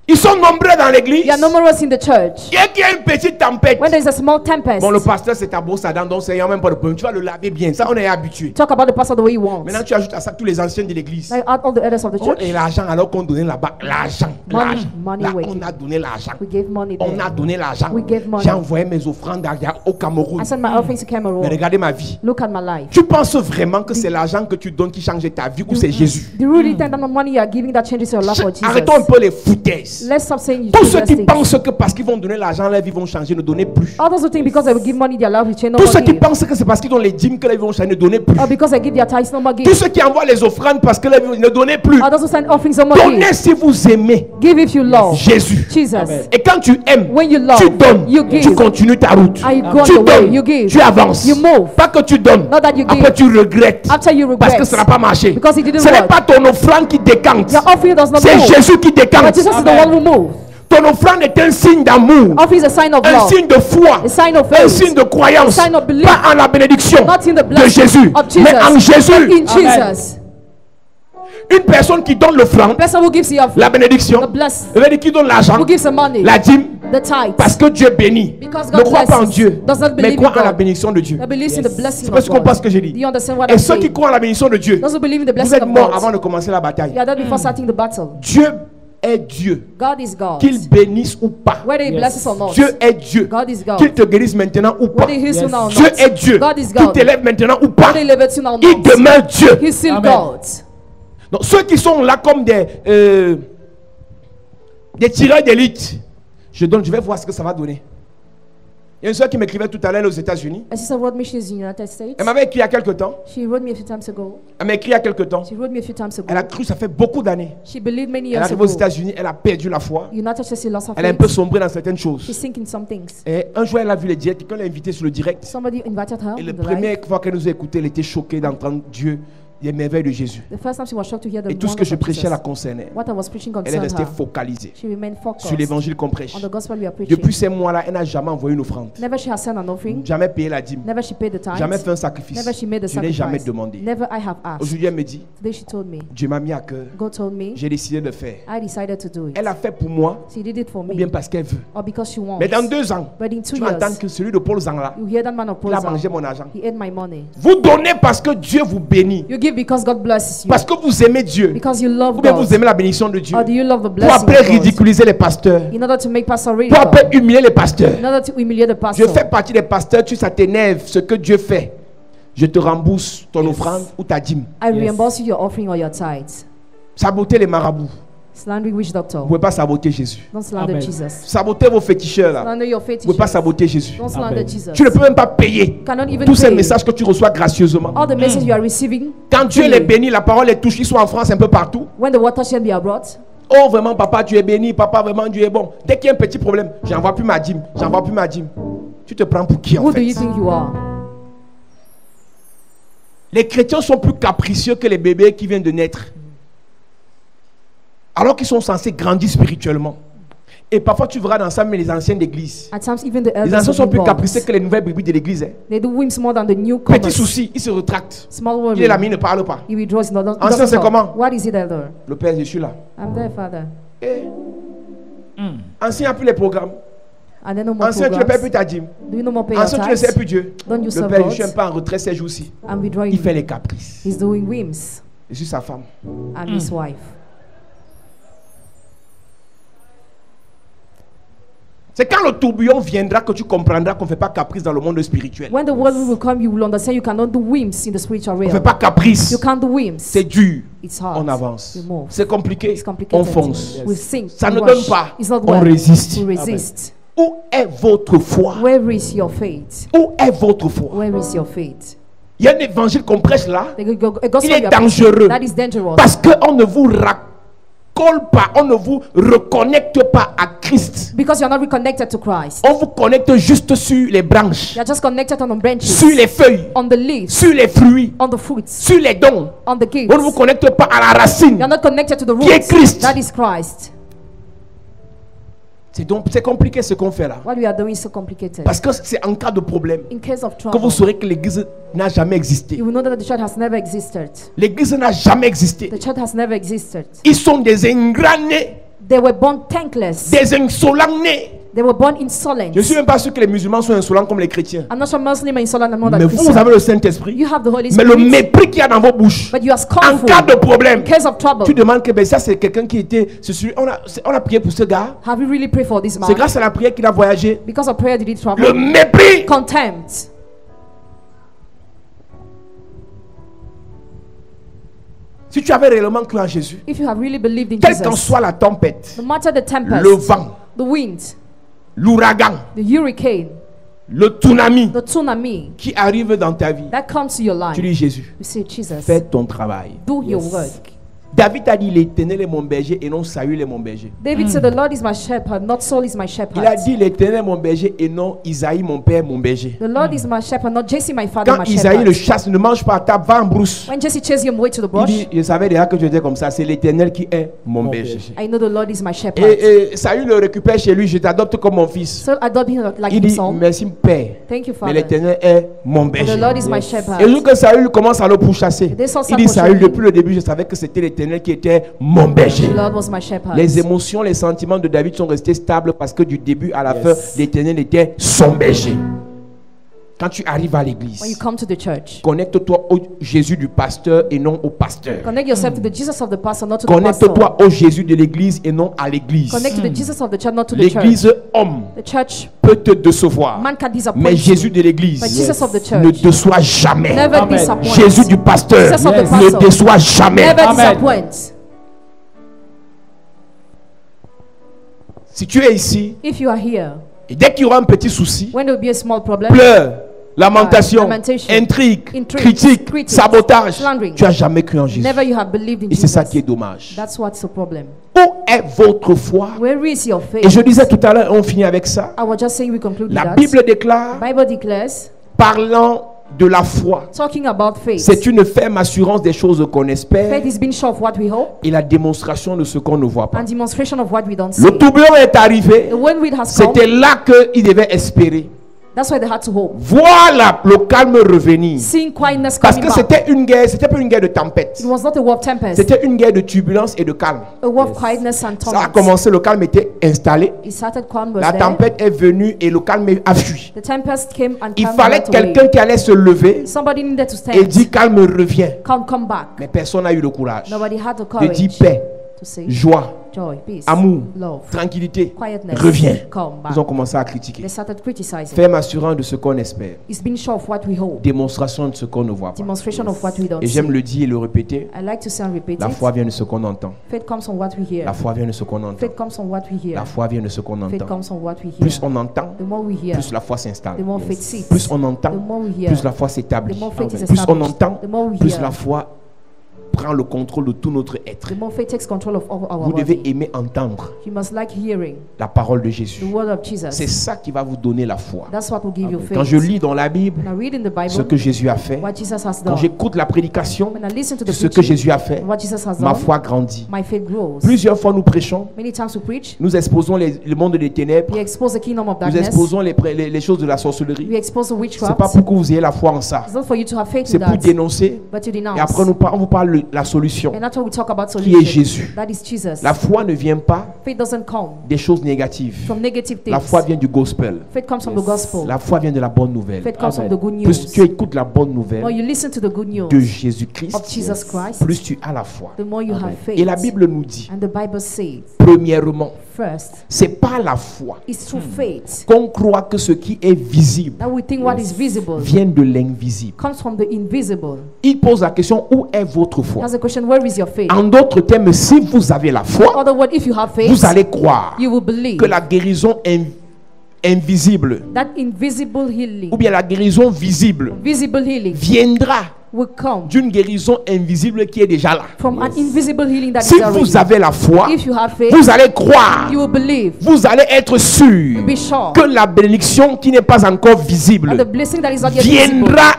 Ils sont nombreux dans l'église. You are numerous in the church. Et qu'il y a une petite tempête. When there is a small tempest, Bon, le pasteur, c'est ta brosse à dents, donc c'est même pas de problème. Tu vas le laver bien. Ça, on est habitué. talk about the pastor the way you want. Maintenant, tu ajoutes à ça tous les anciens de l'église. Now add all the elders of the Oh, church. et l'argent, alors qu'on donnait là-bas. L'argent. Money Là, way. on a donné l'argent. We gave money On a there. donné l'argent. We gave money. J'ai envoyé mes offrandes au Cameroun. I sent my offerings to Mais Cameroon. regardez ma vie. Look at my life. Tu penses vraiment que c'est l'argent que tu donnes qui change ta vie ou c'est Jésus? Do you really think that the money you are giving that changes your life for Jesus? Arrêtons un peu les foutaises. Let's stop saying you Tous do ceux those qui things. pensent que parce qu'ils vont donner l'argent, leur vie vont changer, ne donnez plus. All those who think because they will give money, their life will change, no Tous more ceux qui give. pensent que c'est parce qu'ils donnent les dîmes que leur vie vont changer, ne donnez plus. Or because they give their tithes, no more give. Tous ceux qui envoient les offrandes parce que leur vie, ne donnez plus. Or those who send offerings, no more give. Donnez si vous aimez Give if you love Jésus. Jesus. Et quand tu aimes, When you love, tu donnes, you give. tu continues ta route. And you go on Tu your way, donnes, you give. tu avances. You move. Pas que tu donnes, Not that you give. après tu regrettes. After you Parce que regret. ça n'a pas marché. Because it didn't Ce n'est work. pas ton offrande qui décante. Your offering does not C'est move. Jésus qui But décante. Jesus is the one who moves. Ton offrande est un signe d'amour, Offering is a sign of un love. signe de foi, A sign of un faith. signe de croyance. A sign of belief. Pas en la bénédiction Not in the de blessing Jésus, of Jesus. mais en Jésus. In Jesus. Une personne qui donne l'offrande, Person who gives the offering. la bénédiction, The bless. veut dire qui donne l'argent, Who gives the money. la dîme, The tithe. parce que Dieu bénit. Because Ne God crois pas en blesses. Dieu, Does not mais believe crois in en la God. bénédiction de Dieu. That believes in the blessing C'est parce of qu'on pense ce que j'ai God. dit. Do you understand what Et I'm ceux qui saying? croient en la bénédiction de Dieu, Those who believe in the vous blessing êtes of morts avant God. de commencer la bataille. You are dead before starting the battle. Dieu est Dieu. God is God. Qu'il bénisse ou pas. Whether he blesses or not. Dieu est Dieu. God is God. Qu'il te guérisse maintenant ou pas. Whether he heals you now or Dieu not. est Dieu. God is Qu'il God. t'élève maintenant ou pas. Whether he elevates you now or Il not. demeure Dieu. He's still Amen. God. Donc ceux qui sont là comme des tireurs d'élite, je vais voir ce que ça va donner. Il y a une soeur qui m'écrivait tout à l'heure aux États-Unis. A sister wrote me, she's in the United States. Elle m'avait écrit il y a quelque temps. She wrote me a few times ago. Elle m'a écrit il y a quelque temps. She wrote me a few times Elle a ago. cru, ça fait beaucoup d'années. She believed many Elle est years arrivée aux ago. États-Unis, elle a perdu la foi. United States, she lost her Elle a un peu faith. sombré dans certaines She's choses. thinking some things. Et un jour, elle a vu les directs. Quelqu'un l'a invité sur le direct. Somebody invited her. Et la in the live. première fois qu'elle nous a écouté, elle était choquée d'entendre Dieu, les merveilles de Jésus. The first time she was shocked to hear the Et tout ce que wonders je of prêchais la Jesus. concernait. What I was preaching Elle est concerned restée her. focalisée She remained sur focused l'évangile qu'on prêche. on the gospel we are preaching. Depuis ces mois-là, elle n'a jamais envoyé une offrande. Never she has sent an offering. Jamais payé la dîme. Never she paid the tithes. Jamais fait un sacrifice. Never she made the Je n'ai jamais sacrifice. demandé. Never I have asked. Aujourd'hui, elle me dit, Today she told me. Dieu m'a mis à cœur. God told me. J'ai décidé de faire. I decided to do it. Elle a fait pour moi, She did it for ou me. bien parce qu'elle veut. Or because she wants. Mais dans 2 ans, But in 2 tu vas entendre years, que celui de Paul Zangla, you hear that man of il a mangé Paul. mon argent. He ate my money. Vous donnez parce que Dieu vous bénit. You give because God blesses you. Parce que vous aimez Dieu. Because you love Ou bien God. vous aimez la bénédiction de Dieu. Or do you love the Pour blessing après of God? ridiculiser les pasteurs. In order to make pastor Pour ridicule. après humilier les pasteurs. In order to humiliate the Je pastor. fais partie des pasteurs, ça t'énerve ce que Dieu fait. Je te rembourse ton offrande ou ta dîme. I reimburse you your offering or your tithes. Saboter les marabouts. Slandering witch doctor. Vous ne pouvez pas saboter Jésus. Don't slander Amen. Jesus. Saboter vos féticheurs là. Slander your Vous faith. ne pouvez pas saboter Jésus. Don't slander Amen. Jesus. Tu ne peux même pas payer Cannot even tous ces pay messages que tu reçois gracieusement. all the messages you are receiving. Quand Dieu les bénit, la parole les touche. Ils sont en France un peu partout. When the water shall be abroad. Oh vraiment papa tu es béni, papa vraiment Dieu est bon. Dès qu'il y a un petit problème, j'envoie plus ma dîme, j'envoie plus ma dîme. Tu te prends pour qui en Who do you fait? think you are? Les chrétiens sont plus capricieux que les bébés qui viennent de naître. Alors qu'ils sont censés grandir spirituellement. Et parfois tu verras dans ça mais les anciens d'église. At times, even the Les elders anciens of sont plus newborns, capricieux que les nouvelles brebis de l'église. Hein. they do whims more than the newcomers. Petit souci, il se retracte. Small Il est là worry. mais il ne parle pas. He withdraws. He doesn't Ancien, c'est talk. comment? What is it, elder? Le père, je suis là. I'm there, father. Eh. Ancien n'a plus les programmes. And then no more Ancien tu ne payes plus programs. ta dîme. Do you no more pay your Ancien tu ne sais tithes? plus Dieu. Don't you Le serve père, je suis un God? peu en retrait ces jours-ci. I'm withdrawing. Il fait les caprices. He's doing whims. Je suis sa femme. I'm his wife. C'est quand le tourbillon viendra que tu comprendras qu'on ne fait pas caprice dans le monde spirituel. When the word will come, you will understand you cannot do whims in the spiritual On ne fait realm. pas caprice. You can't do whims. C'est dur. It's hard. On avance. We move. C'est compliqué. It's complicated. On fonce. We sink. Ça we ne rush. donne pas. It's not On well. résiste. We resist. Où est votre foi? Where is your faith? Où est votre foi? Where is your faith? Il y a un évangile qu'on prêche là. The gospel Il est you are preaching, dangereux. that is dangerous. Parce qu'on ne vous raccole pas, on ne vous reconnecte pas à Christ. Because you're not reconnected to Christ. On vous connecte juste sur les branches, You're just connected on the branches, sur les feuilles, on the leaves, sur les fruits, on the fruits, sur les dons. on the gifts. On ne vous connecte pas à la racine. You're not connected to the Qui est roots. Christ. That is Christ. C'est compliqué ce qu'on fait là. What we are doing is so complicated. Parce que c'est en cas de problème In case of que vous trouble, saurez que l'église n'a jamais existé. you will know that the church has never existed. L'église n'a jamais existé. The church has never existed. Ils sont des ingranés, They were born thankless. des insolents nés. They were born insolent. Je ne suis même pas sûr que les musulmans sont insolents comme les chrétiens. I'm not sure Muslim are insolent and more than Mais vous, vous Christian. avez le Saint-Esprit. You have the Holy Mais le Spirit, mépris qu'il y a dans vos bouches, but you are en scornful. cas de problème, In case of trouble, tu demandes que ben, ça c'est quelqu'un qui était... On a prié pour ce gars. have you really prayed for this C'est man? grâce à la prière qu'il a voyagé. Because of prayer did he Le travel? mépris. Contempt. Si tu avais réellement cru en Jésus, If you have really believed in quelle qu'en Jesus, soit la tempête, no matter the tempest, le vent, the wind, l'ouragan, the hurricane, le tsunami the tsunami qui arrive dans ta vie, that comes to your life, tu dis Jésus, you say, Jesus, fais ton travail. do your work. David a dit l'Éternel est mon berger et non Saül est mon berger. David said, the Lord is my shepherd, not Saul is my Il a shepherd. dit l'Éternel est mon berger et non Isaïe mon père mon berger. The Lord is my shepherd, not Jesse my father, Quand my Isaïe le shepherd. chasse, ne mange pas à table, va en brousse. When Jesse chased him away to the Il brush, dit, je savais déjà que tu étais comme ça, c'est l'Éternel qui est mon berger. I know the Lord is my shepherd. Et Saül le récupère chez lui, je t'adopte comme mon fils. So adopt him like Il dit, himself. merci père, Thank you, mais Father. l'Éternel est mon berger. The Lord is my Et shepherd. le jour que Saül commence à le pourchasser, They saw il dit, Samuel Saül, showing. depuis le début, je savais que c'était l'Éternel qui était mon berger. The Lord was my shepherd. Les émotions, les sentiments de David sont restés stables parce que du début à la Yes. fin, l'Éternel était son berger. Quand tu arrives à When you l'église, come to the church, connecte-toi au Jésus du pasteur et non au pasteur. connect yourself to the Jesus of the pastor, not to the pastor. Connecte-toi au Jésus de l'église et non à l'église. Connect to the Jesus of the church, not to the church. L'église homme The church, peut te décevoir, man can disappoint mais you, Jésus de l'église but Jesus of the ne church déçoit jamais. never Amen. disappoints. Jésus du pasteur Jesus of the Yes. ne pastor déçoit jamais. never Amen. disappoints. Si tu es ici, If you are here Et dès qu'il y aura un petit souci, when there will be a small problem, pleurs, lamentation, lamentation, intrigue, intrigue, critique, sabotage, slandering. tu n'as jamais cru en Jésus. never you have believed in Et c'est ça Jesus. qui est dommage. That's what's the problem. Où est votre foi? Where is your faith? Et je disais tout à l'heure, on finit avec ça. I was just saying we conclude with La that. Bible déclare, Bible declares, parlant de la foi, talking about faith. c'est une ferme assurance des choses qu'on espère Faith is being sure of what we hope et la démonstration de ce qu'on ne voit pas. and demonstration of what we don't see. Le tourbillon est arrivé, When it has come, c'était là qu'il devait espérer. that's why they had to hope. Voilà le calme revenir. Seeing quietness Parce coming que back. c'était une guerre, c'était pas une guerre de tempête. It was not a war of tempest, C'était une guerre de turbulence et de calme. a war of quietness and Ça a tumult. commencé, le calme était installé. It started calm was La there. tempête est venue et le calme a fui. The tempest came and Il calm fallait went away. quelqu'un qui allait se lever Somebody needed to et stand. dire calme reviens. Come back. Mais personne n'a eu le courage Nobody had the de dire courage paix, to say joie, joy, peace, amour, love, tranquillité. quietness. Reviens. Come back. Ils ont commencé à critiquer. They started criticizing. Ferme assurance de ce qu'on espère. It's been sure of what we hope. Démonstration de ce qu'on ne voit pas. Demonstration of what we don't Et see. j'aime le dire et le répéter. I like to say and repeat La it. foi vient de ce qu'on entend. Faith comes from what we hear. La foi vient de ce qu'on entend. Faith comes from what we hear. La foi vient de ce qu'on Faith entend. comes from what we hear. Plus on entend, The more we hear, plus la foi s'installe. the more faith sits. Plus on The entend, more we hear, plus la foi s'établit. the more faith is Plus on established. entend, The more we plus hear, la foi prend le contrôle de tout notre être. the more faith takes control of all our Vous devez body. aimer entendre You must like hearing la parole de the Jésus. word of C'est Jesus. ça qui va vous donner la foi. That's what will give you Quand faith. je lis dans la Bible When I read in the ce Bible que Jésus a fait, what Jesus has quand done, j'écoute la prédication when I listen to de the ce que preaching, Jésus a fait, what Jesus has ma done, foi grandit. my faith grows. Plusieurs fois nous prêchons, Many times we preach, nous exposons le monde des ténèbres, we expose the kingdom of nous darkness, exposons les choses de la we sorcellerie. expose the C'est witchcraft. pas pour que vous ayez la foi en ça. It's not for you to have faith C'est in pour that, dénoncer. but to denounce. Et après, on vous parle de la solution, And that's what we talk about qui est solution. Jésus. That is Jesus. La foi ne vient pas Faith doesn't come des choses négatives. from negative La things. foi vient du gospel. Faith comes from the gospel. La foi vient de la bonne nouvelle. Faith comes from the good Plus news. tu écoutes la bonne The more nouvelle you listen to the good news de Jésus-Christ, of Jesus Christ, plus tu as la foi. the more you have faith. Et la Bible nous dit, And the Bible says, premièrement, first, c'est pas la foi it's through faith qu'on croit que ce qui est visible that we think what is visible vient de l'invisible. comes from the invisible. Il pose la question, où est votre foi? That's the question, where is your faith? En d'autres termes, si vous avez la In foi, other words, if you have faith, vous allez croire you will believe que la guérison invisible that invisible healing, ou bien la guérison visible visible healing viendra will come d'une guérison invisible qui est déjà là. from an invisible healing that Si is already. vous avez la foi, If you have faith, vous allez croire, you will believe, vous allez être sûr you'll be sure que la bénédiction qui n'est pas encore that the visible blessing that is not yet visible viendra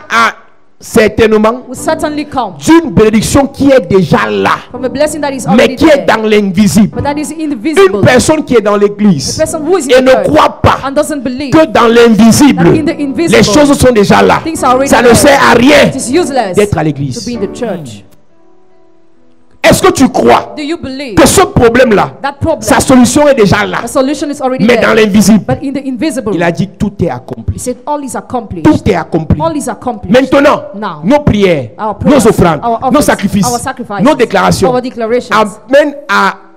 certainement will certainly come d'une bénédiction qui est déjà là, from a blessing that is mais already qui est there, dans l'invisible. but that is Une invisible. personne qui est dans A l'église person who is et in the ne church croit pas and doesn't believe que dans l'invisible, that in the invisible les choses sont déjà là, things are already ça ne there. sert à rien It is useless d'être à to l'église. be in the church. Est-ce que tu crois Do you believe que ce problème-là, that problem, sa solution est déjà là, the solution is already mais dans there, l'invisible? but in the invisible, Il a dit tout est accompli. he said all is accomplished. Tout est accompli. All is accomplished. Maintenant, Now, nos prières, our prayers, nos offrandes, our offerings, nos sacrifices, our sacrifices, nos déclarations our declarations amènent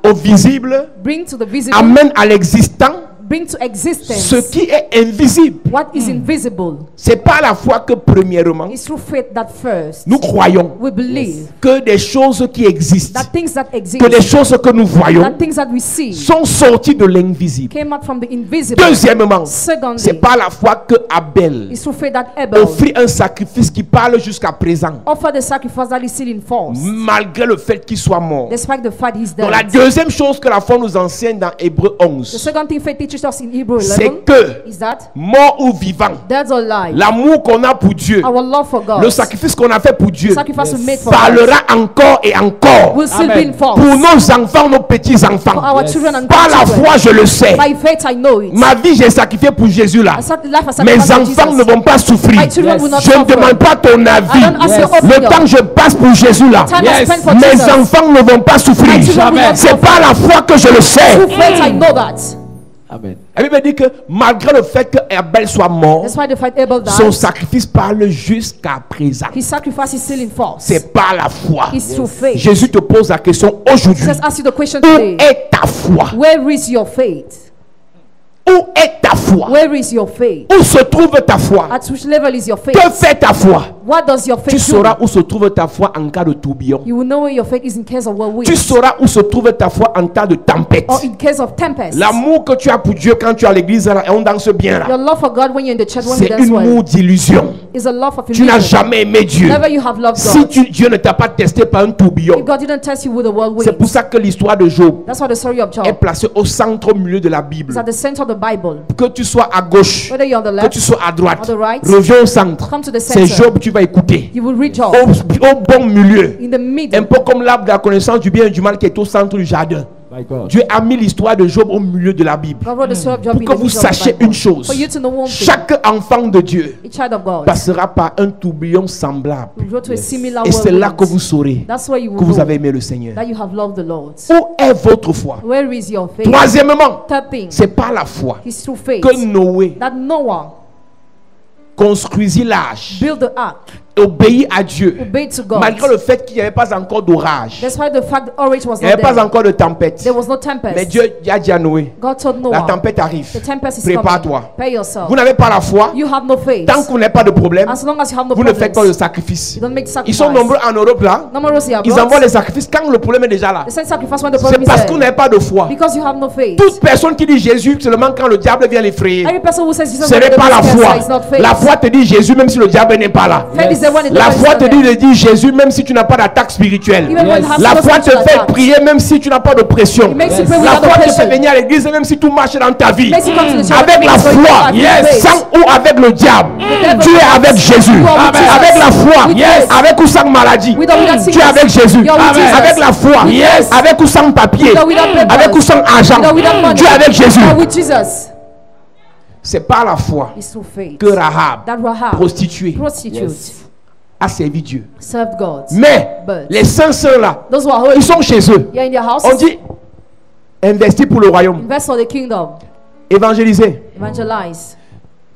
au visible, bring to the visible, amènent à l'existant bring to existence ce qui est invisible. what is invisible. C'est pas la foi que premièrement It's through faith that first nous croyons we believe que des choses qui existent, that things that exist, que des choses que nous voyons that things that we see sont sorties de l'invisible. came out from the invisible. Deuxièmement, Secondly, c'est pas la foi que Abel it's through faith that Abel offrit un sacrifice qui parle jusqu'à présent, offered the sacrifice that is still in force, malgré le fait qu'il soit mort. despite the fact he's Donc la dead. deuxième chose que la foi nous enseigne dans Hébreux The 11, second thing faith teaches us in Hebrew 11 c'est que is that mort ou vivant, dead or alive, l'amour qu'on a pour Dieu, our love for God, le sacrifice qu'on a fait pour Dieu, sacrifice we made for God, parlera encore et encore will still be in force pour nos enfants, nos for petits-enfants. our children and Par la grandchildren. foi, je le sais. By faith I know it. Ma vie, j'ai sacrifié pour Jésus là. Life as Mes sacrifice for enfants Jesus. ne vont pas souffrir. My children will not Je ne suffer. demande pas ton avis. I don't ask your Le opinion. temps que je passe pour Jésus là, Time I spend for mes Jesus. enfants ne vont pas souffrir. My children will not C'est suffer. pas la foi que je le sais. Through faith I know that. Amen. La Bible dit que malgré le fait que Abel soit mort, That's why the fight Abel son died. sacrifice parle jusqu'à présent. His sacrifice is still in force. C'est pas la foi. It's through faith. Jésus te pose la question aujourd'hui. Just ask you the question Où today. est ta foi? Where is your faith? Où est ta foi? Where is your faith? Où se trouve ta foi? At which level is your faith? Que fait ta foi? What does your Tu faith do? sauras où se trouve ta foi en cas de tourbillon. You will know where your faith is in case of whirlwind Tu sauras où se trouve ta foi en temps de tempête. or in case of tempest. L'amour que tu as pour Dieu quand tu es à l'église là, et on danse bien Your là, love for God when you're in the church, when you c'est dance une well, amour d'illusion. is a love of Tu n'as illusion. jamais aimé Dieu. Never you have loved Si God. Dieu ne t'a pas testé par un tourbillon, If God didn't test you with a c'est whirlwind, pour ça que l'histoire de Job that's why the story of est Job placée au centre, au milieu de la Bible. is at the center of the Bible. Que tu sois à gauche, Whether you're on the que left, tu sois à droite, or the right, reviens au centre. come to the C'est center. Job que tu vas écouter. You will read Job Au bon milieu. in the Un middle. peu comme l'arbre de la connaissance du bien et du mal qui est au centre du jardin. My God. Dieu a mis l'histoire de Job au milieu de la Bible. God wrote the story of Job Pour in que the vous middle of the sachiez Bible. une chose. For you to know one thing, Chaque enfant de Dieu a child of God passera par un tourbillon semblable. will go to a similar Et c'est là que vous whirlwind. saurez That's why you que will vous know avez aimé le Seigneur. that you have loved the Lord. Où est votre foi? Where is your faith? Troisièmement, Third thing, c'est par la foi is through faith que Noé that Noah construisit l'arche, built the ark, obéit à Dieu, obeyed to God. malgré le fait qu'il n'y avait pas encore d'orage, Despite the fact the orange was il n'y not avait pas there, encore de tempête. there was no Mais tempest. Dieu a dit à Noé, God told la Noah, tempête arrive. the tempest is coming. Prépare-toi. Prepare yourself. Vous n'avez pas la foi, You have no faith. tant que vous n'avez pas de problème, As long as you have no vous ne faites pas problems, le sacrifice. you don't make Ils sacrifice. sont nombreux en Europe là. Numerous here Ils abroad. envoient les sacrifices quand le problème est déjà là. They send sacrifice when the C'est problem is parce que vous there. n'avez pas de foi. Because you have no faith. Toute personne qui dit Jésus seulement quand le diable vient l'effrayer, Every person who says Jesus ce n'est pas la foi. is not faith. La foi te dit Jésus même si le diable n'est pas là. Faith is the one that La the foi te devil is not dit Jésus même si tu n'as pas d'attaque spirituelle. Even when you have La no foi te spiritual fait attack. prier même si tu n'as pas de pression. It makes you pray La without foi te fait oppression. venir à l'église même si tout marche dans ta vie. Makes you come to the church Avec la because you foi, have faith. sans ou avec le diable, devil tu es is avec Jésus. You are with Jesus. Avec la foi, With faith. avec ou sans maladie, With or without tu es sickness. avec Jésus. You are with Jesus. Avec la foi, With avec ou sans papier, With or without papers. avec ou sans argent, With or without money. tu es avec Jésus. You are with Jesus. C'est par la foi It's through faith que Rahab, that Rahab, prostituée, prostitute, a servi Dieu. served God. Mais But les saints là, those who are holy, ils sont chez eux. you're in their house, On dit investir pour le royaume, invest for the kingdom, évangéliser, evangelize,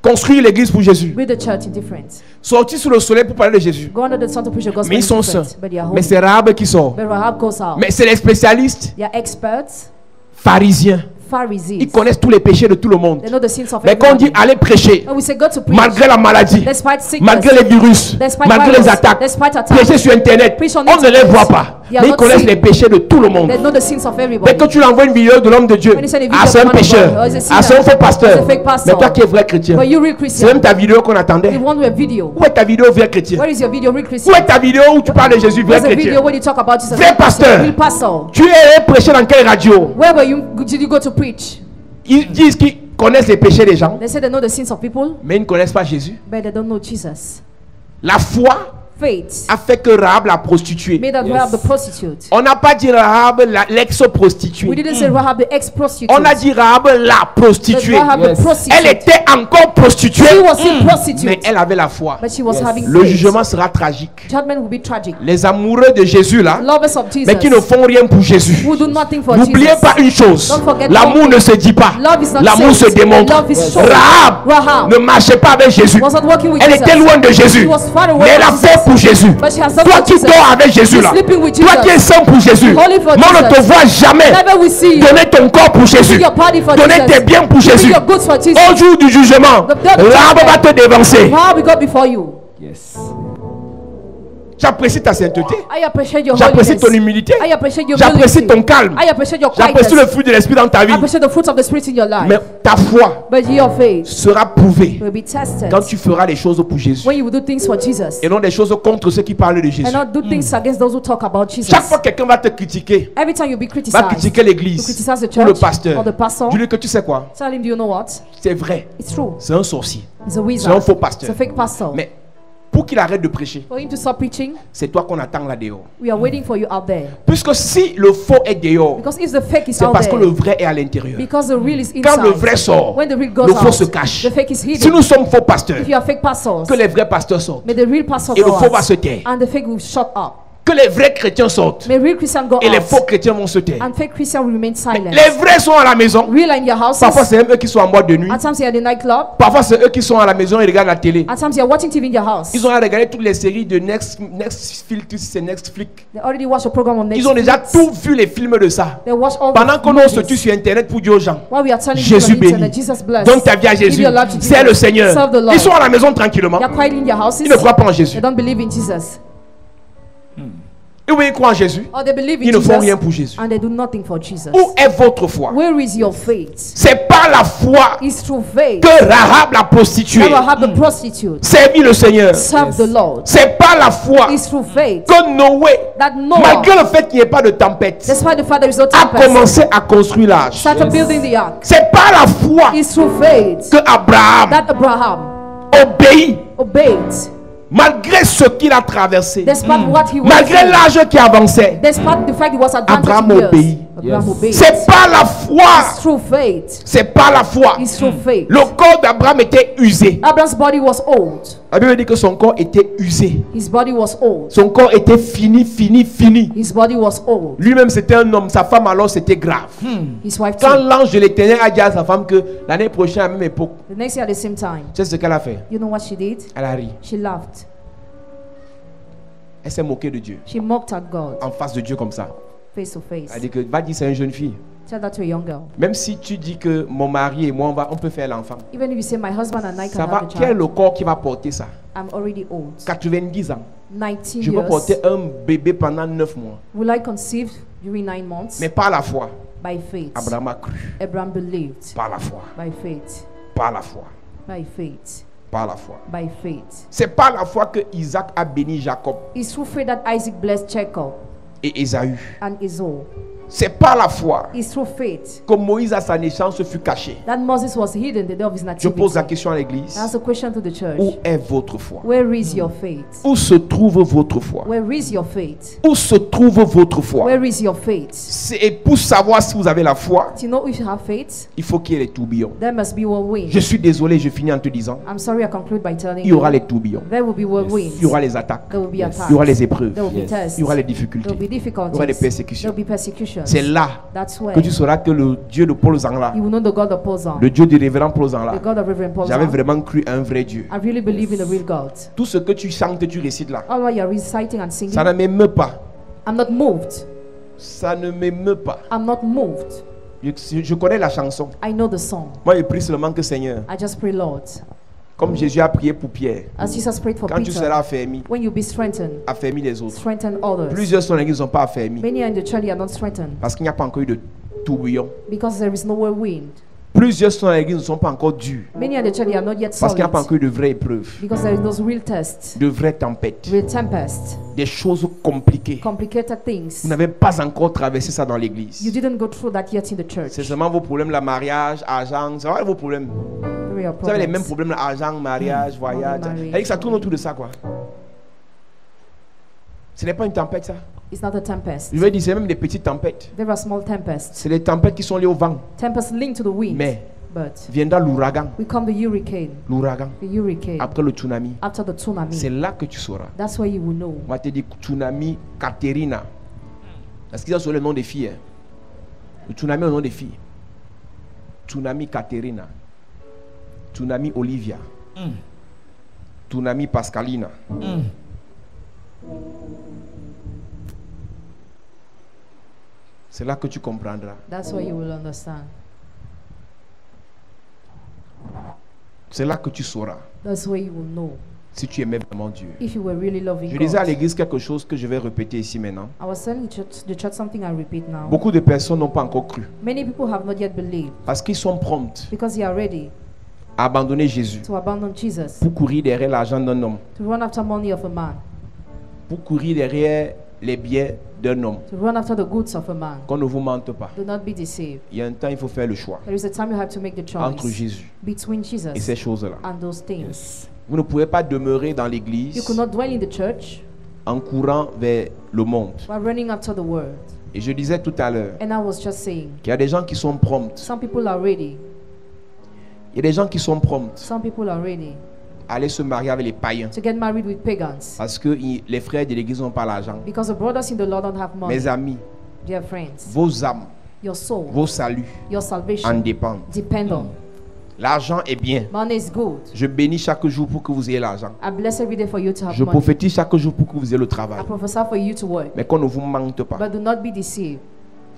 construire l'église pour Jésus, build the church in difference. sortir sous le soleil pour parler de Jésus. Go under the sun to preach the gospel Mais in ils sont saints. difference. But they are Mais holy. c'est Rahab qui sort. But Rahab goes out. Mais c'est les spécialistes They are experts, pharisiens. Pharisees. Ils connaissent tous les péchés de tout le monde. They know the sins of Mais quand on dit everyone. allez prêcher, And we say go to preach, malgré la maladie, despite sickness, malgré les virus, despite malgré virus, les attaques, despite attacks, prêcher sur internet, preach on on ne les internet. voit pas. They are Mais ils not connaissent seen. les péchés de tout le monde. they know the sins of Mais everybody. quand tu lui envoies une vidéo de l'homme de Dieu, When you send a video ah of c'est the un man of pécheur, God, oh, it's a ah c'est un sinner, faux pasteur. it's a fake pastor. Mais toi qui es vrai chrétien, But you real c'est Christian. même ta vidéo qu'on attendait. You want a video. Où est ta vidéo vrai chrétien? Where is your video, real Où Christian? est ta vidéo où tu parles de Jésus vrai Where's the video chrétien? when you talk about Jesus? Vrai real Christian, pasteur. real pastor. Tu es prêché dans quelle radio? Where did you go to preach? Ils disent qu'ils connaissent les péchés des gens, They say they know the sins of people, mais ils ne connaissent pas Jésus. but they don't know Jesus. La foi Faith a fait que Rahab la prostituée. made of Rahab the prostitute. On n'a pas dit Rahab l'ex-prostituée. We didn't say Rahab the ex-prostitute. On a dit Rahab la But prostituée. Rahab Yes. the prostitute. Elle était encore prostituée, She was still prostitute, mais elle avait la foi. but she was Yes. having Le faith. jugement sera tragique. Judgment will be tragic. Les amoureux de Jésus là, Lovers of Jesus mais qui ne font rien pour Jésus. who do nothing for N'oubliez Jesus. pas une chose, Don't forget l'amour one ne thing. se dit pas, Love is not l'amour se said. démontre. Love is shown. Rahab Rahab ne marchait pas avec Jésus. was not working with Elle Jesus. était loin de Jésus, She was far away mais elle a from fait Jesus. pour Jésus. But she has done Toi for qui Jesus. dors avec Jésus She's là, sleeping with toi qui es Jesus. saint pour Jésus, Holy for mais on ne te Jesus. voit jamais Never will see you. donner ton corps pour Jésus, Give your body for donner Jesus. tes biens pour Give Jésus. your goods for Jesus. Au jour du jugement, The day of Rahab judgment. va te dévancer. How we got before you. Yes. J'apprécie ta sainteté, I appreciate your j'apprécie holiness. ton humilité, I appreciate your j'apprécie humility. ton calme, I appreciate your j'apprécie le quietness. fruit de l'esprit dans ta vie. I appreciate the fruits of the Spirit in your life. Mais ta foi But your faith sera prouvée will be tested quand tu feras les choses pour Jésus when you will do things for Jesus et non des choses contre ceux qui parlent de Jésus. and not do things against those who talk about Jesus. Chaque fois que quelqu'un va te critiquer, Every time you be va criticized, critiquer you l'église criticize the ou le church or pasteur, the pastor, dis-lui que tu sais quoi, tell him, do you know what? c'est vrai, It's true. c'est un sorcier, It's a c'est un wizard. faux It's pasteur. a fake pastor. Mais pour qu'il arrête de prêcher, For him to stop preaching, c'est toi qu'on attend là dehors. we are waiting for you out there. Puisque si le faux est dehors, Because if the fake is c'est out parce que le there, vrai est à l'intérieur. because the real is Quand le inside, vrai sort, when the real goes le faux out, se cache. the fake is hidden. Si nous sommes faux pasteurs, If you are fake pastors, que les vrais pasteurs sortent may the real pastor et le go faux va out, se taire. and the fake will shut up. Que les vrais chrétiens sortent. May real Christians go Et les out. faux chrétiens vont se taire. And fake Christians will remain silent. Les vrais sont à la maison. Real are in your houses. Parfois, c'est même eux qui sont en boîte de nuit. At times, you're at the nightclub. Parfois, c'est eux qui sont à la maison et regardent la télé. At times, you're watching TV in your house. Ils ont regardé toutes les séries de Netflix. They already watched a program on Netflix. Ils ont déjà tout vu les films de ça. They watch all Pendant the qu'on se movies. tue sur Internet pour dire aux gens, While we are telling Jésus people on the internet, béni. Jesus bless. Donne ta vie à Give Jésus. your life to Jesus. C'est le Seigneur. Serve the Lord. Ils sont à la maison tranquillement. They are quietly in their houses. Ils ne croient pas en Jésus. They don't believe in Jesus. Et oui, ils croient en Jésus. Or they believe in Ils ne font Jesus. rien pour Jésus. And they do nothing for Jesus. Où est votre foi? Where is your faith? C'est par la foi It's through faith. que Rahab la prostituée That will have the prostitute. servit le Seigneur. Serve the Lord. C'est par la foi It's through faith que Noé, that Noah, malgré le fait qu'il n'y ait pas de tempête, despite the fact there is no a tempest, commencé à construire l'arche. started building the ark. C'est par la foi It's through faith que Abraham that Abraham obéit obeyed, malgré ce qu'il a traversé, despite what he was malgré through, l'âge qui avançait. despite the fact he was advanced Abraham in years. obéit. Abraham obeyed. C'est par la It's foi. through faith. C'est par la foi. It's through faith. Le corps d'Abraham était usé. Abraham's body was old. La Bible dit que son corps était usé. His body was old. Son corps était fini. His body was old. Lui-même c'était un homme. Sa femme alors c'était grave. His wife Quand too. l'ange de l'Éternel a dit à sa femme que l'année prochaine à la même époque, The next year at the same time, tu sais ce qu'elle a fait? you know what she did? Elle a ri. She laughed. Elle s'est moquée de Dieu. She mocked at God En face de Dieu comme ça. face to Elle face. a dit que va dire c'est une jeune fille. Tell that to a young girl. Même si tu dis que mon mari et moi on peut faire l'enfant. Even if you say my husband and I Ça can va, have a quel est child, le corps qui va porter ça? I'm already old. 90 ans. 19 Je peux years. porter un bébé pendant 9 mois. Will I conceive during 9 months? Mais par la foi, By faith. Abraham a cru. Abraham believed. Par la foi. By faith. Par la foi. By faith. Par la foi. By faith. C'est par la foi que Isaac a béni Jacob It's through faith that Isaac blessed Jacob et Ésaü. and Esau. C'est par la foi It's through faith que Moïse à sa naissance fut caché. that Moses was hidden the day of his Je pose la nativity. question à l'église. That's a question to the church. Où est votre foi? Where is your faith? Où se trouve votre foi? Where is your faith? Où se trouve votre foi? Where is your faith? Et pour savoir si vous avez la foi, To know if you have faith, il faut qu'il y ait les tourbillons. there must be whirlwind. Je suis désolé, je finis en te disant, I'm sorry, I conclude by telling il y aura you les tourbillons. there will be whirlwinds. Il y aura les attaques. There will be attacks. Il y aura les épreuves. There will be tests. Il y aura les There difficultés. will be Il y aura difficulties. des persécutions. There will be persecutions. C'est là That's where que tu sauras que le Dieu de Paul Zangla, you will know the God of Paul Zong, le Dieu du révérend Paul Zangla, the God of Reverend Paul j'avais Zong. vraiment cru à un vrai Dieu. I really believe in the real God. Tout ce que tu chantes, tu récites là, All while you're reciting and singing, ça ne m'émeut pas. I'm not moved. Ça ne m'émeut pas. I'm not moved. Je connais la chanson. I know the song. Moi, je prie seulement que Seigneur, I just pray, Lord, comme Jésus a prié pour Pierre, as Jesus prayed for quand tu Peter, seras affermi, when you be strengthened, affermi les autres. strengthen others. Plusieurs sont l'église ne sont pas affermis Many are in the church, they are not strengthened parce qu'il n'y a pas encore eu de tourbillon. because there is no whirlwind. Plusieurs sont l'église ne sont pas encore durs Many are in the church, they are not yet parce qu'il n'y a pas solid encore eu de vraies épreuves, because there is no real test, de vraies tempêtes, real tempest, des choses compliquées. complicated things. Vous n'avez pas encore traversé ça dans You l'église. didn't go through that yet in the church. C'est seulement vos problèmes, la mariage, argent, c'est vrai vos problèmes. Real Vous avez les mêmes problems. problèmes, l'argent, mariage, voyage. marriage. C'est-à-dire que ça tourne autour de ça, quoi. Ce n'est pas une tempête, ça. It's not a tempest. Je veux dire, c'est même des petites tempêtes. There are small tempests. C'est les tempêtes qui sont liées au vent. Tempests linked to the wind. Mais But viendra l'ouragan. we come the hurricane. L'ouragan. The hurricane. Après le tsunami. After the tsunami. C'est là que tu sauras. That's why you will know. On va te dire tsunami Katerina. Parce qu'ils ont sur le nom des filles. Hein. Le tsunami au nom des filles. Tsunami Katerina. Tsunami Olivia. Tsunami Pascalina. C'est là que tu comprendras. That's why you will understand. C'est là que tu sauras That's why you will know si tu aimais vraiment Dieu. if you were really loving Je disais à God. l'église quelque chose que je vais répéter ici maintenant. I was telling the church something I repeat now. Beaucoup de personnes n'ont pas encore cru Many people have not yet believed parce qu'ils sont promptes because they are ready à abandonner Jésus to abandon Jesus, pour courir derrière l'argent d'un homme, to run after money of a man, pour courir derrière les biens d'un homme. to run after the goods of a man. Qu'on ne vous mente pas. Do not be deceived. Il y a un temps, il faut faire le choix There is a time you have to make the entre choice Jésus between et ces Jesus choses-là. and those things. Vous ne pouvez pas demeurer dans You l'église could not dwell in the church en courant vers le monde. while running after the world. Et je disais tout à l'heure And I was just saying, qu'il y a des gens qui sont promptes. some people are ready. Il y a des gens qui sont promptes Some people are ready aller se marier avec les païens. to get married with pagans. Parce que les frères de l'église n'ont pas l'argent. Because the brothers in the Lord don't have money. Mes amis, Dear friends, vos âmes, your soul, vos saluts your en salvation dépendent. depend on. L'argent est bien. Money is good. Je bénis chaque jour pour que vous ayez l'argent. I bless every day for you to have Je money. prophétise chaque jour pour que vous ayez le I travail. prophesy for you to work. Mais qu'on ne vous mente pas. But do not be deceived.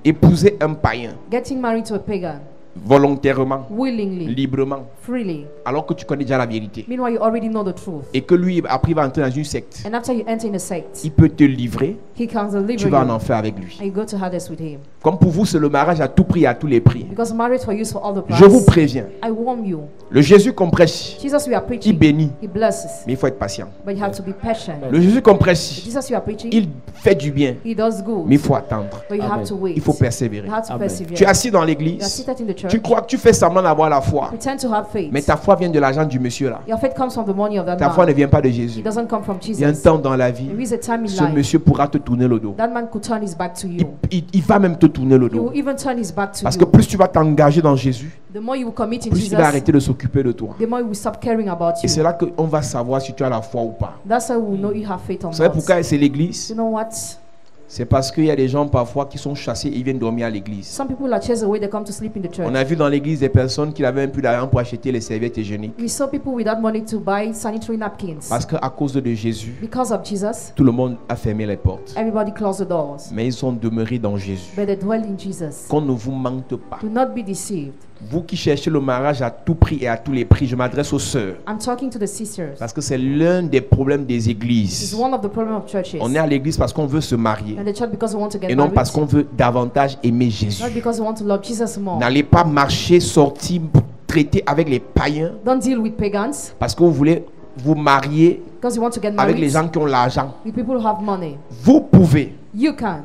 Épousez un païen Getting married to a pagan volontairement, willingly, librement, freely, alors que tu connais déjà la vérité. meanwhile you already know the truth. Et que lui, après, il va entrer dans une secte. And after you enter in a sect, Il peut te livrer, he can tu deliver vas en you, enfer avec lui. and you go to Hades with him. Comme pour vous, c'est le mariage à tout prix et à tous les prix. Because marriage for you is for all the price. Je vous préviens, I warn you. le Jésus qu'on prêche, Jesus we are il preaching, bénit, he blesses, mais il faut être patient. but you have to be patient. Le Jésus qu'on prêche, Jesus you are preaching, il fait du bien, he does good, mais il faut attendre. but you have to wait. Il faut persévérer. You have to Amen. persevere. Tu es assis dans You are l'église, seated in the church. tu crois que tu fais semblant d'avoir la foi, Pretend to have faith. mais ta foi vient de l'argent du monsieur là. Your faith comes from the money of that Ta foi ne man. vient pas de It Jésus. doesn't come from Il y a un Jesus. temps dans la vie, There is a time in ce life monsieur pourra te tourner le dos. that man could turn his back to Il, you. il va même te tourner le He dos. will even turn his back to Parce que you. plus tu vas t'engager dans Jésus, The more you will commit in plus il va Jesus, arrêter de s'occuper de toi. the more you will stop caring about Et c'est you. là qu'on va savoir si tu as la foi ou pas. That's how we will know you have faith or Vous savez not. pourquoi c'est l'église? You know what? C'est parce qu'il y a des gens parfois qui sont chassés et ils viennent dormir à l'église. Some people are chased away, they come to sleep in the church. On a vu dans l'église des personnes qui n'avaient même plus d'argent pour acheter les serviettes hygiéniques. We saw people without money to buy sanitary napkins. Parce qu'à cause de Jésus, Because of Jesus, tout le monde a fermé les portes. everybody closed the doors. Mais ils sont demeurés dans Jésus. But they dwell in Jesus. Qu'on ne vous mente pas. Do not be deceived. Vous qui cherchez le mariage à tout prix et à tous les prix, je m'adresse aux sœurs. I'm talking to the sisters. Parce que c'est l'un des problèmes des This is églises. one of the problems of churches. On est à l'église parce qu'on veut se marier. And the church because we want to get Et non married. parce qu'on veut davantage aimer Jésus. Not because we want to love Jesus more. N'allez pas marcher, sortir, traiter avec les païens Don't deal with pagans parce que vous voulez vous marier because you want to get avec les married gens qui ont l'argent. with people who have money. Vous pouvez You can.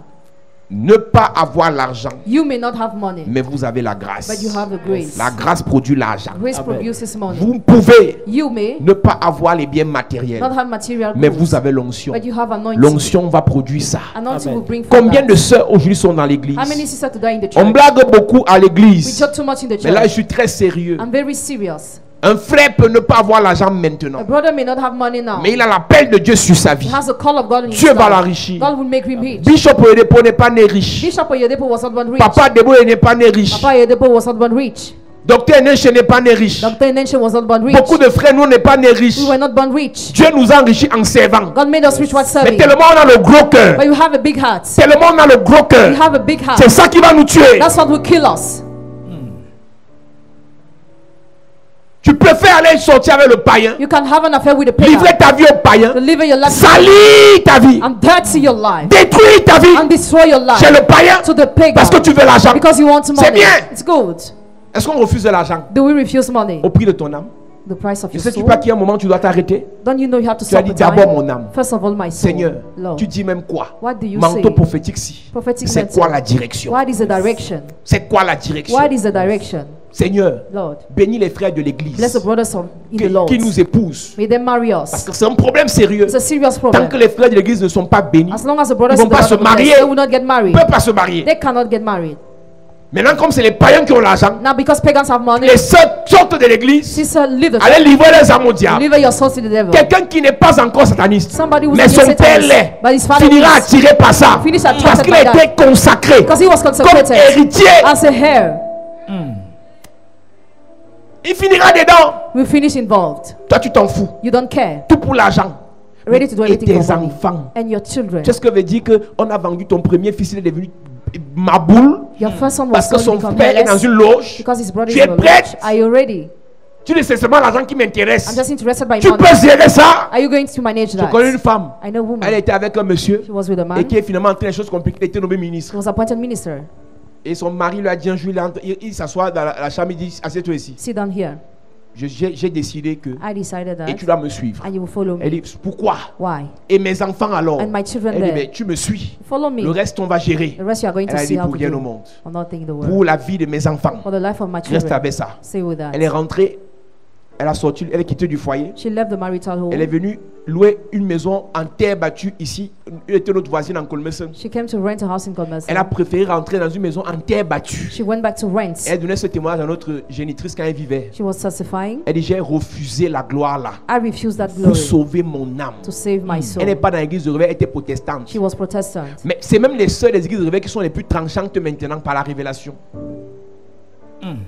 ne pas avoir l'argent, You may not have money, mais vous avez la but grâce. you have the grace. La grâce produit l'argent. Grace Amen. produces money. Vous pouvez You may ne pas avoir les biens not matériels, have material mais goods, vous avez l'onction. but you have anointing. L'onction va produire ça. Anointing Amen. will bring forth Combien that. de sœurs aujourd'hui sont dans l'église? How many sisters today in the On church? blague beaucoup à We l'église, joke too much in the mais là je church. suis très sérieux. I'm very serious. Un frère peut ne pas avoir l'argent A maintenant, brother may not have money now. mais il a l'appel de Dieu sur sa He vie. has a call of God in his Dieu va life. l'enrichir. God will make him rich. Bishop Oyedepo n'est pas né riche. Bishop Oyedepo was not born rich. Papa Deboye n'est pas né riche. Papa Oyedepo was not born rich. Docteur Enenche n'est pas né riche. Dr. Nenshin was not born rich. Beaucoup de frères, nous, n'est pas nés riches. We were not born rich. Dieu nous a enrichis en servant. God made us rich while Mais serving. tellement on a le gros cœur. But you have a big heart. Tellement on a le gros You cœur. have a big heart. C'est ça qui va nous tuer. That's what will kill us. Tu préfères aller sortir avec le païen, You can have an affair with a livrer pagan, ta vie au païen, to live your life salir ta vie, and dirty your life détruire ta vie and destroy your life chez le païen to the pagan parce que tu veux l'argent. because you want money. bien. It's good. Est-ce qu'on refuse de l'argent Do we refuse money? au prix de ton âme? The price of Je your sais-tu soul. pas qu'il y a un moment où tu dois t'arrêter? Don't you know you have to Tu as stop dit the d'abord time? mon âme. First of all, my soul. Seigneur, Lord, tu dis même quoi? what do you Manteau say? prophétique si. Prophetic C'est mantle. quoi la direction? What is the direction? C'est quoi la direction? What is the direction? Seigneur, Lord, bénis les frères de bless the l'église brothers in the Lord. qui nous épousent. May them marry Parce us. que c'est un problème sérieux. It's a serious Tant problem. que les frères de l'église ne sont pas bénis, As long as the brothers Ils in vont the pas Lord se are blessed, marier. they will not get ils married. ne peuvent pas se marier. They cannot get married. Maintenant, comme c'est les païens qui ont l'argent, Now, because pagans have money, les sœurs sortent de l'église, sister, leave the allez livrer les âmes au diable. deliver your souls to the devil. Quelqu'un qui n'est pas encore sataniste, Somebody who's mais not son yet père satanist, l'est, but his father finira is. attiré par ça. Finish attracted Parce qu'il a by that. été consacré Because he was comme consecrated héritier. as a heir. Il finira dedans. We finish involved. Toi, tu t'en fous. You don't care. Tout pour l'argent. Ready to do Et anything tes for money. enfants. And your children. Tu sais ce que veut dire qu'on a vendu ton premier fils, il est devenu Maboule Your first son was parce que sold son become père est dans heirless une loge. because his brother Tu is es in a prête? lodge. Are you ready? Tu dis c'est seulement l'argent qui I'm m'intéresse. just interested by Tu money. peux gérer ça. Are you going to manage Je that? connais une femme. I know a woman. Elle était avec un monsieur She was with a man. et qui est finalement entré dans les choses compliquées. Il était nommé ministre. He was appointed minister. Et son mari lui a dit un jour, il s'assoit dans la chambre, il dit assieds-toi ici. Sit down here. J'ai décidé que. I decided Et that. tu dois me suivre. And you will follow me. Elle dit pourquoi? Why? Et mes enfants alors? And my children Elle dit there. mais tu me suis. Follow me. Le reste on va gérer. The rest you are going Elle to a see dit how pour to rien au do. monde. Or nothing in the Pour world. la vie de mes enfants. For the life of my Reste children. avec ça. Stay with that. Elle est rentrée. Elle a sorti, elle est quittée du foyer. She left the marital home. Elle est venue louer une maison en terre battue ici, Elle était notre voisine en Colmessen. She came to rent a house in Elle a Colmessen. préféré rentrer dans une maison en terre battue. She went back to rent. Elle donnait ce témoignage à notre génitrice quand elle vivait. She was testifying. Elle dit, j'ai refusé la gloire là I refused that pour glory sauver mon âme. to save my soul. Elle n'est pas dans l'église de réveil, elle était protestante. She was Protestant. Mais c'est même les sœurs des églises de réveil qui sont les plus tranchantes maintenant par la révélation.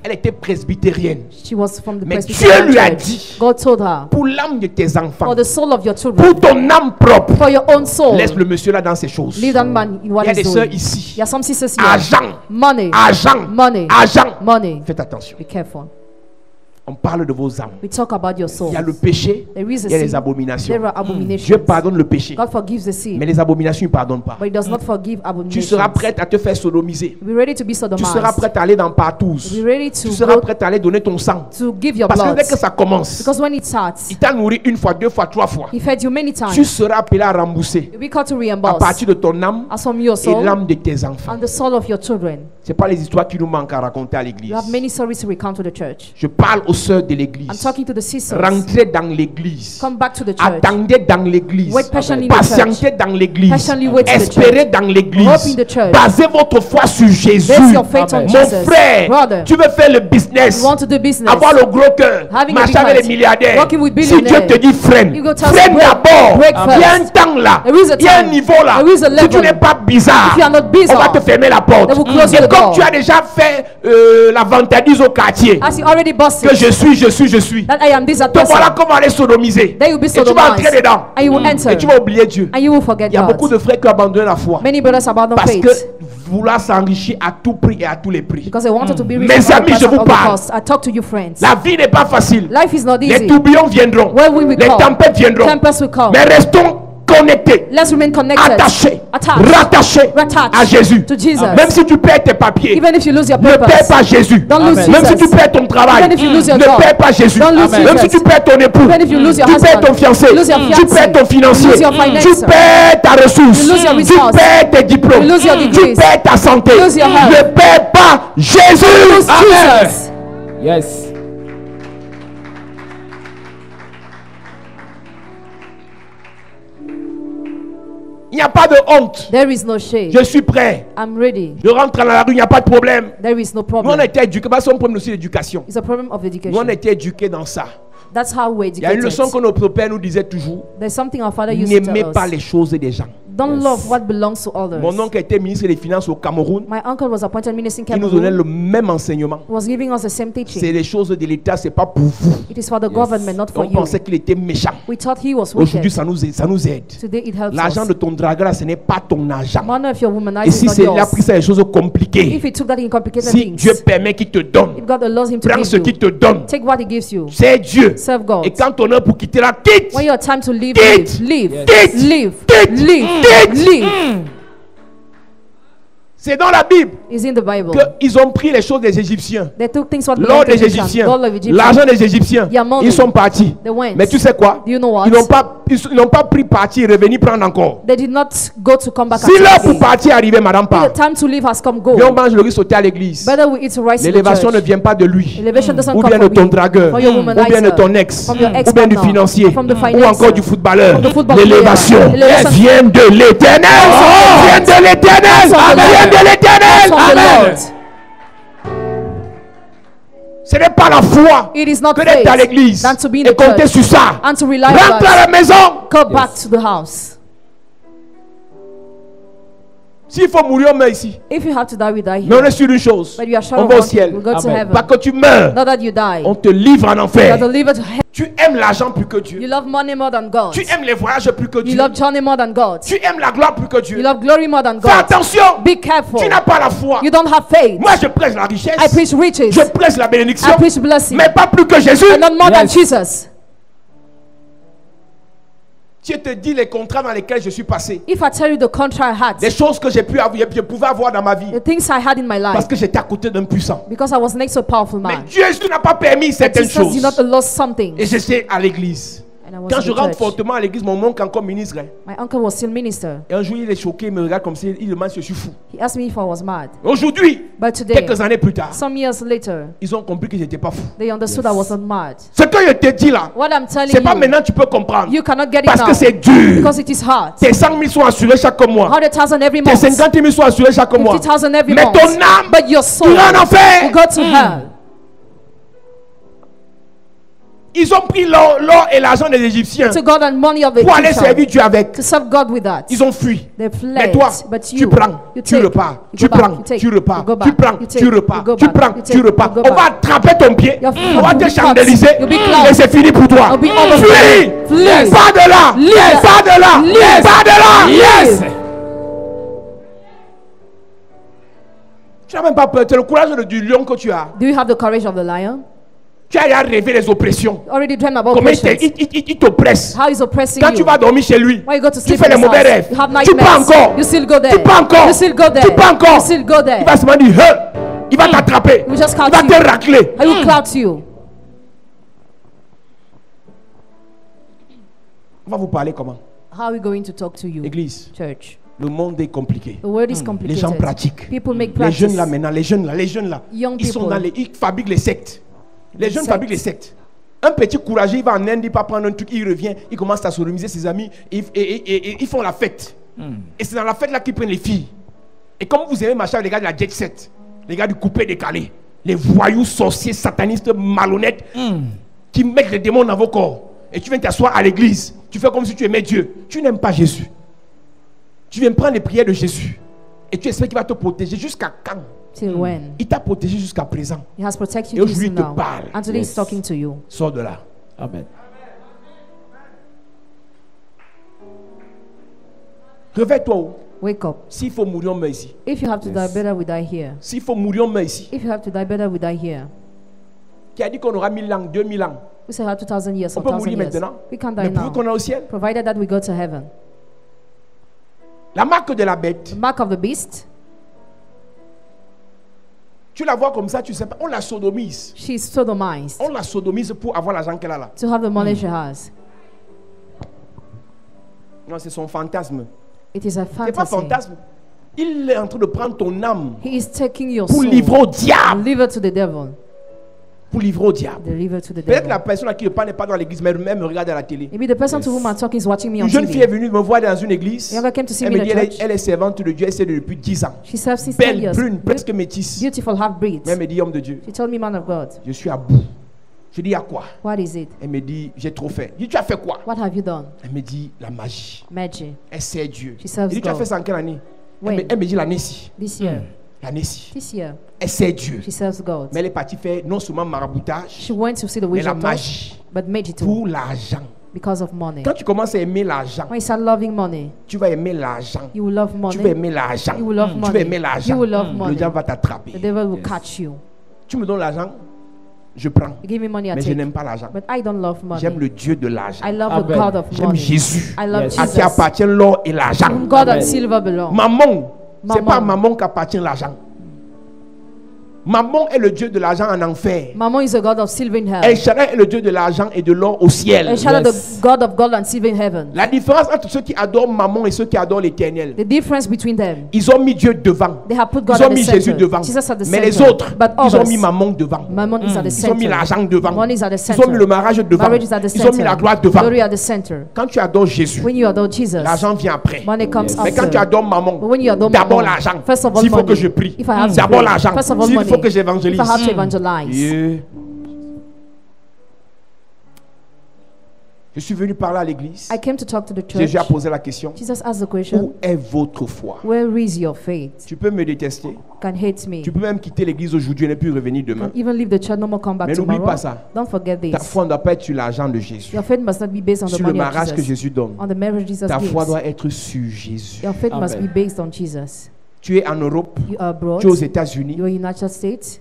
Elle était presbytérienne. She was from the Mais Presbyterian Dieu lui a church. dit, God told her, pour l'âme de tes enfants, for the soul of your children, pour ton âme propre, for your own soul, laisse le monsieur là dans ses choses. leave that man in what Il y a he's des sœurs doing. ici. There are some sisters here. Agent, Money, agent, money, agent. money. Faites attention. Be careful. On parle de vos âmes. We talk about your soul. Il y a le péché, There is a il y a les sin. abominations. There are abominations. Dieu pardonne le péché, God forgives the sin, mais les abominations, il ne pardonne pas. but He does not forgive Tu abominations. seras prête à te faire sodomiser. Be ready to be Tu seras sodomized. prête à aller dans partous. Be ready to Tu seras go prête à aller donner ton sang. to give your Parce que blood. dès que ça commence, Because when it starts, il t'a nourri une fois, deux fois, trois fois. He fed you many Tu times. seras appelé à rembourser You'll be called to à reimburse partir de ton âme as from your et soul l'âme de tes enfants. and the soul of your children. Ce n'est pas les histoires qui nous manquent à raconter à l'église. You have many stories to recount to the church. Je parle aux sœurs de I'm l'église. talking to the sisters. Rentrez dans l'église. Come back to the church. Attendez dans l'église. Wait patiently in the Patientez dans l'église. Patiently wait in the Espérez dans Hope in l'église. the church. Basez votre foi sur Jésus. Base your faith on Amen. Mon Jesus. frère, Brother, tu veux faire le business, you want to do business. avoir le gros cœur, Having a marcher big avec heart, les milliardaires. working with Si Dieu billionaires, te dit freine, you go tell freine break, d'abord. break Il y a un first. temps là, There is a il y a un time. niveau là. There is a Si tu level. n'es pas bizarre, If you are not bizarre, on va te fermer la porte. they will close Et the comme door. tu as déjà fait la vantardise au quartier, As you already busted que je suis. that I am this Te person, voilà comment aller sodomiser. then you'll be Et tu vas entrer sodomized dedans. and you will enter Et tu vas oublier Dieu. and you will forget Il y a beaucoup God. de frères qui ont abandonné la foi. Many brothers abandon Parce faith que vouloir s'enrichir à tout prix et à tous les prix. because they wanted to be rich Mes at all amis, price je at vous all parle. costs. I talk to you, friends. La vie n'est pas facile. Life is not Les easy. tourbillons viendront. Where will we Les come? tempêtes viendront. Tempests will come. Mais restons connectés, Let's remain connected, attachés, attached, rattachés attached à Jésus. to Jesus. Même si tu perds tes papiers, Even if you lose your ne perds purpose, pas Jésus. don't lose Amen. Même si Jesus. tu perds ton travail, Even if you lose your ne job, perds pas Jésus. don't lose Amen. Même si Jesus. tu perds ton époux, Even if you lose your tu perds husband, ton fiancé, you lose your tu fiancé, perds ton financier, you lose your tu financer, perds ta ressource, you lose your tu resource, perds tes diplômes, you lose your tu degrees, perds ta santé. you lose your health. Ne perds pas Jésus. Lose Amen. Jesus. Yes. Il n'y a pas de honte. There is no shame. Je suis prêt. I'm ready. Je rentre dans la rue, il n'y a pas de problème. There is no Nous, on problem. a été éduqués, parce qu'on prend aussi l'éducation. It's a problem of Nous, education. on a été éduqués dans ça. That's how we're Il y a une leçon educated. que notre père nous disait toujours. There's something our father used to N'aimez tell pas us. les choses des gens. Don't love what belongs to others. Mon oncle était ministre des Finances au Cameroun. My uncle was appointed minister in Il nous donnait Cameroun. le même enseignement. He was giving us the same C'est teaching. les choses de l'État, c'est pas pour vous. It is for the government, not for On you. pensait qu'il était méchant. We thought he was Aujourd'hui, wicked. ça nous aide. Today it helps L'argent us. de ton dragueur, là, ce n'est pas ton argent. Money if you're Et womanizing si is not c'est, il a yours. pris ça des choses compliquées. If he took that in complicated Si things, Dieu permet qu'il te donne, if God allows him to prends give ce qu'il you, te donne. take what he gives you. C'est Dieu. Serve God. Et quand on a pour quitter la quitte. When your time to leave, Quitte. leave, Quitte. leave, Quitte. leave, Quitte. leave. C'est dans la Bible Is in the Bible. qu'ils ont pris les choses des Égyptiens. They took things what L'or belonged to des Egyptians, Égyptiens, gold of Egyptians. l'argent des Égyptiens, Their money. ils sont partis. They went. Mais tu sais quoi? Do you know what? Ils n'ont pas pris parti et revenu prendre encore. They did not go to come back. Si l'heure again. pour partir arriver, madame The part. time to leave has come. Go. Viens, on mange le riz sauté à l'église. Better we eat rice in the L'élévation ne church. vient pas de lui, Elevation doesn't ou come bien de from ton you, dragueur, from your ou bien de womanizer, ton ex, from your ou bien du ex-partner, financier, from the ou financer, encore du footballeur. from the football player. L'élévation Elevation- vient de l'éternel. Oh, Vient de l'éternel. From the Vient Lord. de l'éternel. From the Amen. Lord. Ce n'est pas la foi It is not que d'être à faith l'église than to be in et the compter church sur ça. and to rely Rentre on à God. la maison. Go back to the house. S'il faut mourir, on meurt ici. If you have to die, we die Mais on here. est sur une chose. But you are sure On of va au one thing, ciel. we'll go to Amen. heaven. Pas que tu meurs. Not that you die. On te livre en You enfer. are delivered to hell. Tu aimes l'argent plus que Dieu. You love money more than God. Tu aimes les voyages plus que You Dieu. love journey more than God. Tu aimes la gloire plus que Dieu. You love glory more than Fais God. attention. Be careful. Tu n'as pas la foi. You don't have faith. Moi, je prêche la richesse. I preach riches. Je prêche la bénédiction. I preach blessing. Mais pas plus que Jésus. And not more than Yes. Jesus. Je te dis les contrats dans lesquels je suis passé. If I tell you the contract I had, Des choses que j'ai pu avoir, je pouvais avoir dans ma vie. the things I had in my Parce life, que j'étais à côté d'un puissant. because I was next to a powerful Mais man. Jésus n'a pas permis certaines Jesus did choses. not allow something. Et j'étais à l'église. And I was Quand in je the rentre church. fortement à l'église, mon oncle encore ministre. Hein. My uncle was still minister. Et un jour, il est choqué, il me regarde comme ça, il demande si je suis fou. He asked me if I was mad. Aujourd'hui, But today, quelques années plus tard, some years later, ils ont compris que je n'étais pas fou. they understood I was not mad. Ce que je te dis là, What I'm telling c'est pas you, maintenant que tu peux comprendre. you cannot get it Parce que now c'est dur. because it is hard. Tes 100 000 sont assurés chaque mois. 100,000 every Tes month, 50 000 sont assurés chaque mois. 50,000 every Mais month. ton âme, But your soul tu vas en enfer. will go to hell. Ils ont pris l'or et l'argent des Égyptiens To God and money of the pour aller Egyptians, servir Dieu avec. to serve God with that. Ils ont fui. They Mais fled, toi, but tu you, prends, you tu take, repars, you tu go back, prends, you take, tu repars, you go tu back, prends, you tu take, repars, you go tu back, prends, you tu take, repars. you go On va back. attraper ton pied, Your on va feet te will be chandeliser caught. You'll be clouded. et c'est fini pour toi. You'll be over. Fuis! Flee. Pas de là! Leave. Pas de là! Leave. Pas de là! Yes! Tu n'as même pas peur, tu as le courage du lion que tu as. Do you have the courage of the lion? Tu as déjà rêvé les oppressions. Already dreamt about Comment oppressions. il t'oppresse. How is oppressing Quand you? tu vas dormir chez lui, When you go to tu sleep fais les in his mauvais house, rêves. you have Tu nightmares. pas encore. You still go there. Tu pas encore. You still go there. Tu pas encore. You still go there. Il va se dire, hein, il va t'attraper. He will just Il catch va you. te racler. I will clout you. On va vous parler comment? How are we going to talk to you? Église, Church. le monde est compliqué. The word is Les complicated. gens pratiquent. People make Les practice. jeunes là maintenant, les jeunes là, Young ils sont people. ils fabriquent les sectes. Les jeunes sectes. fabriquent les sectes. Un petit courageux, il va en Inde, il va prendre un truc, il revient, il commence à sodomiser ses amis, et ils font la fête. Et c'est dans la fête là qu'ils prennent les filles. Et comme vous aimez marcher avec les gars de la jet set, les gars du coupé décalé, les voyous, sorciers, satanistes, malhonnêtes, qui mettent les démons dans vos corps. Et tu viens t'asseoir à l'église, tu fais comme si tu aimais Dieu. Tu n'aimes pas Jésus. Tu viens prendre les prières de Jésus. Et tu espères qu'il va te protéger jusqu'à quand? Till when? Il t'a protégé jusqu'à présent. He has protected Et you aujourd'hui, till il te now. parle. And today he's Yes. talking to you. Sors de là. Amen. Réveille-toi. Oh. Wake up. S'il faut mourir, on meurt ici. If you have to die, better we die here. S'il faut mourir, on meurt ici. If you have to die, better we die here. Qui a dit qu'on aura 1000 ans, 2000 ans? We say have 2,000 years, On or peut 1,000 mourir years. maintenant. We can't Mais die pourvu qu'on now. est au ciel. Provided that we go to heaven. La marque de la bête, The mark of the beast, tu la vois comme ça, tu sais pas. On la sodomise. she's sodomized On la sodomise pour avoir l'argent qu'elle a là. to have the money she has. Non, c'est son fantasme. It is a C'est pas fantasy. fantasme. Il est en train de prendre ton âme He is taking your pour soul. livrer au diable. Deliver to the devil. Pour livrer au diable. Deliver to the Peut-être la devil. personne à qui je parle n'est pas dans l'église, mais elle me regarde à la télé. Maybe the person to whom I'm talking is watching me on Une jeune fille est TV. venue me voir dans une église. A younger came to see Elle me me in dit, a church. elle est servante de Dieu, elle sait depuis 10 ans. She serves since 10 Belle, years. brune, presque métisse. Beautiful half-breed. Mais elle me dit, homme de Dieu, She told me, man of God, je suis à bout. Je dis, à quoi? what is it? Elle me dit, j'ai trop fait. Je dis, tu as fait quoi? What have you done? Elle me dit, la magie. Magic. Elle sait Dieu. She serves Je dis, tu as God. fait ça en quelle année? When? Elle me dit l'année-ci. This year. L'année-ci. This year. Elle sait Dieu. She serves God. Mais elle est partie faire non seulement maraboutage, She went to see the mais witch la doctor, magie. but magic too, Pour l'argent. because of money. Quand tu commences à aimer l'argent, When you start loving money, tu vas aimer l'argent. you will love Tu vas money. aimer l'argent. You will love Tu money. vas aimer l'argent. You will love Le money. diable va t'attraper. The devil will catch you. Tu me donnes l'argent, je prends. You give me money, I Mais je take. n'aime pas l'argent. But I don't love money. J'aime le Dieu de l'argent. I love the Amen. God of J'aime money. Jésus. I love Yes. À qui Jesus. appartient l'or et l'argent. Whom God Amen. and silver belong. Mammon, c'est Mammon. pas Mammon qu'appartient l'argent. Mammon est le Dieu de l'argent en enfer. Mammon is the God of silver in El hell. Shaddai est le Dieu de l'argent et de l'or au ciel. El Shaddai, Yes. the God of gold and silver in heaven. La différence entre ceux qui adorent Mammon et ceux qui adorent l'Éternel, The difference between them, ils ont mis Dieu devant. they have put God Ils ont at the mis center. Jésus devant. Jesus at the Mais les center. autres, But ils ont others, mis Mammon devant. Mammon is at the Ils ont mis center. l'argent devant. Money is at the Ils ont mis le center. mariage devant. Marriage is at the Ils ont mis la center. gloire devant. Glory at the center. Quand tu adores Jésus, When you adore Jesus, l'argent vient après. money comes Yes. Mais quand tu after. adores But Mammon, when you adore d'abord Mammon, l'argent. first of all S'il faut money. que je prie, If I have to d'abord pray, l'argent. first of all S'il money. faut que j'évangélise. If I have to evangelize. Yeah. Je suis venu parler à l'église. I came to talk to the church. Jésus a posé la question. Jesus asked the question, Où est votre foi? where is your faith? Tu peux me détester. Can hate me. Tu peux même quitter l'église aujourd'hui et ne plus revenir demain. Can even leave the church, no more come back Mais n'oublie tomorrow. pas ça. Don't forget Ta this. foi ne doit pas être sur l'argent de Jésus. Your faith must not be based on the Sur le money of mariage que Jesus. Jésus donne. On the marriage Jesus Ta foi gives. doit être sur Jésus. Your faith must Amen. be based on Jesus. Tu es en Europe, you are abroad, tu es aux États-Unis, you are in the United States,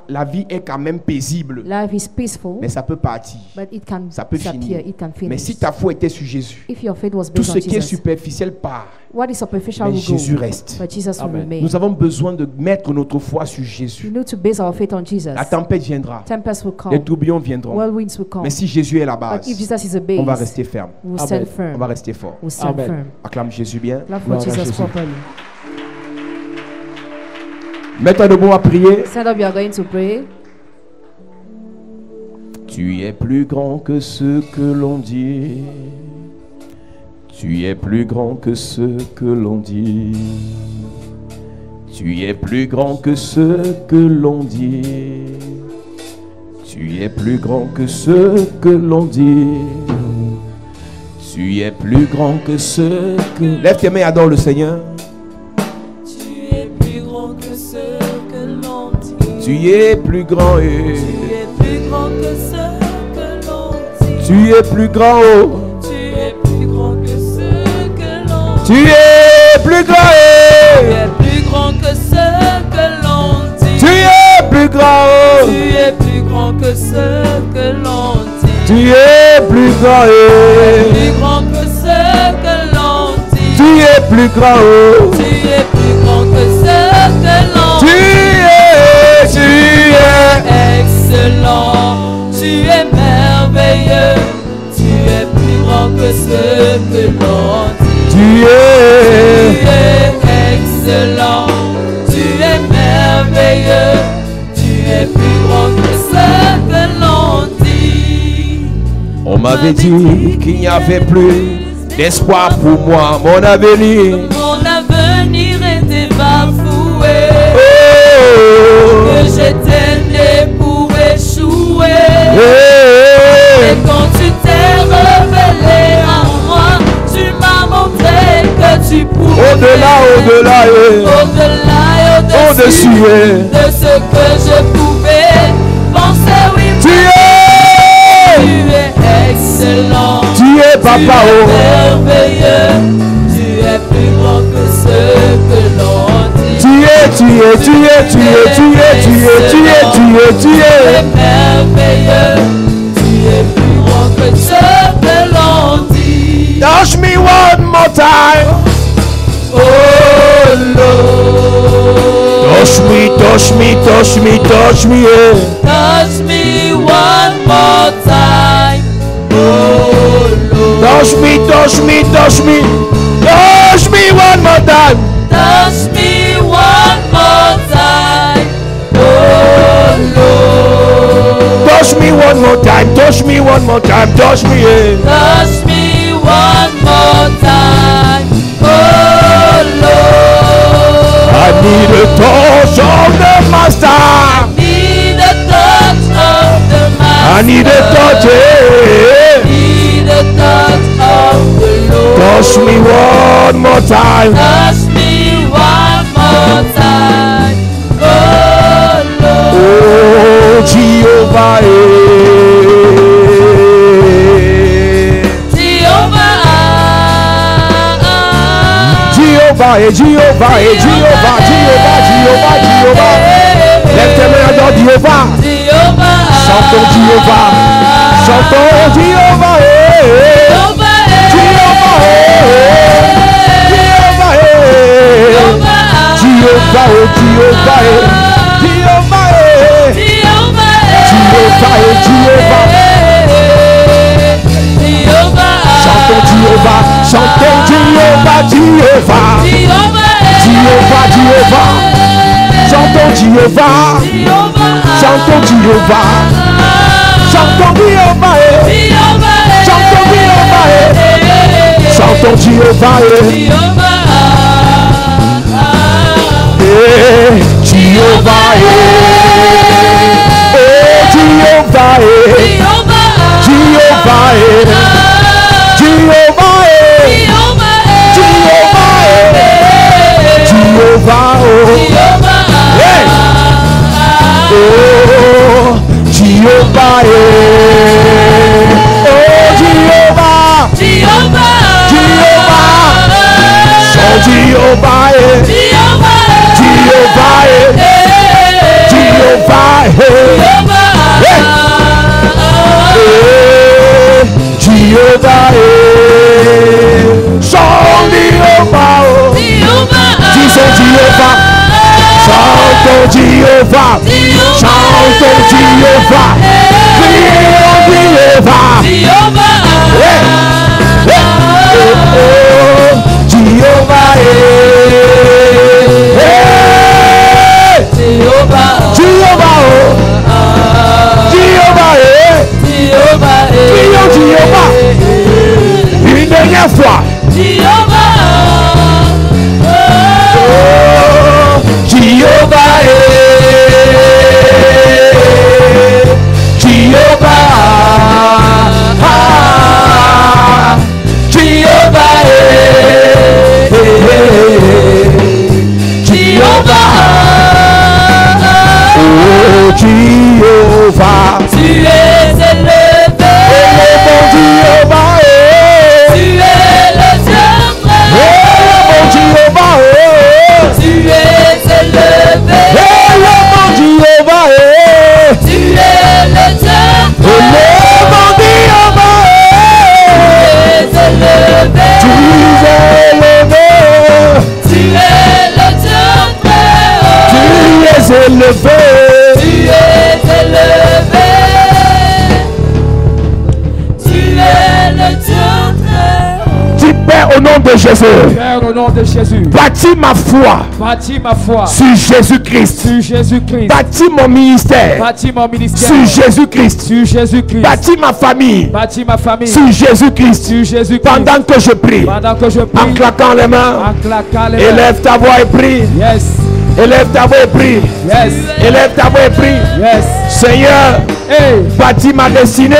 la vie est quand même paisible, life is peaceful, mais ça peut partir. but it can Ça peut disappear, finir. it can Mais finish. si ta foi était sur Jésus, If your faith was tout based ce on qui est Jesus, superficiel part. what is superficial Mais will Jésus go, reste. but Jesus will Amen. remain. Nous avons besoin de mettre notre foi sur We Jésus. need to base our faith on Jesus. La tempête viendra, Tempest will les come, tourbillons viendront. whirlwinds will come, Mais si Jésus est la but base, if Jesus is a on va base, rester ferme. we'll Amen. stand On firm. va rester fort. We'll stand Amen. firm. Acclame Jésus bien. Love for Gloire à Jesus Jésus. properly. Mets-toi debout à prier. Stand up, you are going to pray. Tu es plus grand que ce que l'on dit. Tu es plus grand que ce que l'on dit. Tu es plus grand que ce que l'on dit. Tu es plus grand que ce que l'on dit. Tu es plus grand que ce que... Lève tes mains et adore le Seigneur. Tu es plus grand que ce que l'on dit. Tu es plus grand et... Tu es plus grand que ce que l'on dit. Tu es plus grand, oh. Tu es plus grand que ce que l'on dit. Tu es plus grand Tu et... es plus grand que ce que l'on dit. Tu es plus grand, oh. Tu es plus grand que ce que l'on dit. Tu es plus grand et... Plus grand que ce que l'on dit. Tu es plus grand, oh. Tu es plus grand que ce que l'on Tu dit. es Excellent, tu es merveilleux, tu es plus grand que ce que l'on dit. Tu es Excellent, tu es merveilleux, tu es plus grand que ce que l'on dit. On m'avait dit qu'il n'y avait plus d'espoir pour moi, mon avenir. Mon avenir était bafoué, Oh, que j'étais né pour échouer. eh, Et quand tu t'es révélé en moi, tu m'as montré que tu pouvais au-delà, au-delà, eh, au-delà et au-dessus, au-dessus eh. de ce que je pouvais penser. Oui, Tu tu es excellent, es papa, tu es oh. merveilleux, tu es plus grand que ce que l'on dit. Tu es merveilleux, tu es plus grand que ce que l'on dit. Touch me one more time. Oh Lord, Touch me, touch me, touch me, touch me, eh. touch me one more time. Oh Lord, Touch me, touch me, touch me. Touch me one more time. touch me one more time. Oh Lord, Touch me one more time. Touch me one more time. Touch me, eh. touch me one more time. Oh Lord, I need a touch of the master. need a touch of the master. I need a touch, eh. Need a touch of the Lord. Touch me one more time. Touch me one more time. Oh Lord, Oh, Jehovah, eh. Jehovah, eh, Jehovah, eh, Jehovah, Jehovah, Jehovah, Jehovah. Lève tes mains, adore Jehovah. Chantons Jehovah. Chantons Jehovah, eh. Jehovah, eh. Jehovah, eh. Jehovah, eh. Jehovah, eh. Jehovah, eh. Jehovah, eh, Jehovah. Chantons Jehovah, chantons Jehovah, Jehovah. Jehovah, Jehovah. Chantons Jehovah, chantons Jehovah. Chantons Jehovah, eh. Chantons Jehovah, eh. Chantons Jehovah, eh. Eh, Jehovah, eh. Oh, Jehovah, eh. Jehovah, eh. Jehovah, eh. Jehovah, eh. Jehovah, oh. Hey. Oh, Jehovah, eh. Oh, Jehovah. Jehovah. Oh, Jehovah, eh. Jéhovah, chante Jéhovah, disons Jéhovah, chantons Jéhovah, chantons Jéhovah, prions Jéhovah, Jéhovah, prions Jéhovah, une dernière fois. Jéhovah, Jéhovah, Jéhovah, tu es élevé, le bon Jéhovah, tu es le Dieu vrai, le bon Jéhovah, tu es élevé, le bon Jéhovah, tu es le Dieu vrai, le bon Jéhovah, tu es élevé, tu es le Dieu vrai, tu es élevé. Père, au nom de Jésus, Père, au nom de Jésus, bâtis ma foi, sur Jésus-Christ, bâtis mon ministère, sur Jésus-Christ, bâtis ma famille, sur Jésus-Christ, pendant que je prie, en claquant les mains, élève ta voix et prie. Élève ta voix et prie. Élève ta voix et prie. Seigneur, bâtis ma destinée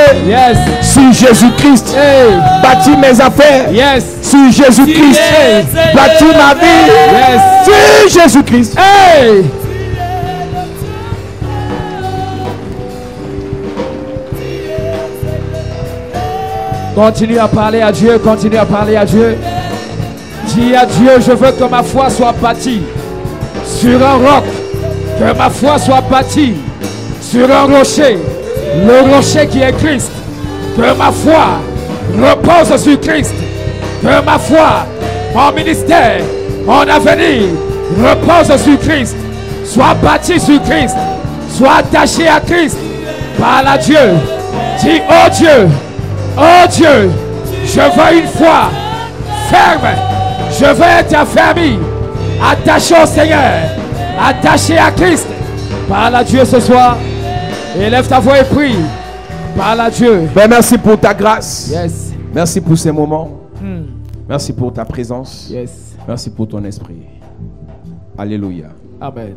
sur Jésus-Christ. Bâtis mes affaires sur Jésus-Christ. Bâtis ma vie sur Jésus-Christ. Continue à parler à Dieu, continue à parler à Dieu. Dis à Dieu, je veux que ma foi soit bâtie sur un roc, que ma foi soit bâtie sur un rocher, le rocher qui est Christ. Que ma foi repose sur Christ. Que ma foi, mon ministère, mon avenir repose sur Christ. Soit bâti sur Christ. Soit attaché à Christ. Parle à Dieu. Dis, oh Dieu, je veux une foi ferme. Je veux être affermi, attaché au Seigneur, attaché à Christ. Parle à Dieu ce soir. Élève ta voix et prie. Parle à Dieu. Ben, merci pour ta grâce. Merci pour ces moments. Merci pour ta présence. Merci pour ton esprit. Alléluia. Amen.